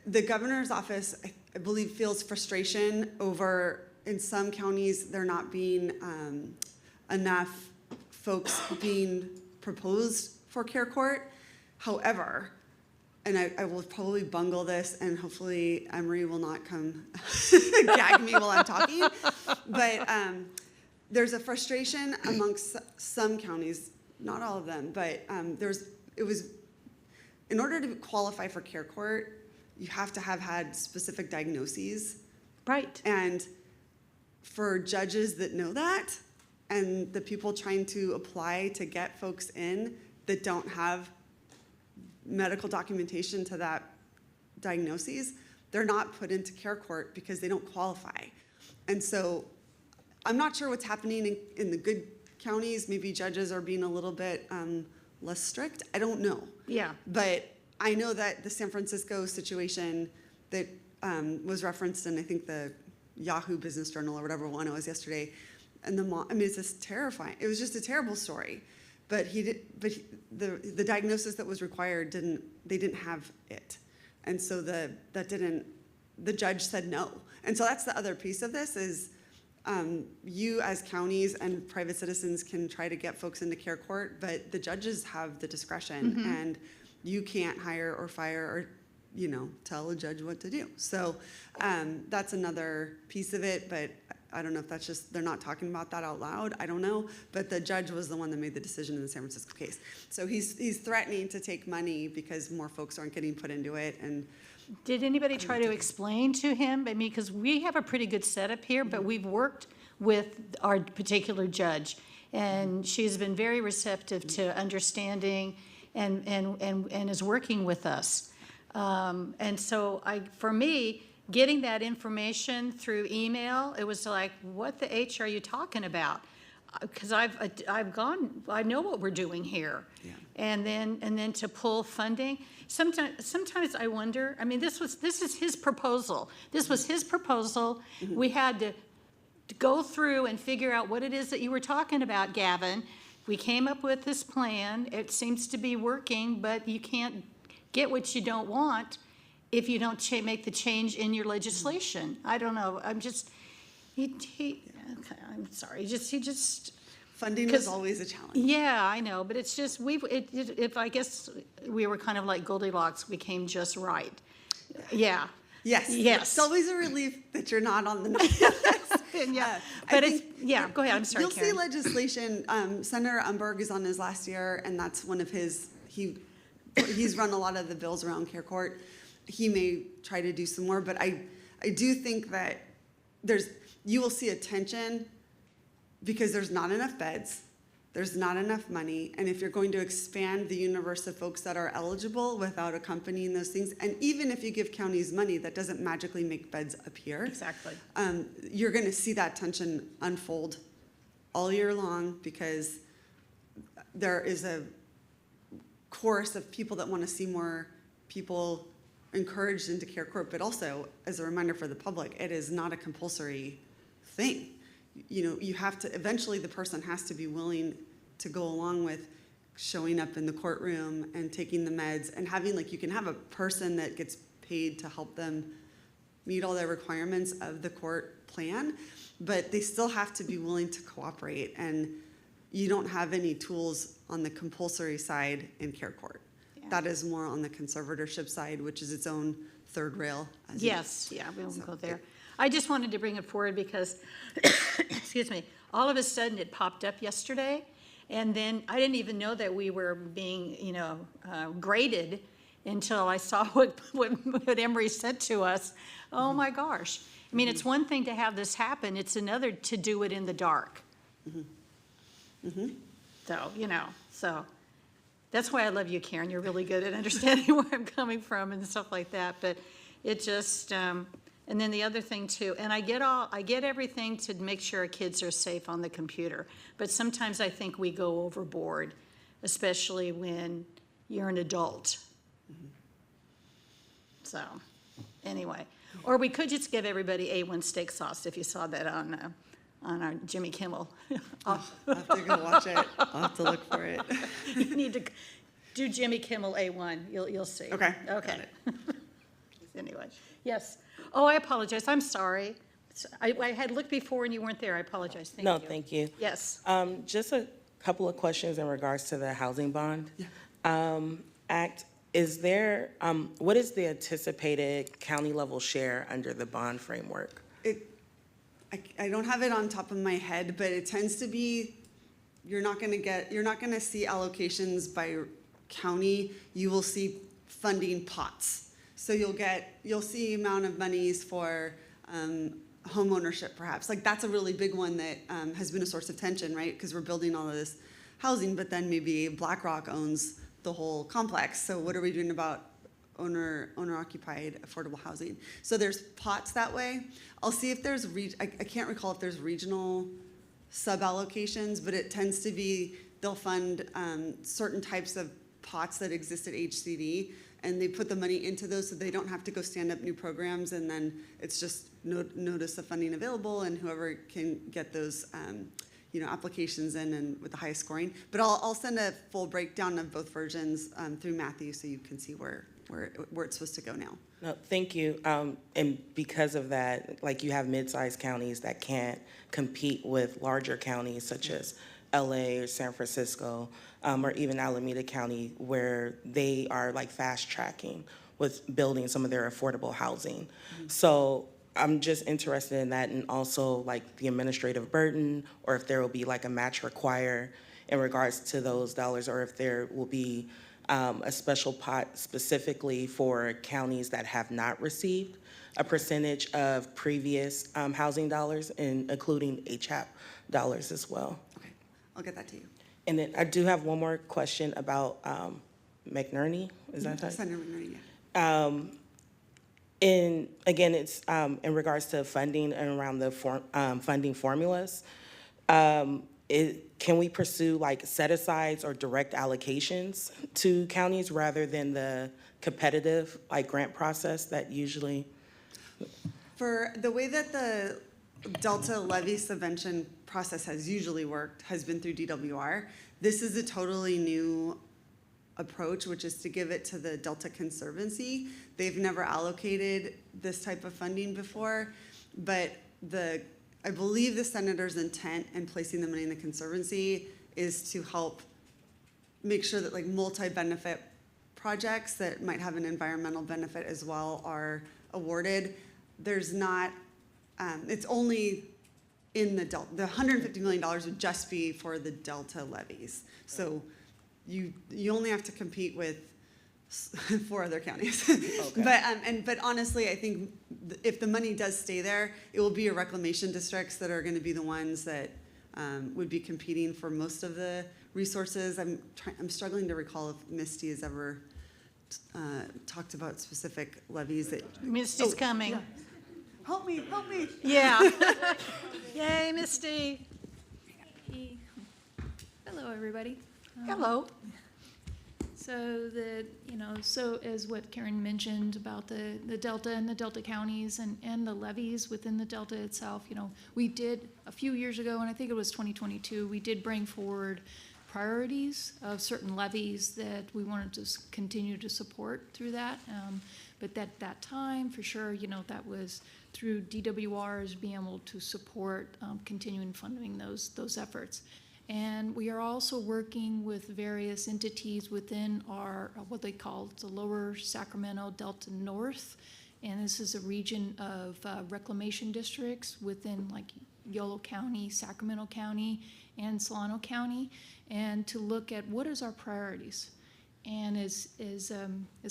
the governor's office, I believe, feels frustration over, in some counties, there not being enough folks being proposed for Care Court. However, and I will probably bungle this, and hopefully Emery will not come gag me while I'm talking, but there's a frustration amongst some counties, not all of them, but in order to qualify for Care Court, you have to have had specific diagnoses. Right. And for judges that know that, and the people trying to apply to get folks in that don't have medical documentation to that diagnoses, they're not put into Care Court because they don't qualify. And so I'm not sure what's happening in the good counties. Maybe judges are being a little bit less strict. I don't know. Yeah. But I know that the San Francisco situation that was referenced in, I think, the Yahoo Business Journal or whatever one it was yesterday, and it's just terrifying. It was just a terrible story. But the diagnosis that was required they didn't have it. And so the judge said no. And so that's the other piece of this is you as counties and private citizens can try to get folks into Care Court, but the judges have the discretion, and you can't hire or fire or tell a judge what to do. So that's another piece of it, but I don't know if that's just, they're not talking about that out loud. I don't know. But the judge was the one that made the decision in the San Francisco case. So he's threatening to take money because more folks aren't getting put into it. And did anybody try to explain to him? I mean, because we have a pretty good setup here, but we've worked with our particular judge, and she's been very receptive to understanding and is working with us. And so for me, getting that information through email, it was like, what the H are you talking about? Because I know what we're doing here. Yeah. And then to pull funding, sometimes I wonder, I mean, this is his proposal. This was his proposal. Mm-hmm. We had to go through and figure out what it is that you were talking about, Gavin. We came up with this plan. It seems to be working, but you can't get what you don't want if you don't make the change in your legislation. I don't know. I'm just, okay, I'm sorry. He just. Funding is always a challenge. Yeah, I know, but it's just, if I guess we were kind of like Goldilocks, we came just right. Yeah. Yes. Yes. It's always a relief that you're not on the list. Yeah. But go ahead. I'm sorry, You'll Karen. see legislation. Senator Umberg is on his last year, and that's one of his, he's run a lot of the bills around Care Court. He may try to do some more, but I do think that you will see a tension because there's not enough beds, there's not enough money, and if you're going to expand the universe of folks that are eligible without accompanying those things, and even if you give counties money, that doesn't magically make beds appear. Exactly. You're going to see that tension unfold all year long because there is a chorus of people that want to see more people encouraged into Care Court, but also, as a reminder for the public, it is not a compulsory thing. you have to, eventually the person has to be willing to go along with showing up in the courtroom and taking the meds and having, like, you can have a person that gets paid to help them meet all the requirements of the court plan, but they still have to be willing to cooperate. And you don't have any tools on the compulsory side in care court. Yeah. That is more on the conservatorship side, which is its own third rail. Yes, yeah, we won't go there. I just wanted to bring it forward because, excuse me, all of a sudden it popped up yesterday, and then I didn't even know that we were being, graded until I saw what Emery said to us. Oh my gosh. I mean, it's one thing to have this happen, it's another to do it in the dark. So, so that's why I love you, Karen. You're really good at understanding where I'm coming from and stuff like that. But it just, and then the other thing too, and I get everything to make sure our kids are safe on the computer. But sometimes I think we go overboard, especially when you're an adult. So, anyway, or we could just give everybody A1 steak sauce if you saw that on our Jimmy Kimmel. I'll have to go watch it. I'll have to look for it. You need to do Jimmy Kimmel A1. You'll see. Okay. Okay. Anyway, yes. Oh, I apologize. I'm sorry. I had looked before and you weren't there. I apologize. Thank you. No, thank you. Yes. Just a couple of questions in regards to the housing bond act. Is there, what is the anticipated county level share under the bond framework? I don't have it on top of my head, but it tends to be, you're not gonna see allocations by county. You will see funding pots. So you'll see amount of monies for home ownership perhaps. Like that's a really big one that has been a source of tension, right? Because we're building all of this housing, but then maybe BlackRock owns the whole complex. So what are we doing about owner-occupied affordable housing? So there's pots that way. I'll see if there's, I can't recall if there's regional sub-allocations, but it tends to be, they'll fund certain types of pots that exist at HCD, and they put the money into those so they don't have to go stand up new programs, and then it's just notice the funding available, and whoever can get those applications in and with the highest scoring. But I'll send a full breakdown of both versions through Matthew so you can see where it's supposed to go now. No, thank you. And because of that, like you have mid-sized counties that can't compete with larger counties such as LA or San Francisco, or even Alameda County, where they are like fast tracking with building some of their affordable housing. So I'm just interested in that, and also like the administrative burden, or if there will be like a match required in regards to those dollars, or if there will be a special pot specifically for counties that have not received a percentage of previous housing dollars, and including HAP dollars as well. Okay, I'll get that to you. And then I do have one more question about McNerney. Is that right? Senator McNerney, yeah. And again, it's in regards to funding and around the funding formulas. Can we pursue like set-asides or direct allocations to counties rather than the competitive like grant process that usually? For the way that the Delta levy subvention process has usually worked has been through DWR. This is a totally new approach, which is to give it to the Delta Conservancy. They've never allocated this type of funding before, but I believe the senator's intent in placing the money in the Conservancy is to help make sure that like multi-benefit projects that might have an environmental benefit as well are awarded. There's not, it's only in the Delta, the $150 million would just be for the Delta levies. So you only have to compete with 4 other counties. Okay. But honestly, I think if the money does stay there, it will be your reclamation districts that are going to be the ones that would be competing for most of the resources. I'm struggling to recall if Misty has ever talked about specific levies that. Misty's coming. Yeah. Help me, help me. Yeah. Yay, Misty. Hello, everybody. Hello. So that, so as what Karen mentioned about the Delta and the Delta counties and the levies within the Delta itself, we did a few years ago, and I think it was 2022, we did bring forward priorities of certain levies that we wanted to continue to support through that. But at that time, for sure, that was through DWRs being able to support continuing funding those efforts. And we are also working with various entities within our, what they call the Lower Sacramento Delta North. And this is a region of reclamation districts within like Yolo County, Sacramento County, and Solano County, and to look at what is our priorities. And as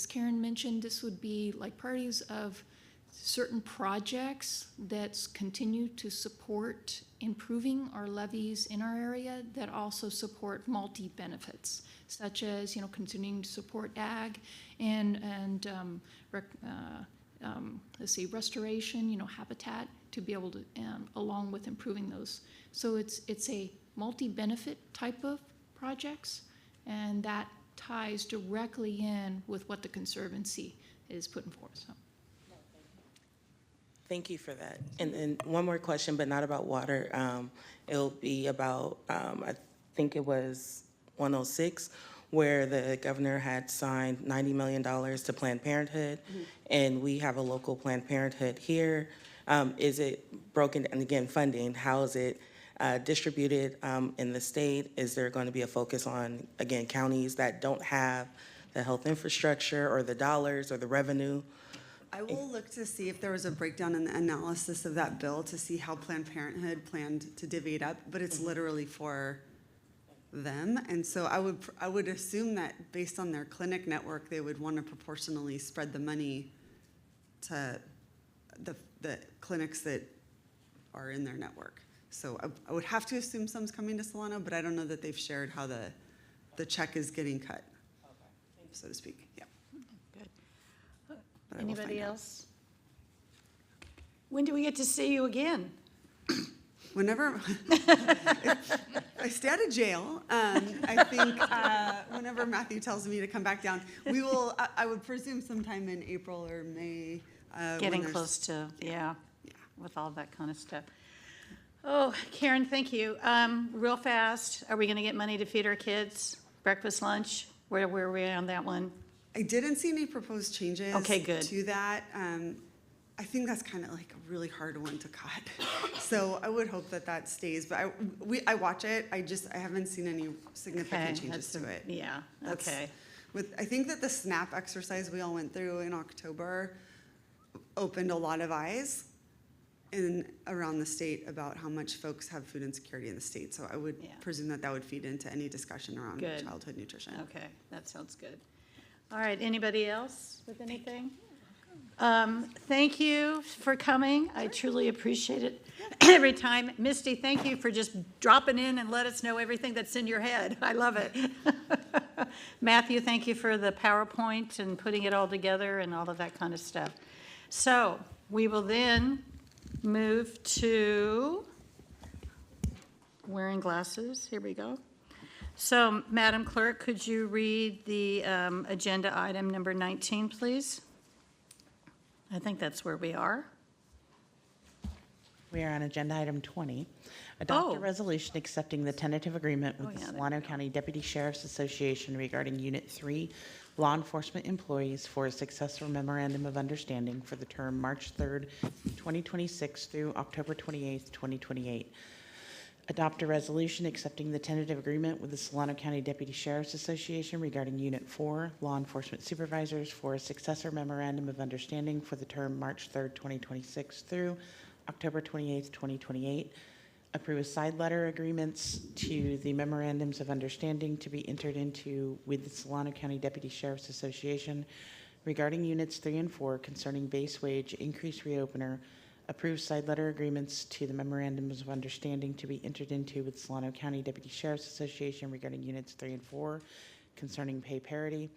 Karen mentioned, this would be like priorities of certain projects that continue to support improving our levees in our area that also support multi-benefits, such as, continuing to support ag and let's see, restoration, habitat, to be able to, along with improving those. So it's a multi-benefit type of projects, and that ties directly in with what the Conservancy is putting forth, so. Thank you for that. And then one more question, but not about water. It'll be about, I think it was 106, where the governor had signed $90 million to Planned Parenthood, and we have a local Planned Parenthood here. Is it broken, and again, funding, how is it distributed in the state? Is there going to be a focus on, again, counties that don't have the health infrastructure or the dollars or the revenue? I will look to see if there was a breakdown in the analysis of that bill to see how Planned Parenthood planned to divvy it up, but it's literally for them. And so I would assume that based on their clinic network, they would want to proportionally spread the money to the clinics that are in their network. So I would have to assume some's coming to Solano, but I don't know that they've shared how the check is getting cut, so to speak. Yeah. But I will Anybody find out. else? When do we get to see you again? Whenever I stay out of jail, I think whenever Matthew tells me to come back down, we will. I would presume sometime in April or May. Getting close to, yeah, with all that kind of stuff. Oh, Karen, thank you. Real fast, are we going to get money to feed our kids? Breakfast, lunch? Where are we on that one? I didn't see any proposed changes Okay, good. to that. I think that's kind of like a really hard one to cut. So I would hope that stays, but I watch it. I haven't seen any significant changes to it. Yeah, That's- okay. I think that the SNAP exercise we all went through in October opened a lot of eyes around the state about how much folks have food insecurity in the state. So I would presume that would feed into any discussion around Good. childhood nutrition. Okay, that sounds good. All right, anybody else with anything? Thank you for coming. I truly appreciate it every time. Misty, thank you for just dropping in and let us know everything that's in your head. I love it. Matthew, thank you for the PowerPoint and putting it all together and all of that kind of stuff. So we will then move to wearing glasses. Here we go. So, Madam Clerk, could you read the agenda item number 19, please? I think that's where we are. We are on agenda item 20. Adopt a Oh. resolution accepting the tentative agreement with Oh, the yeah, there Solano County Deputy Sheriff's Association regarding Unit 3 law enforcement employees for a successor memorandum of understanding for the term March 3rd, 2026 through October 28th, 2028. Adopt a resolution accepting the tentative agreement with the Solano County Deputy Sheriff's Association regarding Unit 4 law enforcement supervisors for a successor memorandum of understanding for the term March 3rd, 2026 through October 28th, 2028. Approve side letter agreements to the memorandums of understanding to be entered into with the Solano County Deputy Sheriff's Association regarding Units 3 and 4 concerning base wage increase reopener. Approve side letter agreements to the memorandums of understanding to be entered into with Solano County Deputy Sheriff's Association regarding Units 3 and 4 concerning pay parity.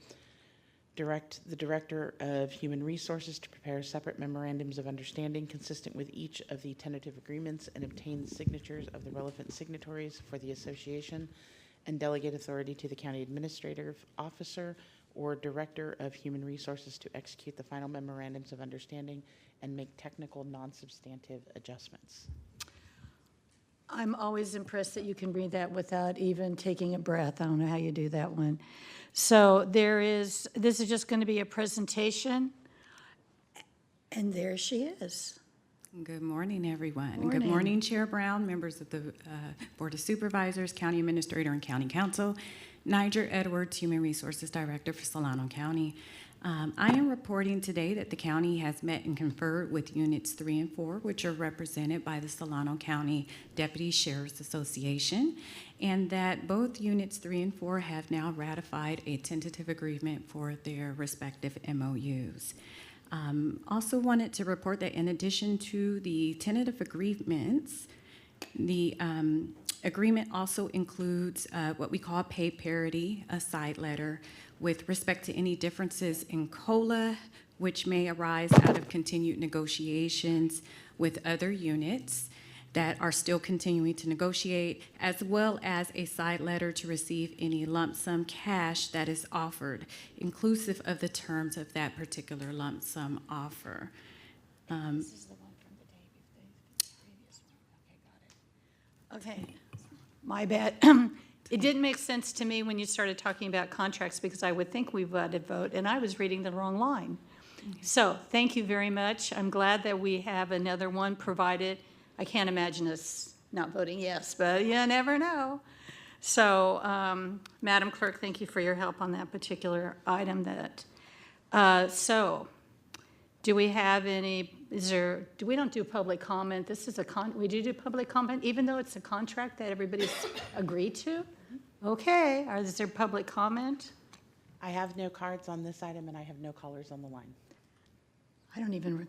Direct the Director of Human Resources to prepare separate memorandums of understanding consistent with each of the tentative agreements and obtain the signatures of the relevant signatories for the association. and delegate authority to the county administrative officer or director of human resources to execute the final memorandums of understanding and make technical non-substantive adjustments. I'm always impressed that you can read that without even taking a breath. I don't know how you do that one. So this is just going to be a presentation, and there she is. Good morning, everyone. Morning. Good morning, Chair Brown, members of the Board of Supervisors, County Administrator, and County Council. Niger Edwards, Human Resources Director for Solano County. I am reporting today that the county has met and conferred with Units 3 and 4, which are represented by the Solano County Deputy Sheriff's Association, and that both Units 3 and 4 have now ratified a tentative agreement for their respective MOUs. Also wanted to report that in addition to the tentative agreements, the agreement also includes what we call pay parity, a side letter, with respect to any differences in COLA, which may arise out of continued negotiations with other units that are still continuing to negotiate, as well as a side letter to receive any lump sum cash that is offered, inclusive of the terms of that particular lump sum offer. This is the one from the day before the previous one. Okay, got it. Okay, my bad. It didn't make sense to me when you started talking about contracts because I would think we would vote, and I was reading the wrong line. So thank you very much. I'm glad that we have another one provided. I can't imagine us not voting yes, but you never know. So, Madam Clerk, thank you for your help on that particular item. So, do we have any? We don't do public comment. This is we do public comment, even though it's a contract that everybody's agreed to. Okay. Is there public comment? I have no cards on this item, and I have no callers on the line. I don't even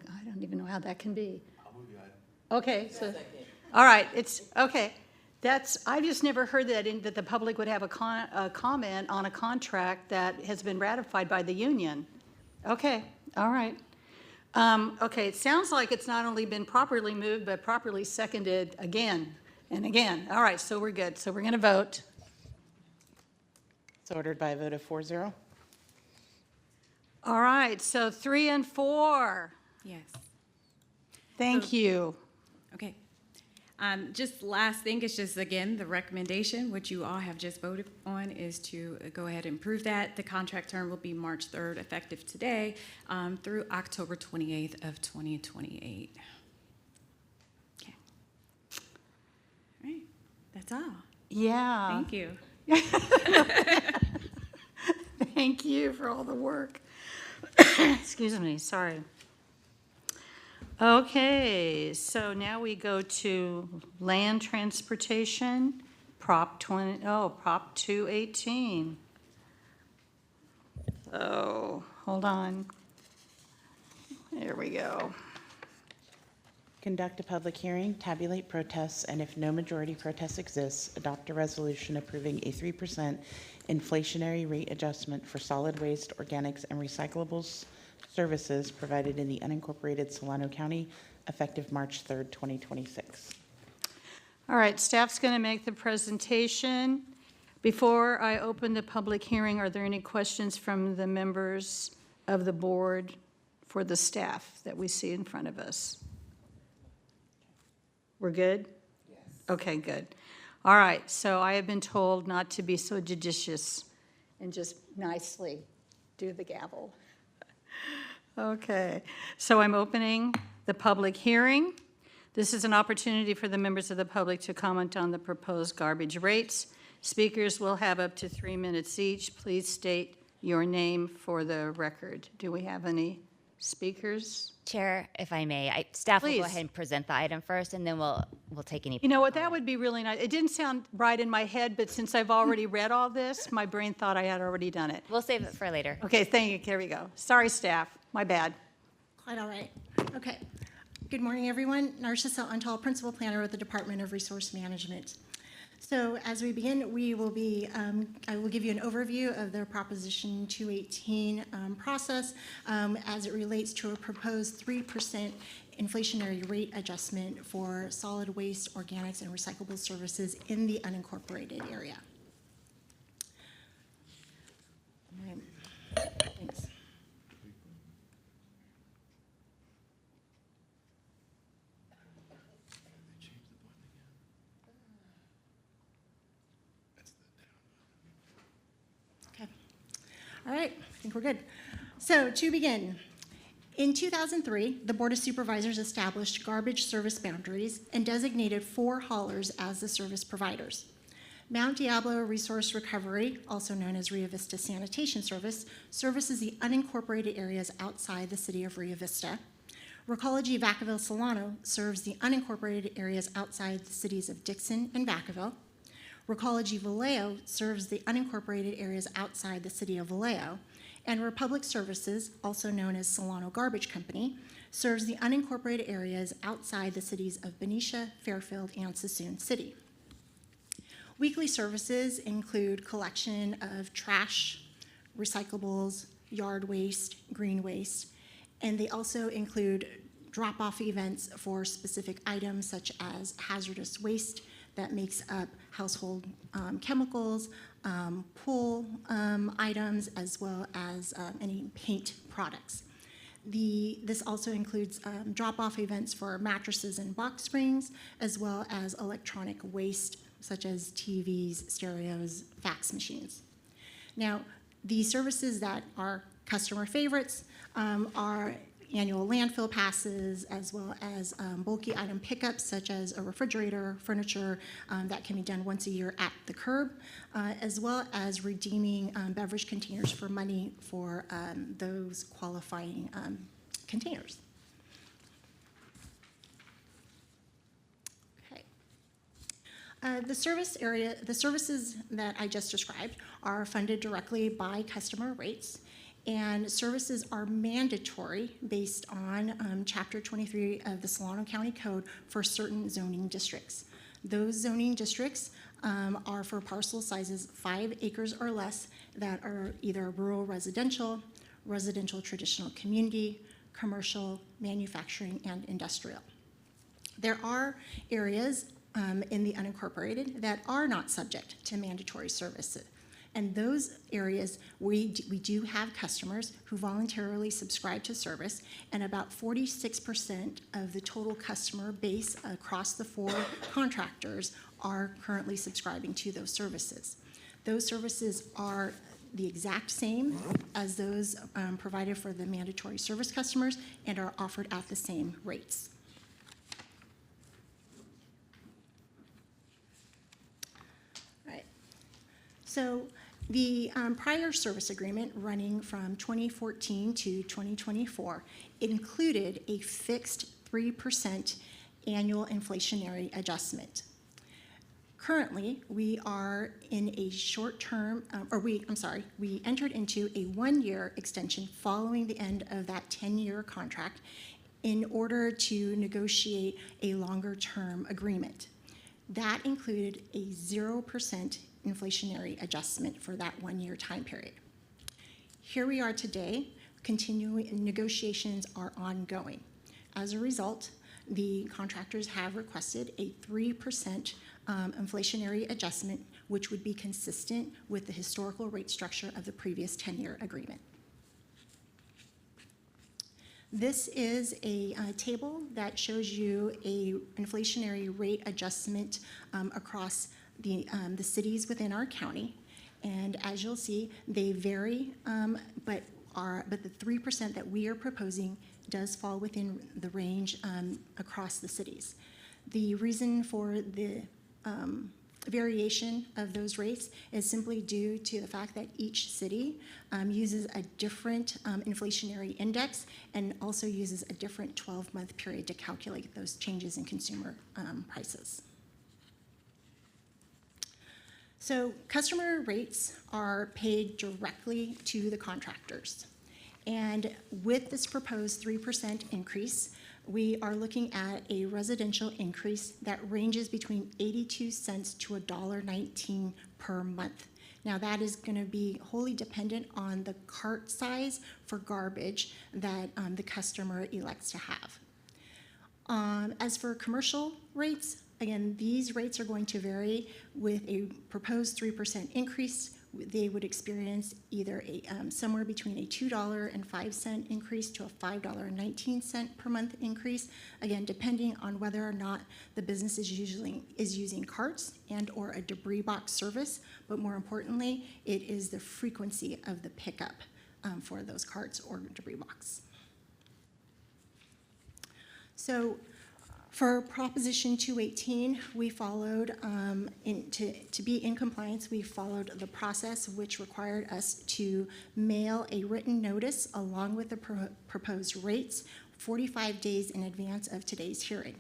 know how that can be. Okay, so, all right, it's, okay. I've just never heard that the public would have a comment on a contract that has been ratified by the union. Okay, all right. Okay, it sounds like it's not only been properly moved, but properly seconded again and again. All right, so we're good. So we're going to vote. It's ordered by a vote of 4-0. All right, so 3 and 4. Yes. Thank you. Okay. Just last thing is just, again, the recommendation, which you all have just voted on, is to go ahead and approve that. The contract term will be March 3rd, effective today, through October 28th of 2028. Okay. All right. That's all. Yeah. Thank you. Thank you for all the work. Excuse me, sorry. Okay, so now we go to land transportation, Prop 218. Oh, hold on. There we go. Conduct a public hearing, tabulate protests, and if no majority protest exists, adopt a resolution approving a 3% inflationary rate adjustment for solid waste, organics, and recyclables services provided in the unincorporated Solano County, effective March 3rd, 2026. All right, staff's going to make the presentation. Before I open the public hearing, are there any questions from the members of the board for the staff that we see in front of us? We're good? Yes. Okay, good. All right, so I have been told not to be so judicious and just nicely do the gavel. Okay, so I'm opening the public hearing. This is an opportunity for the members of the public to comment on the proposed garbage rates. Speakers will have up to 3 minutes each. Please state your name for the record. Do we have any speakers? Chair, if I may, staff will Please. go ahead and present the item first, and then we'll take any. You know what, that would be really nice. It didn't sound right in my head, but since I've already read all this, my brain thought I had already done it. We'll save it for later. Okay, thank you. Here we go. Sorry, staff. My bad. Quite all right. Okay. Good morning, everyone. Narcissa Untal, Principal Planner with the Department of Resource Management. So as we begin, we will be, I will give you an overview of the Proposition 218 process as it relates to a proposed 3% inflationary rate adjustment for solid waste, organics, and recyclable services in the unincorporated area. All right, I think we're good. So to begin, in 2003, the Board of Supervisors established garbage service boundaries and designated 4 haulers as the service providers. Mount Diablo Resource Recovery, also known as Rio Vista Sanitation Service, services the unincorporated areas outside the city of Rio Vista. Recology Vacaville Solano serves the unincorporated areas outside the cities of Dixon and Vacaville. Recology Vallejo serves the unincorporated areas outside the city of Vallejo. And Republic Services, also known as Solano Garbage Company, serves the unincorporated areas outside the cities of Benicia, Fairfield, and Sassoon City. Weekly services include collection of trash, recyclables, yard waste, green waste, and they also include drop-off events for specific items such as hazardous waste that makes up household chemicals, pool items, as well as any paint products. This also includes drop-off events for mattresses and box springs, as well as electronic waste such as TVs, stereos, fax machines. Now, the services that are customer favorites are annual landfill passes, as well as bulky item pickups such as a refrigerator, furniture that can be done once a year at the curb, as well as redeeming beverage containers for money for those qualifying containers. Okay. The services that I just described are funded directly by customer rates, and services are mandatory based on Chapter 23 of the Solano County Code for certain zoning districts. Those zoning districts are for parcel sizes 5 acres or less that are either rural residential, residential traditional community, commercial, manufacturing, and industrial. There are areas in the unincorporated that are not subject to mandatory services. And those areas, we do have customers who voluntarily subscribe to service, and about 46% of the total customer base across the 4 contractors are currently subscribing to those services. Those services are the exact same as those provided for the mandatory service customers and are offered at the same rates. All right. So the prior service agreement running from 2014 to 2024 included a fixed 3% annual inflationary adjustment. Currently, we are in a short-term, we entered into a 1-year extension following the end of that 10-year contract in order to negotiate a longer-term agreement. That included a 0% inflationary adjustment for that 1-year time period. Here we are today, continuing negotiations are ongoing. As a result, the contractors have requested a 3% inflationary adjustment, which would be consistent with the historical rate structure of the previous 10-year agreement. This is a table that shows you a inflationary rate adjustment across the cities within our county, and as you'll see, they vary, but the 3% that we are proposing does fall within the range across the cities. The reason for the variation of those rates is simply due to the fact that each city uses a different inflationary index and also uses a different 12-month period to calculate those changes in consumer prices. So customer rates are paid directly to the contractors. And with this proposed 3% increase, we are looking at a residential increase that ranges between 82 cents to $1.19 per month. Now that is going to be wholly dependent on the cart size for garbage that the customer elects to have. As for commercial rates, again, these rates are going to vary with a proposed 3% increase, they would experience either somewhere between a $2.05 increase to a $5.19 per month increase, again, depending on whether or not the business is using carts and or a debris box service, but more importantly, it is the frequency of the pickup for those carts or debris box. So for Proposition 218, we followed, to be in compliance, we followed the process which required us to mail a written notice along with the proposed rates 45 days in advance of today's hearing.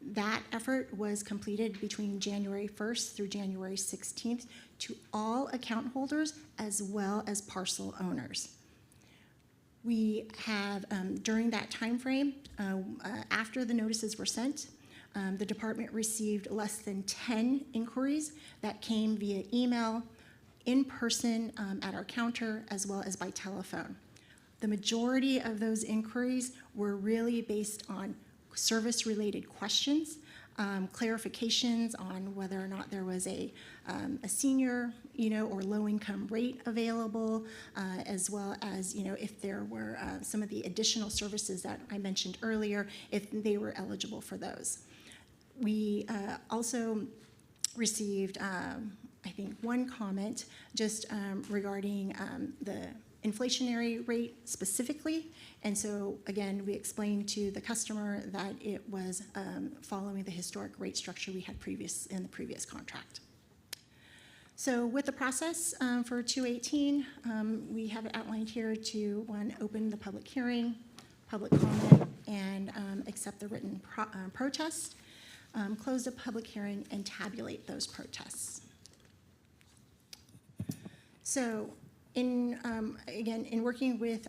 That effort was completed between January 1st through January 16th to all account holders as well as parcel owners. We have, during that time frame, after the notices were sent, the department received less than 10 inquiries that came via email, in person at our counter, as well as by telephone. The majority of those inquiries were really based on service-related questions, clarifications on whether or not there was a senior, or low-income rate available, as well as, if there were some of the additional services that I mentioned earlier, if they were eligible for those. We also received, I think, one comment just regarding the inflationary rate specifically. And so, again, we explained to the customer that it was following the historic rate structure we had in the previous contract. So with the process for 218, we have it outlined here to, one, open the public hearing, public comment, and accept the written protest, close the public hearing, and tabulate those protests. So, again, in working with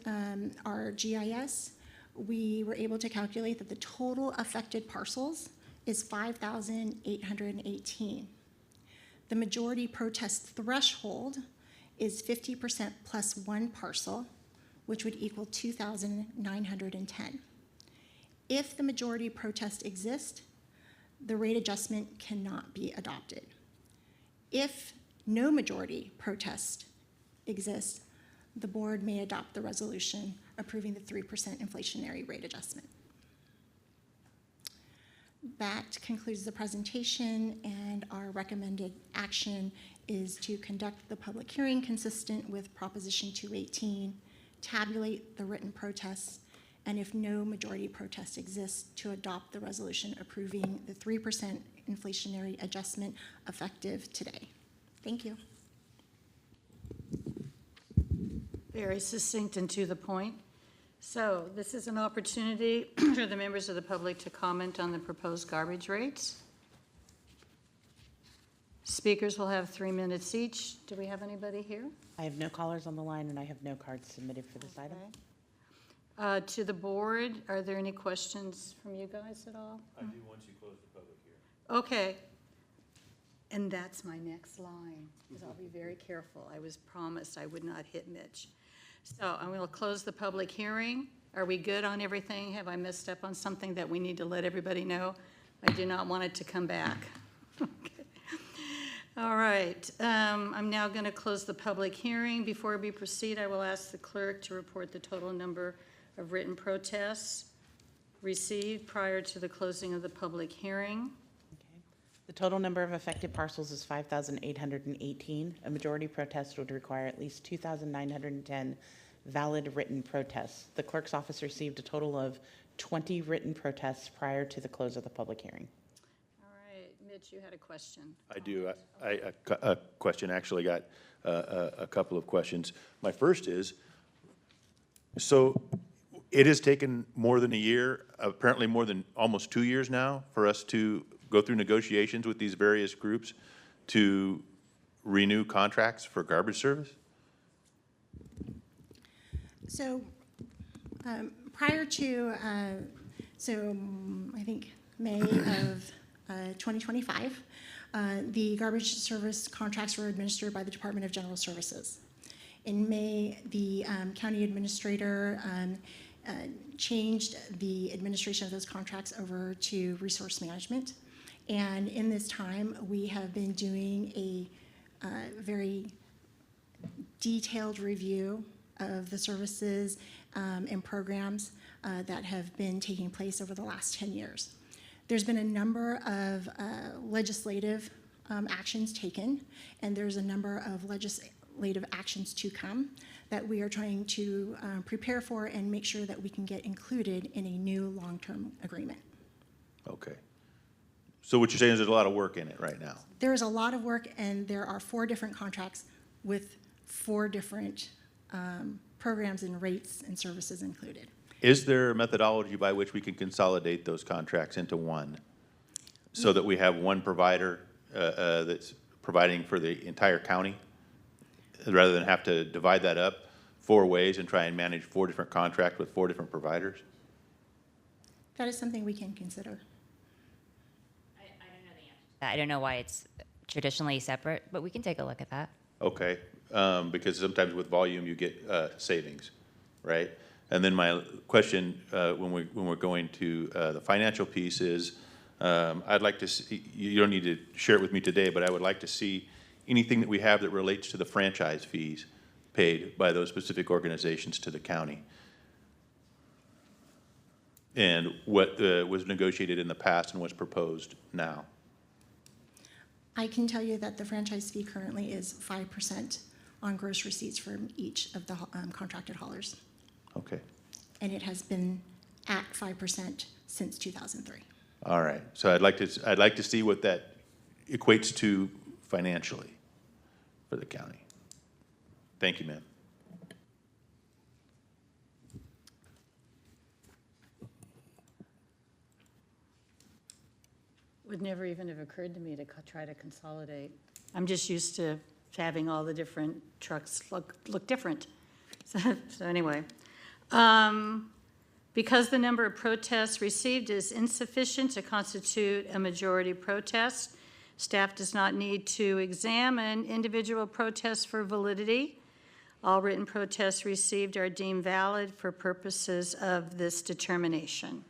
our GIS, we were able to calculate that the total affected parcels is 5,818. The majority protest threshold is 50% plus one parcel, which would equal 2,910. If the majority protest exists, the rate adjustment cannot be adopted. If no majority protest exists, the board may adopt the resolution approving the 3% inflationary rate adjustment. That concludes the presentation, and our recommended action is to conduct the public hearing consistent with Proposition 218, tabulate the written protests, and if no majority protest exists, to adopt the resolution approving the 3% inflationary adjustment effective today. Thank you. Very succinct and to the point. So this is an opportunity for the members of the public to comment on the proposed garbage rates. Speakers will have 3 minutes each. Do we have anybody here? I have no callers on the line, and I have no cards submitted for this item. To the board, are there any questions from you guys at all? I do once you close the public hearing. Okay. And that's my next line, because I'll be very careful. I was promised I would not hit Mitch. So I'm going to close the public hearing. Are we good on everything? Have I messed up on something that we need to let everybody know? I do not want it to come back. Okay. All right. I'm now going to close the public hearing. Before we proceed, I will ask the clerk to report the total number of written protests received prior to the closing of the public hearing. The total number of affected parcels is 5,818. A majority protest would require at least 2,910 valid written protests. The clerk's office received a total of 20 written protests prior to the close of the public hearing. All right, Mitch, you had a question. I do. A question, actually got a couple of questions. My first is, so it has taken more than a year, apparently more than almost 2 years now, for us to go through negotiations with these various groups to renew contracts for garbage service? So prior to, I think May of 2025, the garbage service contracts were administered by the Department of General Services. In May, the county administrator changed the administration of those contracts over to resource management. And in this time, we have been doing a very detailed review of the services and programs that have been taking place over the last 10 years. There's been a number of legislative actions taken, and there's a number of legislative actions to come that we are trying to prepare for and make sure that we can get included in a new long-term agreement. Okay. So what you're saying is there's a lot of work in it right now? There is a lot of work, and there are 4 different contracts with 4 different programs and rates and services included. Is there a methodology by which we can consolidate those contracts into one so that we have one provider that's providing for the entire county rather than have to divide that up 4 ways and try and manage 4 different contracts with 4 different providers? That is something we can consider. I don't know why it's traditionally separate, but we can take a look at that. Okay, because sometimes with volume you get savings, right? And then my question when we're going to the financial piece is, I'd like to see, you don't need to share it with me today, but I would like to see anything that we have that relates to the franchise fees paid by those specific organizations to the county. And what was negotiated in the past and what's proposed now. I can tell you that the franchise fee currently is 5% on gross receipts from each of the contracted haulers. Okay. And it has been at 5% since 2003. All right. So I'd like to see what that equates to financially for the county. Thank you, ma'am. Would never even have occurred to me to try to consolidate. I'm just used to having all the different trucks look different. So anyway, because the number of protests received is insufficient to constitute a majority protest, staff does not need to examine individual protests for validity. All written protests received are deemed valid for purposes of this determination.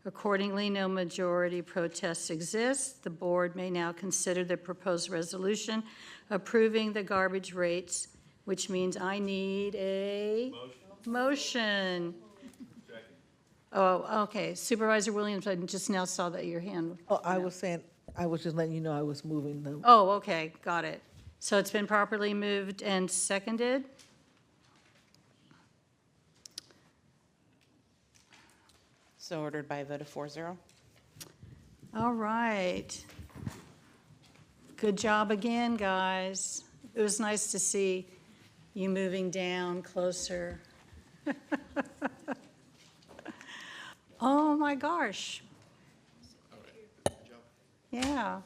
Accordingly, no majority protests exist. The board may now consider the proposed resolution approving the garbage rates, which means I need a motion. Oh, okay. Supervisor Williams, I just now saw that your hand. Oh, I was saying, I was just letting you know I was moving them. Oh, okay, got it. So it's been properly moved and seconded? So ordered by a vote of 4-0. All right. Good job again, guys. It was nice to see you moving down closer. Oh, my gosh. Yeah.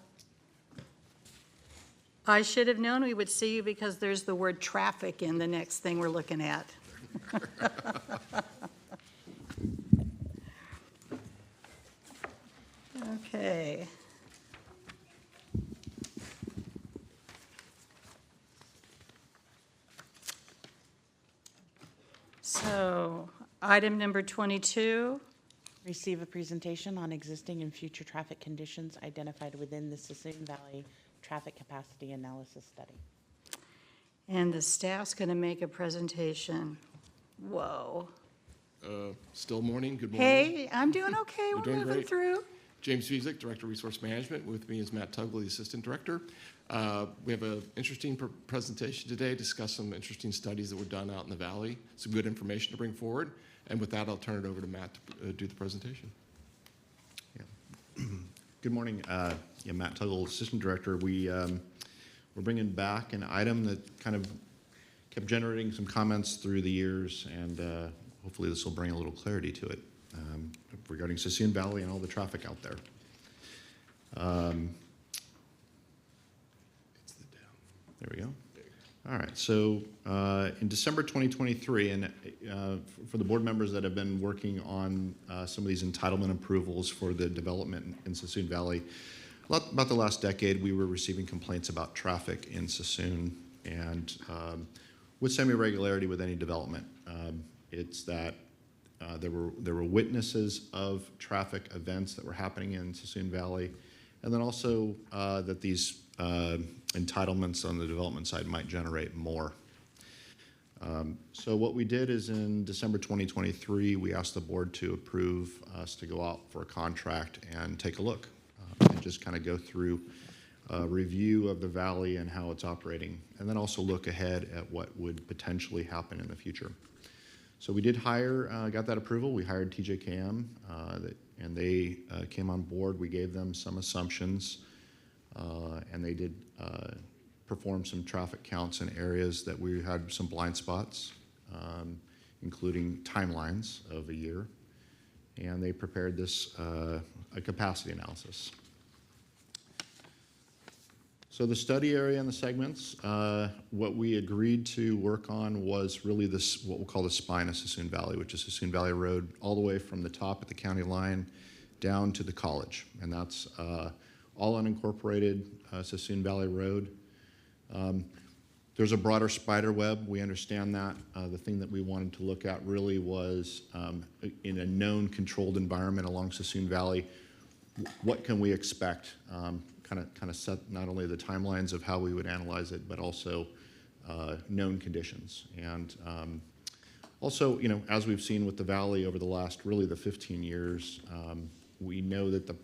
I should have known we would see you because there's the word traffic in the next thing we're looking at. Okay. So, item number 22. Receive a presentation on existing and future traffic conditions identified within the Sassoon Valley Traffic Capacity Analysis Study. And the staff's going to make a presentation. Whoa. Still morning, good morning. Hey, I'm doing okay. You're We're doing moving great. through. James Wiesek, Director of Resource Management. With me is Matt Tuggle, the Assistant Director. We have an interesting presentation today, discuss some interesting studies that were done out in the Valley, some good information to bring forward. And with that, I'll turn it over to Matt to do the presentation. Good morning. Matt Tuggle, Assistant Director. We're bringing back an item that kind of kept generating some comments through the years, and hopefully this will bring a little clarity to it regarding Sassoon Valley and all the traffic out there. There we go. All right, so in December 2023, and for the board members that have been working on some of these entitlement approvals for the development in Sassoon Valley, about the last decade, we were receiving complaints about traffic in Sassoon, and with semi-regularity with any development. It's that there were witnesses of traffic events that were happening in Sassoon Valley, and then also that these entitlements on the development side might generate more. So what we did is in December 2023, we asked the board to approve us to go out for a contract and take a look and just kind of go through a review of the Valley and how it's operating, and then also look ahead at what would potentially happen in the future. So we did hire, got that approval. We hired TJKM, and they came on board. We gave them some assumptions, and they did perform some traffic counts in areas that we had some blind spots, including timelines of a year. And they prepared this, a capacity analysis. So the study area and the segments, what we agreed to work on was really this, what we'll call the spine of Sassoon Valley, which is Sassoon Valley Road, all the way from the top at the county line down to the college. And that's all unincorporated Sassoon Valley Road. There's a broader spider web. We understand that. The thing that we wanted to look at really was in a known controlled environment along Sassoon Valley, what can we expect? Kind of set not only the timelines of how we would analyze it, but also known conditions. And also, you know, as we've seen with the Valley over the last, really the 15 years, we know that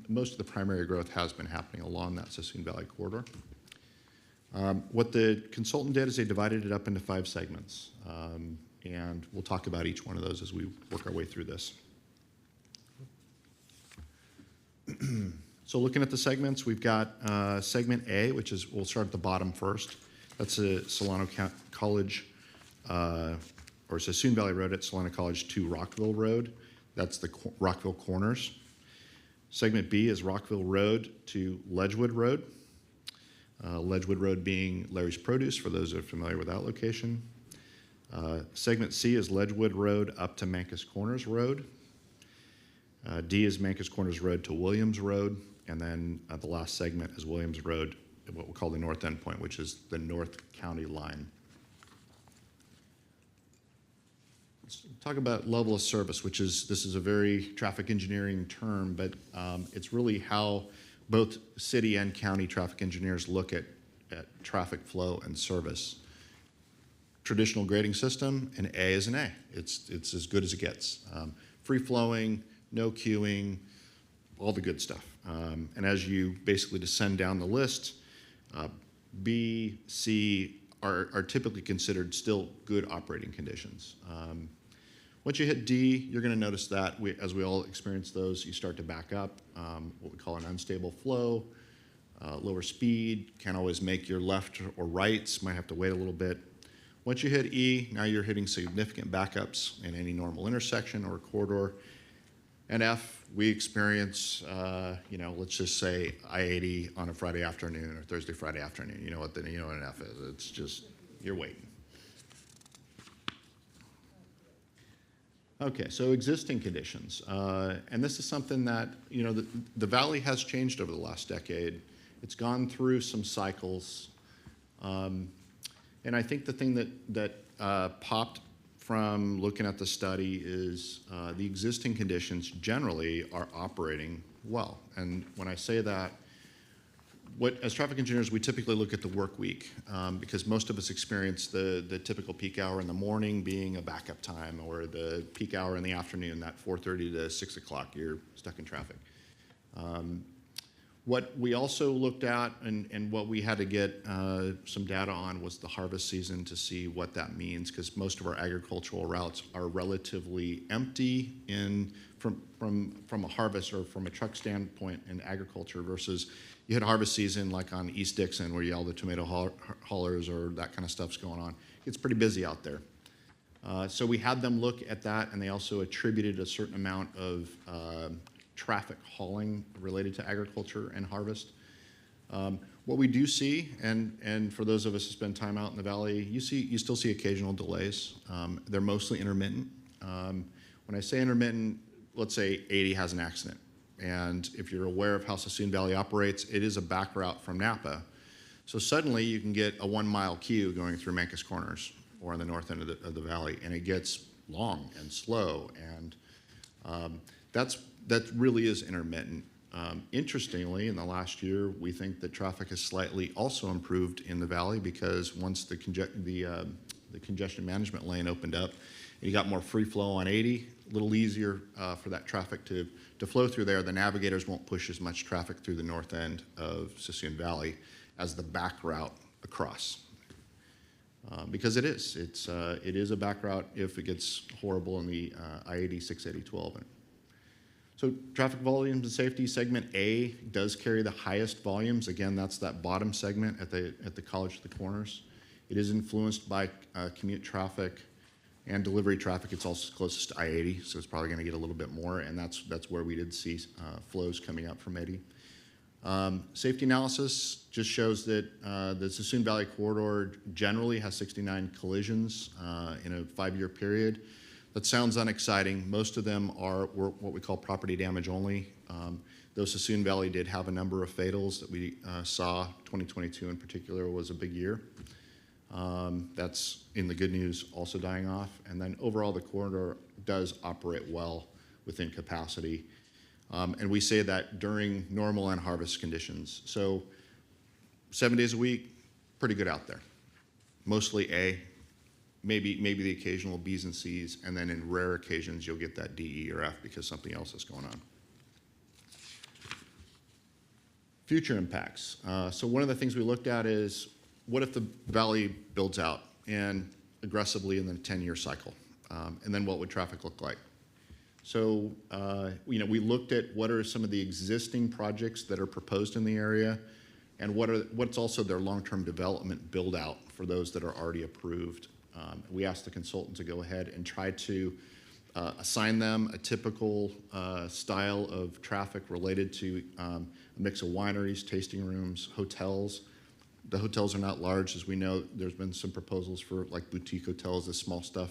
most of the primary growth has been happening along that Sassoon Valley corridor. What the consultant did is they divided it up into 5 segments. And we'll talk about each one of those as we work our way through this. So looking at the segments, we've got segment A, which is, we'll start at the bottom first. That's a Solano College, or Sassoon Valley Road at Solano College to Rockville Road. That's the Rockville Corners. Segment B is Rockville Road to Ledgewood Road. Ledgewood Road being Larry's Produce, for those that are familiar with that location. Segment C is Ledgewood Road up to Mancus Corners Road. D is Mancus Corners Road to Williams Road. And then the last segment is Williams Road, what we call the north end point, which is the North County line. Let's talk about level of service, which is, this is a very traffic engineering term, but it's really how both city and county traffic engineers look at traffic flow and service. Traditional grading system, an A is an A. It's as good as it gets. Free flowing, no queuing, all the good stuff. And as you basically descend down the list, B, C are typically considered still good operating conditions. Once you hit D, you're going to notice that as we all experience those, you start to back up, what we call an unstable flow, lower speed, can't always make your left or rights, might have to wait a little bit. Once you hit E, now you're hitting significant backups in any normal intersection or corridor. And F, we experience, you know, let's just say I-80 on a Friday afternoon or Thursday, Friday afternoon. You know what an F is. It's just, you're waiting. Okay, so existing conditions. And this is something that, you know, the Valley has changed over the last decade. It's gone through some cycles. And I think the thing that popped from looking at the study is the existing conditions generally are operating well. And when I say that, as traffic engineers, we typically look at the work week because most of us experience the typical peak hour in the morning being a backup time, or the peak hour in the afternoon, that 4:30 to 6 o'clock, you're stuck in traffic. What we also looked at and what we had to get some data on was the harvest season to see what that means, because most of our agricultural routes are relatively empty from a harvest or from a truck standpoint in agriculture, versus you hit harvest season like on East Dixon where all the tomato haulers or that kind of stuff's going on. It's pretty busy out there. So we had them look at that, and they also attributed a certain amount of traffic hauling related to agriculture and harvest. What we do see, and for those of us who spend time out in the Valley, you still see occasional delays. They're mostly intermittent. When I say intermittent, let's say 80 has an accident. And if you're aware of how Sassoon Valley operates, it is a back route from Napa. So suddenly you can get a 1-mile queue going through Mancus Corners or on the north end of the Valley, and it gets long and slow. And that really is intermittent. Interestingly, in the last year, we think that traffic has slightly also improved in the Valley, because once the the congestion management lane opened up, and you got more free flow on 80, a little easier for that traffic to flow through there. The navigators won't push as much traffic through the north end of Sassoon Valley as the back route across. Because it is a back route if it gets horrible in the I-80, 680, 12. So traffic volumes and safety, segment A does carry the highest volumes. Again, that's that bottom segment at the College to the Corners. It is influenced by commute traffic and delivery traffic. It's also closest to I-80, so it's probably going to get a little bit more, and that's where we did see flows coming up from 80. Safety analysis just shows that the Sassoon Valley corridor generally has 69 collisions in a 5-year period. That sounds unexciting. Most of them were what we call property damage only. Though Sassoon Valley did have a number of fatals that we saw, 2022 in particular was a big year. That's in the good news also dying off. And then overall the corridor does operate well within capacity. And we say that during normal and harvest conditions. So 7 days a week, pretty good out there. Mostly A, maybe the occasional B's and C's, and then in rare occasions you'll get that D, E, or F because something else is going on. Future impacts. So one of the things we looked at is what if the valley builds out and aggressively in the 10-year cycle? And then what would traffic look like? So, we looked at what are some of the existing projects that are proposed in the area and what's also their long-term development build out for those that are already approved. We asked the consultant to go ahead and try to assign them a typical style of traffic related to a mix of wineries, tasting rooms, hotels. The hotels are not large, as we know. There's been some proposals for like boutique hotels, this small stuff.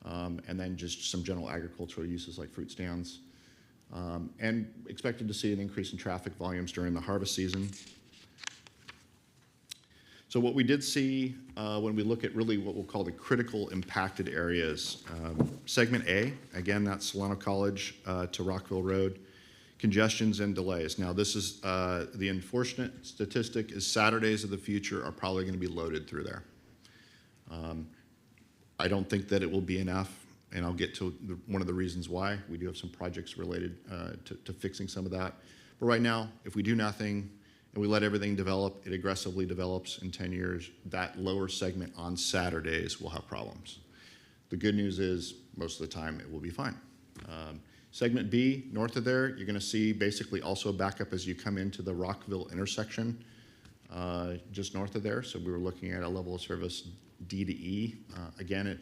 And then just some general agricultural uses like fruit stands. And expected to see an increase in traffic volumes during the harvest season. So what we did see when we look at really what we'll call the critical impacted areas, segment A, again, that's Solano College to Rockville Road, congestions and delays. Now this is, the unfortunate statistic is Saturdays of the future are probably going to be loaded through there. I don't think that it will be enough, and I'll get to one of the reasons why. We do have some projects related to fixing some of that. But right now, if we do nothing and we let everything develop, it aggressively develops in 10 years, that lower segment on Saturdays will have problems. The good news is most of the time it will be fine. Segment B, north of there, you're going to see basically also a backup as you come into the Rockville intersection just north of there. So we were looking at a level of service D to E. Again,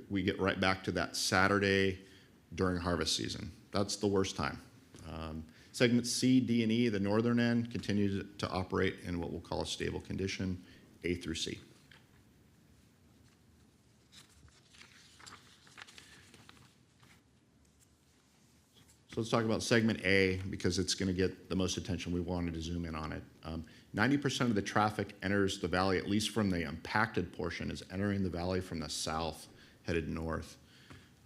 we get right back to that Saturday during harvest season. That's the worst time. Segment C, D, and E, the northern end, continues to operate in what we'll call a stable condition, A through C. So let's talk about segment A because it's going to get the most attention. We wanted to zoom in on it. 90% of the traffic enters the valley, at least from the impacted portion, is entering the valley from the south, headed north.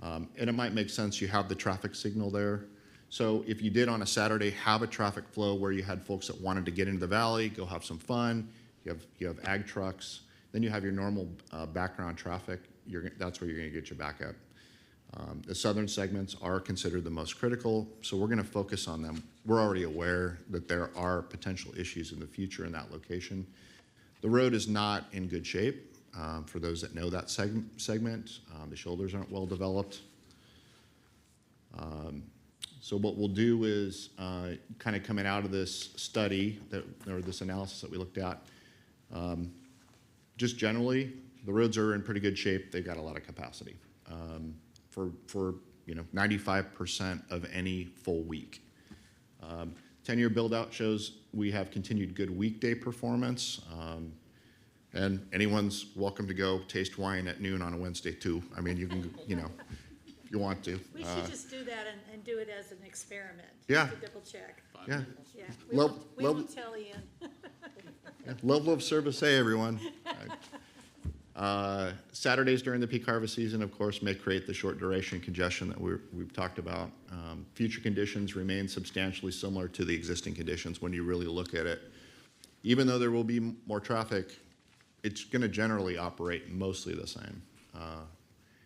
And it might make sense, you have the traffic signal there. So if you did on a Saturday have a traffic flow where you had folks that wanted to get into the valley, go have some fun, you have ag trucks, then you have your normal background traffic, that's where you're going to get your backup. The southern segments are considered the most critical, so we're going to focus on them. We're already aware that there are potential issues in the future in that location. The road is not in good shape for those that know that segment. The shoulders aren't well developed. So what we'll do is kind of coming out of this study, or this analysis that we looked at, just generally, the roads are in pretty good shape. They've got a lot of capacity. For 95% of any full week. 10-year build-out shows we have continued good weekday performance, and anyone's welcome to go taste wine at noon on a Wednesday too. I mean, you can, if you want to. We should just do that and do it as an experiment. Yeah. To double check. Yeah. Yeah. We won't tell Ian. Yeah. Level of service, hey everyone. Saturdays during the peak harvest season, of course, may create the short duration congestion that we've talked about. Future conditions remain substantially similar to the existing conditions when you really look at it. Even though there will be more traffic, it's going to generally operate mostly the same.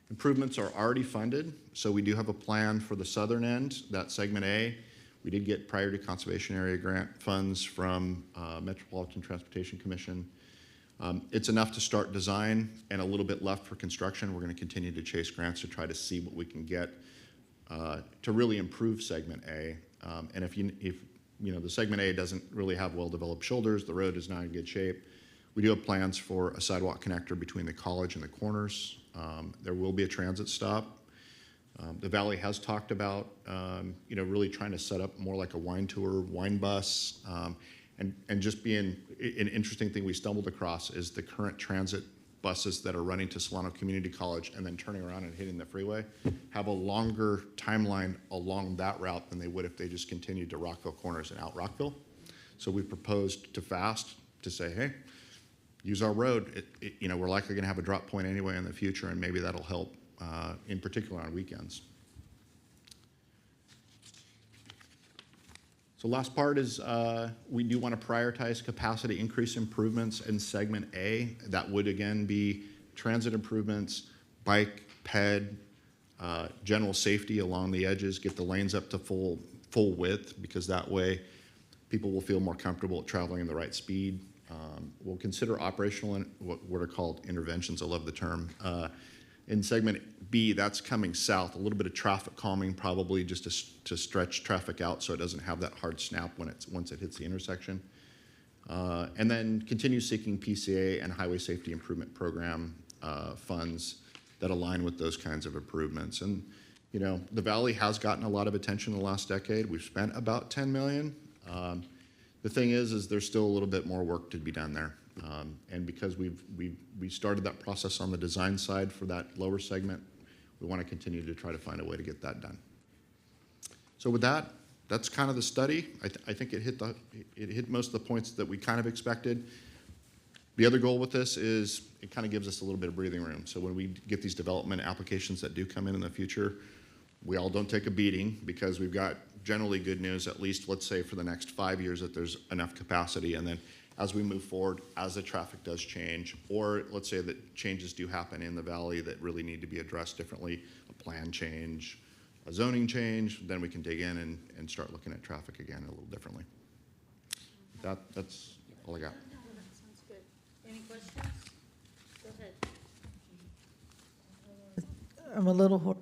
Improvements are already funded, so we do have a plan for the southern end, that segment A. We did get priority conservation area grant funds from Metropolitan Transportation Commission. It's enough to start design and a little bit left for construction. We're going to continue to chase grants to try to see what we can get to really improve segment A. And if the segment A doesn't really have well-developed shoulders, the road is not in good shape, we do have plans for a sidewalk connector between the college and the corners. There will be a transit stop. The Valley has talked about, really trying to set up more like a wine tour, wine bus, and just being an interesting thing we stumbled across is the current transit buses that are running to Solano Community College and then turning around and hitting the freeway have a longer timeline along that route than they would if they just continued to Rockville Corners and out Rockville. So we proposed to FAST to say, hey, use our road. We're likely going to have a drop point anyway in the future, and maybe that'll help, in particular on weekends. So last part is we do want to prioritize capacity increase improvements in segment A. That would again be transit improvements, bike, ped, general safety along the edges, get the lanes up to full width, because that way people will feel more comfortable traveling in the right speed. We'll consider operational, what are called interventions. I love the term. In segment B, that's coming south, a little bit of traffic calming probably just to stretch traffic out so it doesn't have that hard snap once it hits the intersection. And then continue seeking PCA and Highway Safety Improvement Program funds that align with those kinds of improvements. And the Valley has gotten a lot of attention in the last decade. We've spent about $10 million. The thing is there's still a little bit more work to be done there. And because we started that process on the design side for that lower segment, we want to continue to try to find a way to get that done. So with that, that's kind of the study. I think it hit most of the points that we kind of expected. The other goal with this is it kind of gives us a little bit of breathing room. So when we get these development applications that do come in the future, we all don't take a beating, because we've got generally good news, at least let's say for the next 5 years, that there's enough capacity. And then as we move forward, as the traffic does change, or let's say that changes do happen in the Valley that really need to be addressed differently, a plan change, a zoning change, then we can dig in and start looking at traffic again a little differently. That's all I got. Sounds good. Any questions? Go ahead. I'm a little hoarse.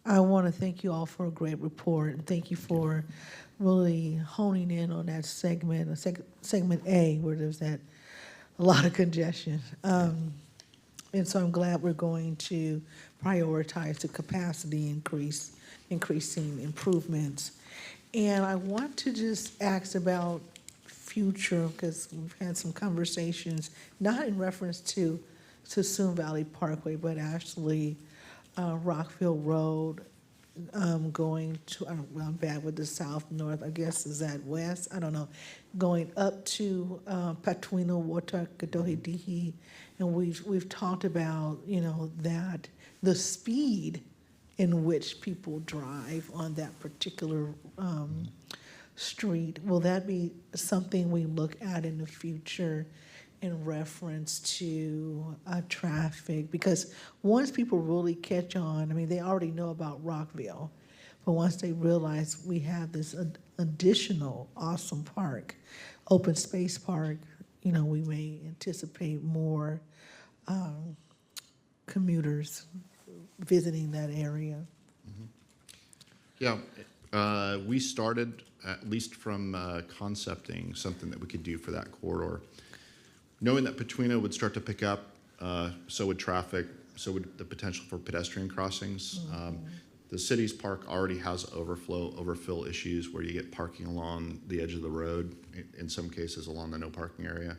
I want to thank you all for a great report, and thank you for really honing in on that segment, segment A, where there's a lot of congestion. And so I'm glad we're going to prioritize the capacity increasing improvements. And I want to just ask about future, because we've had some conversations, not in reference to Sassoon Valley Parkway, but actually Rockville Road, going to, I'm bad with the south, north, I guess, is that west? I don't know. Going up to Patuino, Watakadohidihi, and we've talked about, that the speed in which people drive on that particular street. Will that be something we look at in the future in reference to traffic? Because once people really catch on, they already know about Rockville, but once they realize we have this additional awesome park, open space park, we may anticipate more commuters visiting that area. Yeah, we started, at least from concepting, something that we could do for that corridor. Knowing that Patuino would start to pick up, so would traffic, so would the potential for pedestrian crossings. The city's park already has overfill issues where you get parking along the edge of the road, in some cases along the no parking area.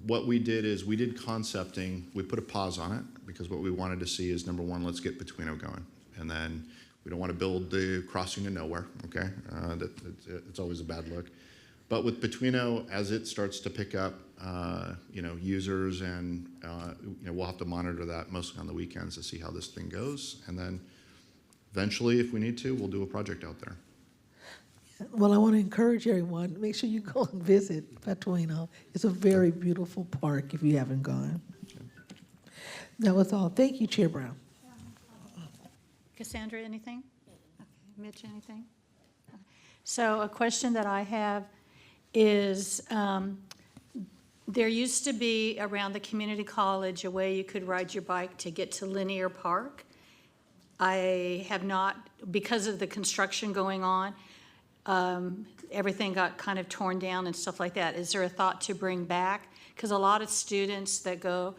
What we did is we did concepting, we put a pause on it, because what we wanted to see is, number one, let's get Patuino going. And then we don't want to build the crossing to nowhere, okay? It's always a bad look. But with Patuino, as it starts to pick up, users, and we'll have to monitor that mostly on the weekends to see how this thing goes. And then eventually, if we need to, we'll do a project out there. Well, I want to encourage everyone, make sure you go and visit Patuino. It's a very beautiful park if you haven't gone. That was all. Thank you, Chair Brown. Cassandra, anything? Okay. Mitch, anything? So a question that I have is, there used to be around the community college a way you could ride your bike to get to Linear Park. I have not, because of the construction going on, everything got kind of torn down and stuff like that. Is there a thought to bring back? Because a lot of students that go,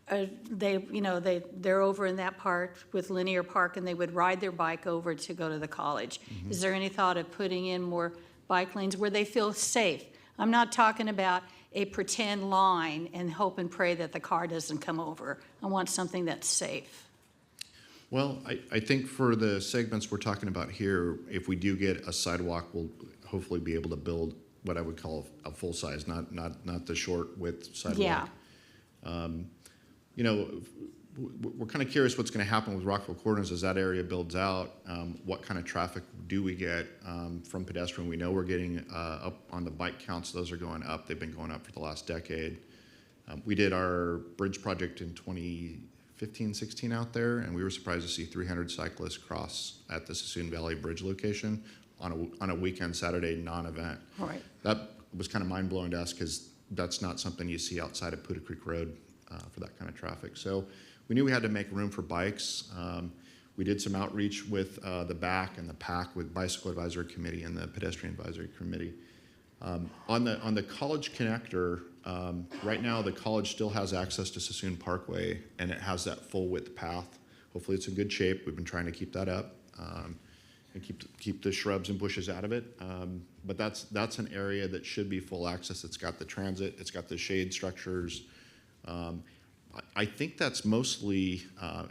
they're over in that part with Linear Park, and they would ride their bike over to go to the college. Mhm. Is there any thought of putting in more bike lanes where they feel safe? I'm not talking about a pretend line and hope and pray that the car doesn't come over. I want something that's safe. Well, I think for the segments we're talking about here, if we do get a sidewalk, we'll hopefully be able to build what I would call a full size, not the short width sidewalk. Yeah. You know, we're kind of curious what's going to happen with Rockville Corners as that area builds out. What kind of traffic do we get from pedestrian? We know we're getting up on the bike counts. Those are going up. They've been going up for the last decade. We did our bridge project in 2015-16 out there, and we were surprised to see 300 cyclists cross at the Sassoon Valley Bridge location on a weekend Saturday non-event. Right. That was kind of mind-blowing to us because that's not something you see outside of Puda Creek Road for that kind of traffic. So we knew we had to make room for bikes. We did some outreach with the BAC and the PAC with Bicycle Advisory Committee and the Pedestrian Advisory Committee. On the college connector, right now the college still has access to Sassoon Parkway, and it has that full width path. Hopefully it's in good shape. We've been trying to keep that up and keep the shrubs and bushes out of it. But that's an area that should be full access. It's got the transit, it's got the shade structures. I think that's mostly,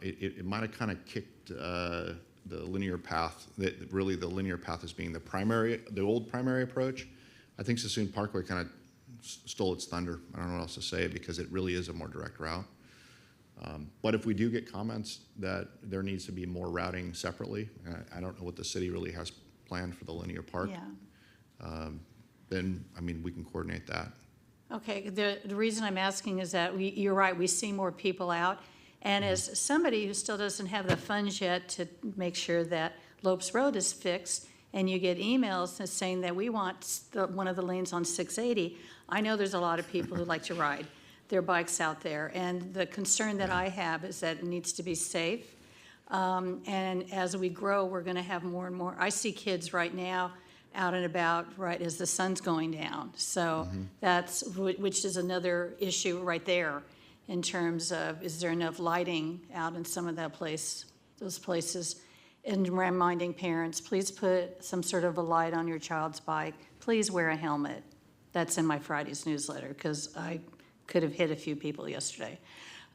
it might have kind of kicked the linear path, really the linear path as being the old primary approach. I think Sassoon Parkway kind of stole its thunder. I don't know what else to say because it really is a more direct route. But if we do get comments that there needs to be more routing separately, I don't know what the city really has planned for the linear park. Yeah. Then, I mean, we can coordinate that. Okay, the reason I'm asking is that you're right, we see more people out. And as somebody who still doesn't have the funds yet to make sure that Lopes Road is fixed, and you get emails that saying that we want one of the lanes on 680, I know there's a lot of people who like to ride their bikes out there. And the concern that I have is that it needs to be safe. And as we grow, we're going to have more and more. I see kids right now out and about right as the sun's going down. So which is another issue right there in terms of, is there enough lighting out in some of those places? And reminding parents, please put some sort of a light on your child's bike. Please wear a helmet. That's in my Friday's newsletter because I could have hit a few people yesterday.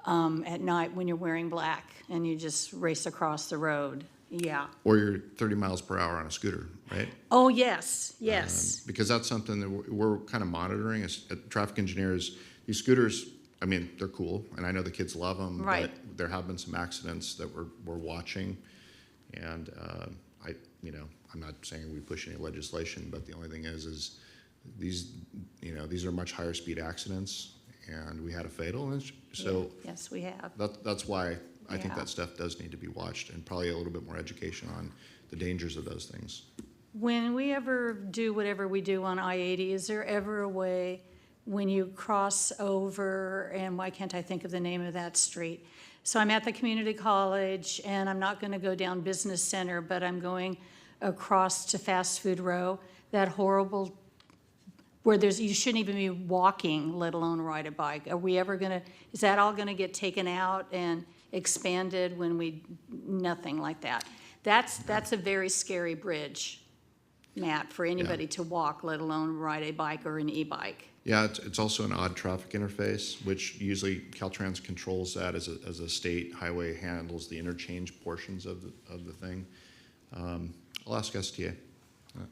At night when you're wearing black and you just race across the road. Yeah. Or you're 30 miles per hour on a scooter, right? Oh, yes, yes. Because that's something that we're kind of monitoring as traffic engineers. These scooters, I mean, they're cool, and I know the kids love them, right. But there have been some accidents that we're watching. And I'm not saying we push any legislation, but the only thing is these are much higher speed accidents, and we had a fatal. And so yes, we have. That's why I think that stuff does need to be watched, and probably a little bit more education on the dangers of those things. When we ever do whatever we do on I-80, is there ever a way when you cross over, and why can't I think of the name of that street? So I'm at the community college, and I'm not going to go down Business Center, but I'm going across to Fast Food Row, that horrible, where you shouldn't even be walking, let alone ride a bike. Are we ever going to, is that all going to get taken out and expanded when nothing like that? That's a very scary bridge, Matt, for anybody to walk, let alone ride a bike or an e-bike. Yeah, it's also an odd traffic interface, which usually Caltrans controls that as a state highway handles the interchange portions of the thing. I'll ask STA.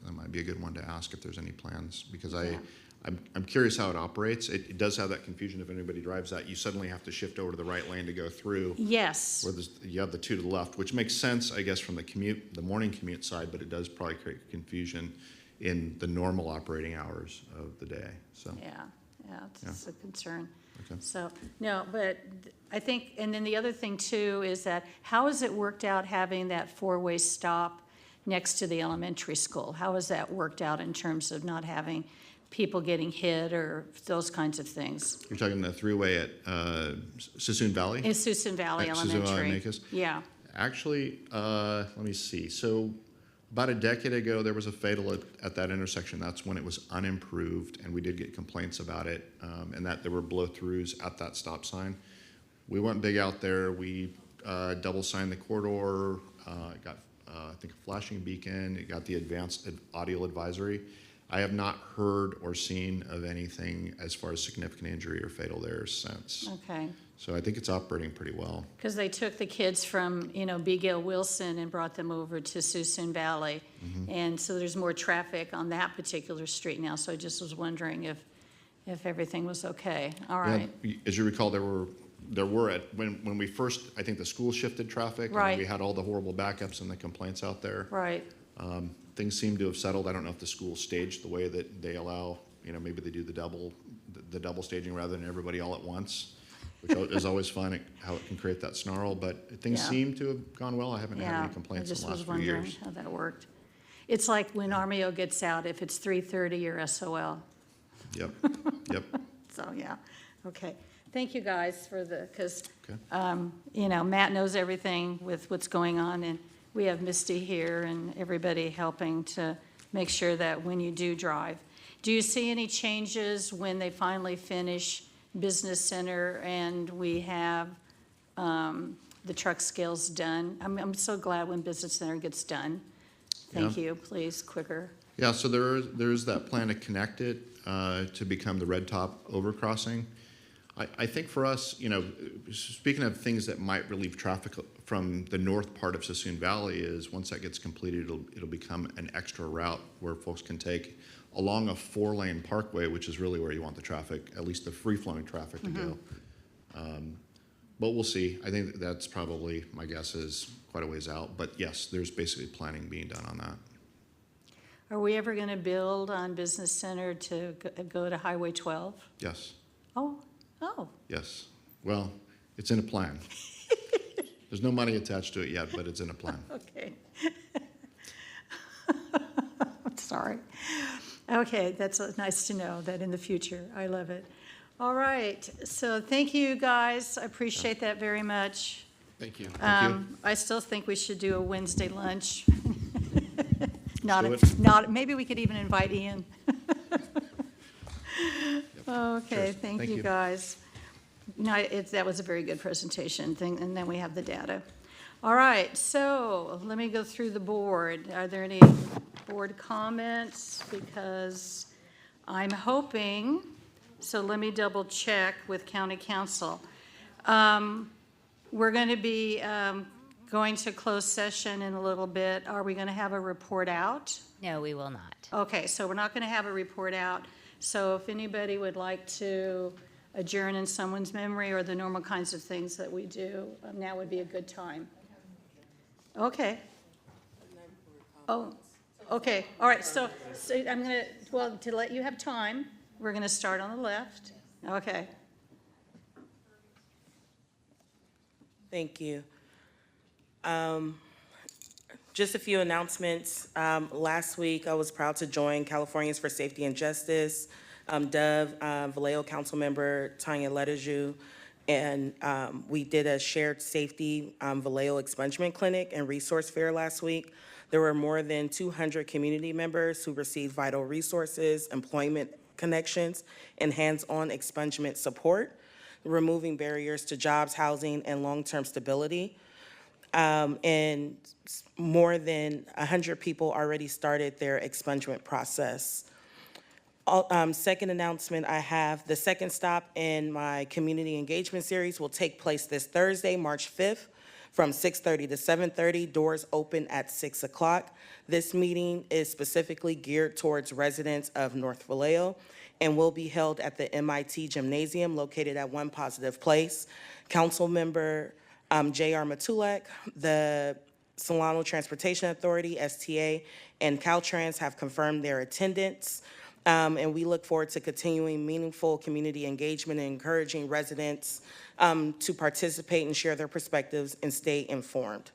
That might be a good one to ask if there's any plans, because I'm curious how it operates. It does have that confusion if anybody drives that. You suddenly have to shift over to the right lane to go through. Yes. Where you have the two to the left, which makes sense, I guess, from the morning commute side, but it does probably create confusion. in the normal operating hours of the day, so. Yeah, it's a concern. Okay. So, no, but I think, and then the other thing too is that how has it worked out having that four-way stop next to the elementary school? How has that worked out in terms of not having people getting hit or those kinds of things? You're talking the three-way at Sassoon Valley? In Susan Valley At Sassoon Valley Elementary. Macus? Yeah, Actually, let me see. So about a decade ago, there was a fatal at that intersection. That's when it was unimproved, and we did get complaints about it, and that there were blow-throughs at that stop sign. We went big out there. We double-signed the corridor, got, I think, a flashing beacon. It got the advanced audio advisory. I have not heard or seen of anything as far as significant injury or fatal there since. okay. So I think it's operating pretty well. Because they took the kids from, Big Al Wilson and brought them over to Susan Valley. And so there's more traffic on that particular street now. So I just was wondering if everything was okay. All right. Yeah, as you recall, there were when we first, I think the school shifted traffic. Right. And we had all the horrible backups and the complaints out there. Right. Things seem to have settled. I don't know if the school staged the way that they allow, maybe they do the double staging rather than everybody all at once, which is always fun, how it can create that snarl, but things Yeah. seem to have gone well. I haven't had any complaints in the last few I just was wondering years. how that worked. It's like when Armio gets out, if it's 3:30, you're SOL. Yep, yep. So, yeah, okay. Thank you, guys, because, Okay. Matt knows everything with what's going on, and we have Misty here and everybody helping to make sure that when you do drive. Do you see any changes when they finally finish Business Center and we have the truck scales done? I'm so glad when Business Center gets done. Thank Yeah. you, please, quicker. Yeah, so there is that plan to connect it to become the red top overcrossing. I think for us, speaking of things that might relieve traffic from the north part of Sassoon Valley, is once that gets completed, it'll become an extra route where folks can take along a 4-lane parkway, which is really where you want the traffic, at least the free-flowing traffic to go. But we'll see. I think that's probably, my guess is, quite a ways out. But yes, there's basically planning being done on that. Are we ever going to build on Business Center to go to Highway 12? Yes, Oh, yes. Well, it's in a plan. There's no money attached to it yet, but it's in a plan. okay. I'm sorry. Okay, that's nice to know that in the future. I love it. All right, so thank you, guys. I appreciate that very much. Thank you. I still think we should do a Wednesday lunch. do it. Maybe we could even invite Ian. Okay, Cheers. thank Thank you, you. guys. That was a very good presentation, and then we have the data. All right, so let me go through the board. Are there any board comments? Because I'm hoping, so let me double check with county council. We're going to be going to closed session in a little bit. Are we going to have a report out? No, we will not. Okay, so we're not going to have a report out. So if anybody would like to adjourn in someone's memory or the normal kinds of things that we do, now would be a good time. Okay. Oh, okay, all right, so I'm going to, to let you have time, we're going to start on the left. Okay. Thank you. Just a few announcements. Last week, I was proud to join Californians for Safety and Justice, Dove, Vallejo Councilmember Tanya Letaju, and we did a shared safety Vallejo expungement clinic and resource fair last week. There were more than 200 community members who received vital resources, employment connections, and hands-on expungement support, removing barriers to jobs, housing, and long-term stability. And more than 100 people already started their expungement process. Second announcement I have, the second stop in my community engagement series will take place this Thursday, March 5th, from 6:30 to 7:30, doors open at 6 o'clock. This meeting is specifically geared towards residents of North Vallejo and will be held at the MIT Gymnasium located at One Positive Place. Councilmember J.R. Matulak, the Solano Transportation Authority, STA, and Caltrans have confirmed their attendance. And we look forward to continuing meaningful community engagement and encouraging residents to participate and share their perspectives and stay informed.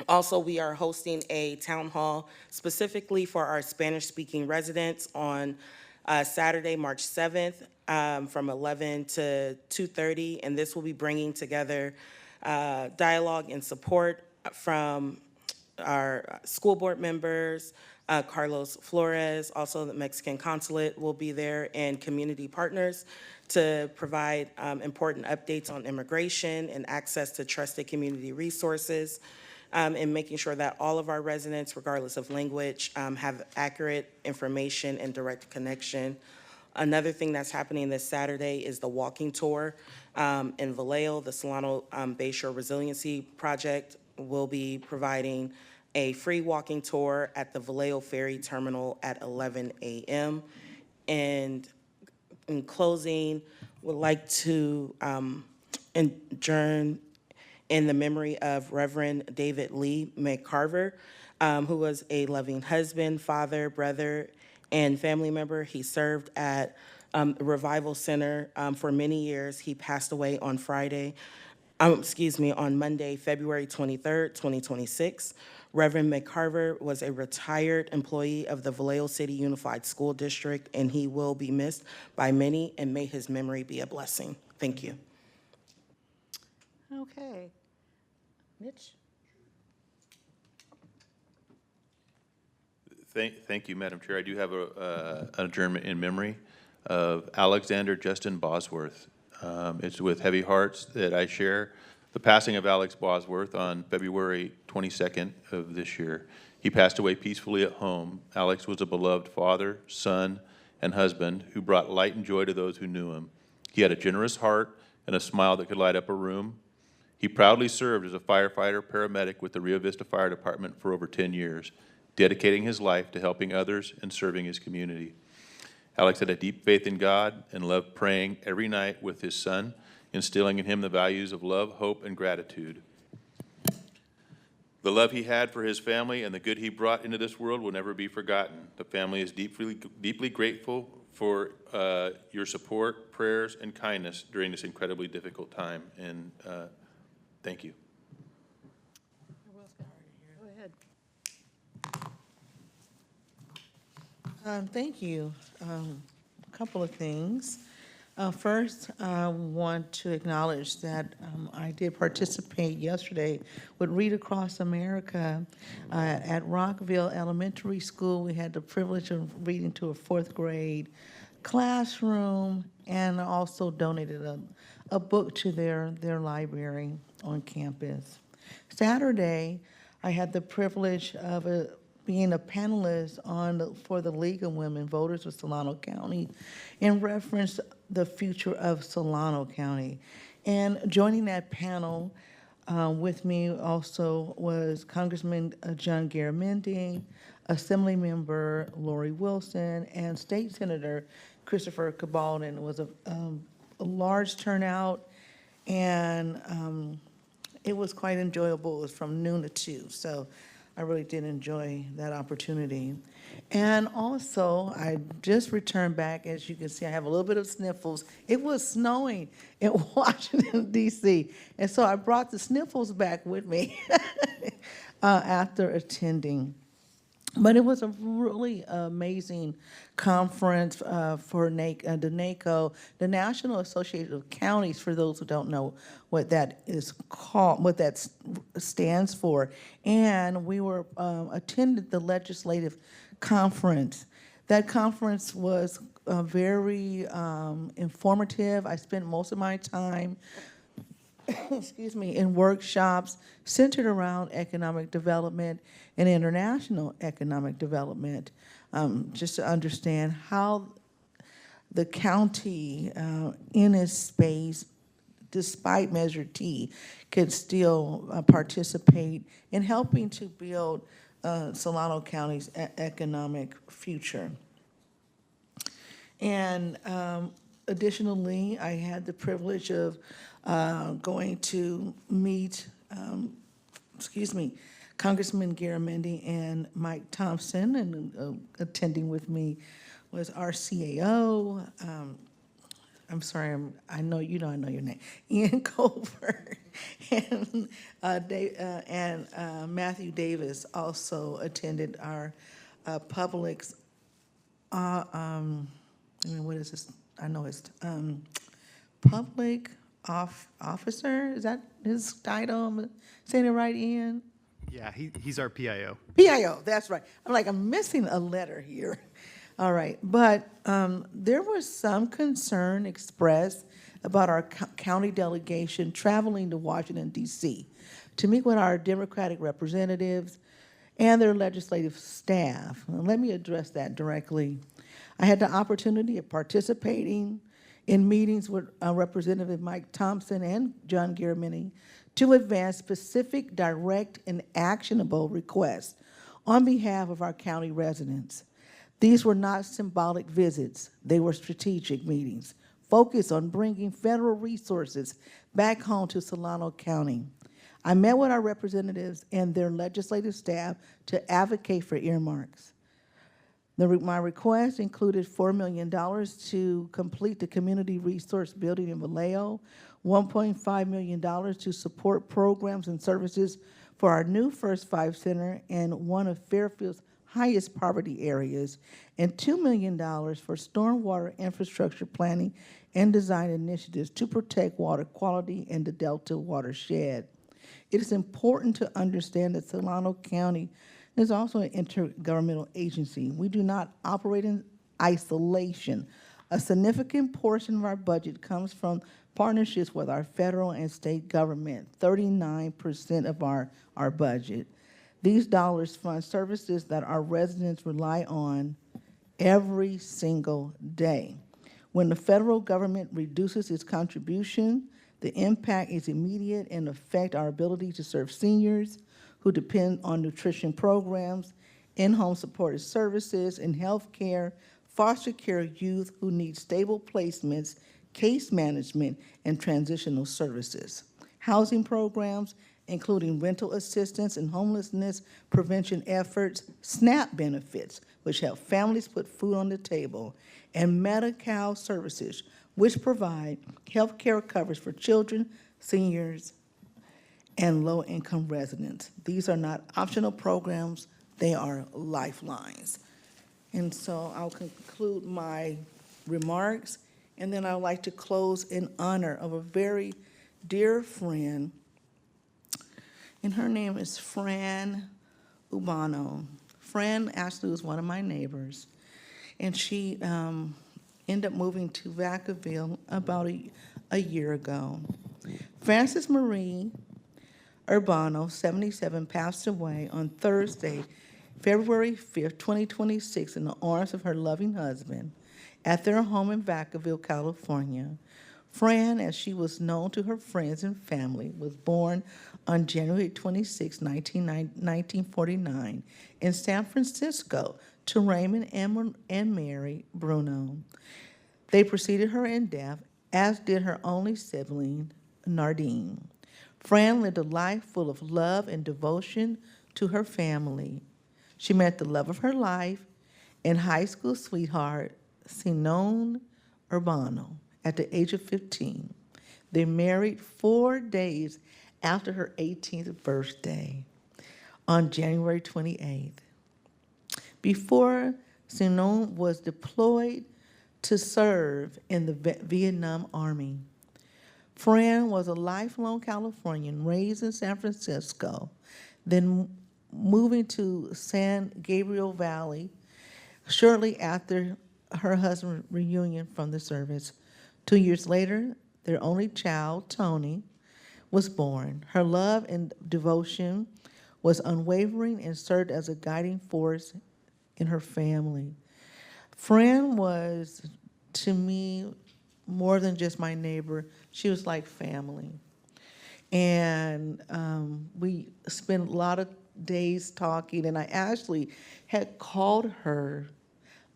Also, we are hosting a town hall specifically for our Spanish-speaking residents on Saturday, March 7th, from 11 to 2:30, and this will be bringing together dialogue and support from our school board members, Carlos Flores, also the Mexican consulate will be there, and community partners to provide important updates on immigration and access to trusted community resources, and making sure that all of our residents, regardless of language, have accurate information and direct connection. Another thing that's happening this Saturday is the walking tour in Vallejo. The Solano Bayshore Resiliency Project will be providing a free walking tour at the Vallejo Ferry Terminal at 11 a.m. And in closing, would like to adjourn in the memory of Reverend David Lee McCarver, who was a loving husband, father, brother, and family member. He served at the Revival Center for many years. He passed away on on Monday, February 23rd, 2026. Reverend McCarver was a retired employee of the Vallejo City Unified School District, and he will be missed by many, and may his memory be a blessing. Thank you. Okay. Mitch? Thank you, Madam Chair. I do have an adjournment in memory of Alexander Justin Bosworth. It's with heavy hearts that I share the passing of Alex Bosworth on February 22nd of this year. He passed away peacefully at home. Alex was a beloved father, son, and husband who brought light and joy to those who knew him. He had a generous heart and a smile that could light up a room. He proudly served as a firefighter paramedic with the Rio Vista Fire Department for over 10 years, dedicating his life to helping others and serving his community. Alex had a deep faith in God and loved praying every night with his son, instilling in him the values of love, hope, and gratitude. The love he had for his family and the good he brought into this world will never be forgotten. The family is deeply grateful for your support, prayers, and kindness during this incredibly difficult time. And thank you. Go ahead. Thank you. A couple of things. First, I want to acknowledge that I did participate yesterday with Read Across America at Rockville Elementary School. We had the privilege of reading to a fourth grade classroom, and also donated a book to their library on campus. Saturday, I had the privilege of being a panelist for the League of Women Voters of Solano County in reference the future of Solano County. And joining that panel with me also was Congressman John Garamendi, Assemblymember Lori Wilson, and State Senator Christopher Cabaldon. It was a large turnout, and it was quite enjoyable. It was from noon to 2, so I really did enjoy that opportunity. And also, I just returned back. As you can see, I have a little bit of sniffles. It was snowing in Washington, D.C., and so I brought the sniffles back with me after attending. But it was a really amazing conference for the NACO, the National Association of Counties, for those who don't know what that is called, what that stands for. And we were attended the legislative conference. That conference was very informative. I spent most of my time in workshops centered around economic development and international economic development, just to understand how the county in its space, despite Measure T, could still participate in helping to build Solano County's economic future. And additionally, I had the privilege of going to meet, Congressman Garamendi and Mike Thompson, and attending with me was our CAO. I'm sorry, I know you don't know your name. Ian Colbert and Matthew Davis also attended our Publix. What is this? I know it's public officer. Is that his title? Am I saying it right, Ian? Yeah, he's our PIO. PIO, that's right. I'm missing a letter here. All right, but there was some concern expressed about our county delegation traveling to Washington, D.C. to meet with our Democratic representatives and their legislative staff. Now, let me address that directly. I had the opportunity of participating in meetings with Representative Mike Thompson and John Garamendi to advance specific, direct, and actionable requests on behalf of our county residents. These were not symbolic visits. They were strategic meetings focused on bringing federal resources back home to Solano County. I met with our representatives and their legislative staff to advocate for earmarks. My request included $4 million to complete the community resource building in Vallejo, $1.5 million to support programs and services for our new First Five Center and one of Fairfield's highest poverty areas, and $2 million for stormwater infrastructure planning and design initiatives to protect water quality in the Delta watershed. It is important to understand that Solano County is also an intergovernmental agency. We do not operate in isolation. A significant portion of our budget comes from partnerships with our federal and state government, 39% of our budget. These dollars fund services that our residents rely on every single day. When the federal government reduces its contribution, the impact is immediate and affect our ability to serve seniors who depend on nutrition programs, in-home supportive services, and health care, foster care youth who need stable placements, case management, and transitional services. Housing programs, including rental assistance and homelessness prevention efforts, SNAP benefits, which help families put food on the table, and Medi-Cal services, which provide health care coverage for children, seniors, and low-income residents. These are not optional programs, they are lifelines. And so I'll conclude my remarks, and then I'd like to close in honor of a very dear friend, and her name is Fran Ubano. Fran actually was one of my neighbors, and she ended up moving to Vacaville about a year ago. Frances Marie Urbano, 77, passed away on Thursday, February 5th, 2026, in the arms of her loving husband at their home in Vacaville, California. Fran, as she was known to her friends and family, was born on January 26, 1949, in San Francisco to Raymond and Mary Bruno. They preceded her in death, as did her only sibling, Nardine. Fran lived a life full of love and devotion to her family. She met the love of her life and high school sweetheart, Sinon Urbano, at the age of 15. They married 4 days after her 18th birthday on January 28th. Before Sinon was deployed to serve in the Vietnam Army, Fran was a lifelong Californian raised in San Francisco, then moving to San Gabriel Valley shortly after her husband's reunion from the service. 2 years later, their only child, Tony, was born. Her love and devotion was unwavering and served as a guiding force in her family. Fran was, to me, more than just my neighbor. She was like family. And we spent a lot of days talking, and I actually had called her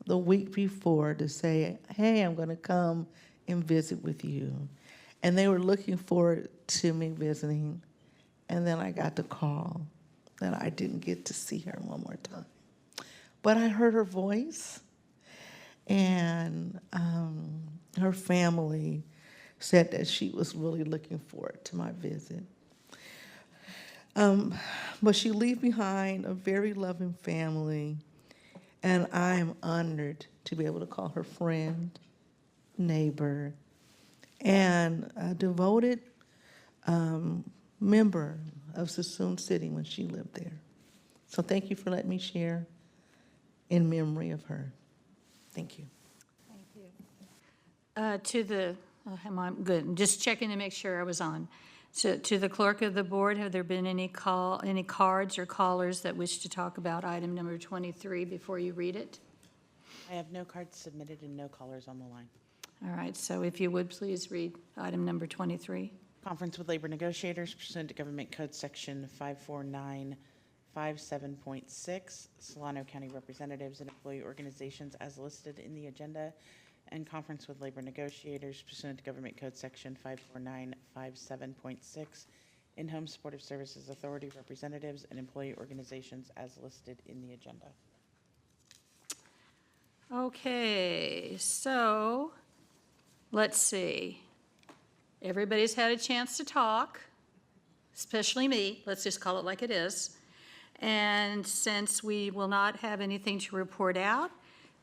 the week before to say, hey, I'm gonna come and visit with you. And they were looking forward to me visiting, and then I got the call. that I didn't get to see her one more time. But I heard her voice, and her family said that she was really looking forward to my visit. But she left behind a very loving family, and I am honored to be able to call her friend, neighbor, and a devoted member of Suisun City when she lived there. So thank you for letting me share in memory of her. Thank you. Am I good? Just checking to make sure I was on. To the clerk of the board, have there been any cards or callers that wish to talk about item number 23 before you read it? I have no cards submitted and no callers on the line. All right, so if you would please read item number 23. Conference with labor negotiators pursuant to Government Code Section 54957.6, Solano County representatives and employee organizations as listed in the agenda, and conference with labor negotiators pursuant to Government Code Section 54957.6, in-home supportive services authority representatives and employee organizations as listed in the agenda. Okay, so let's see. Everybody's had a chance to talk, especially me. Let's just call it like it is. And since we will not have anything to report out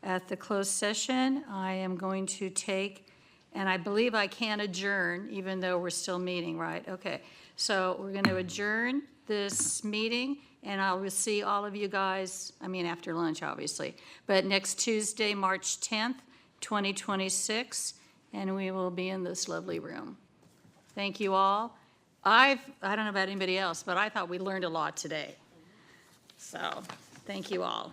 at the closed session, I am going to take, and I believe I can adjourn even though we're still meeting, right? Okay, so we're going to adjourn this meeting, and I will see all of you guys, I mean after lunch obviously, but next Tuesday, March 10th, 2026, and we will be in this lovely room. Thank you all. I don't know about anybody else, but I thought we learned a lot today. So, thank you all.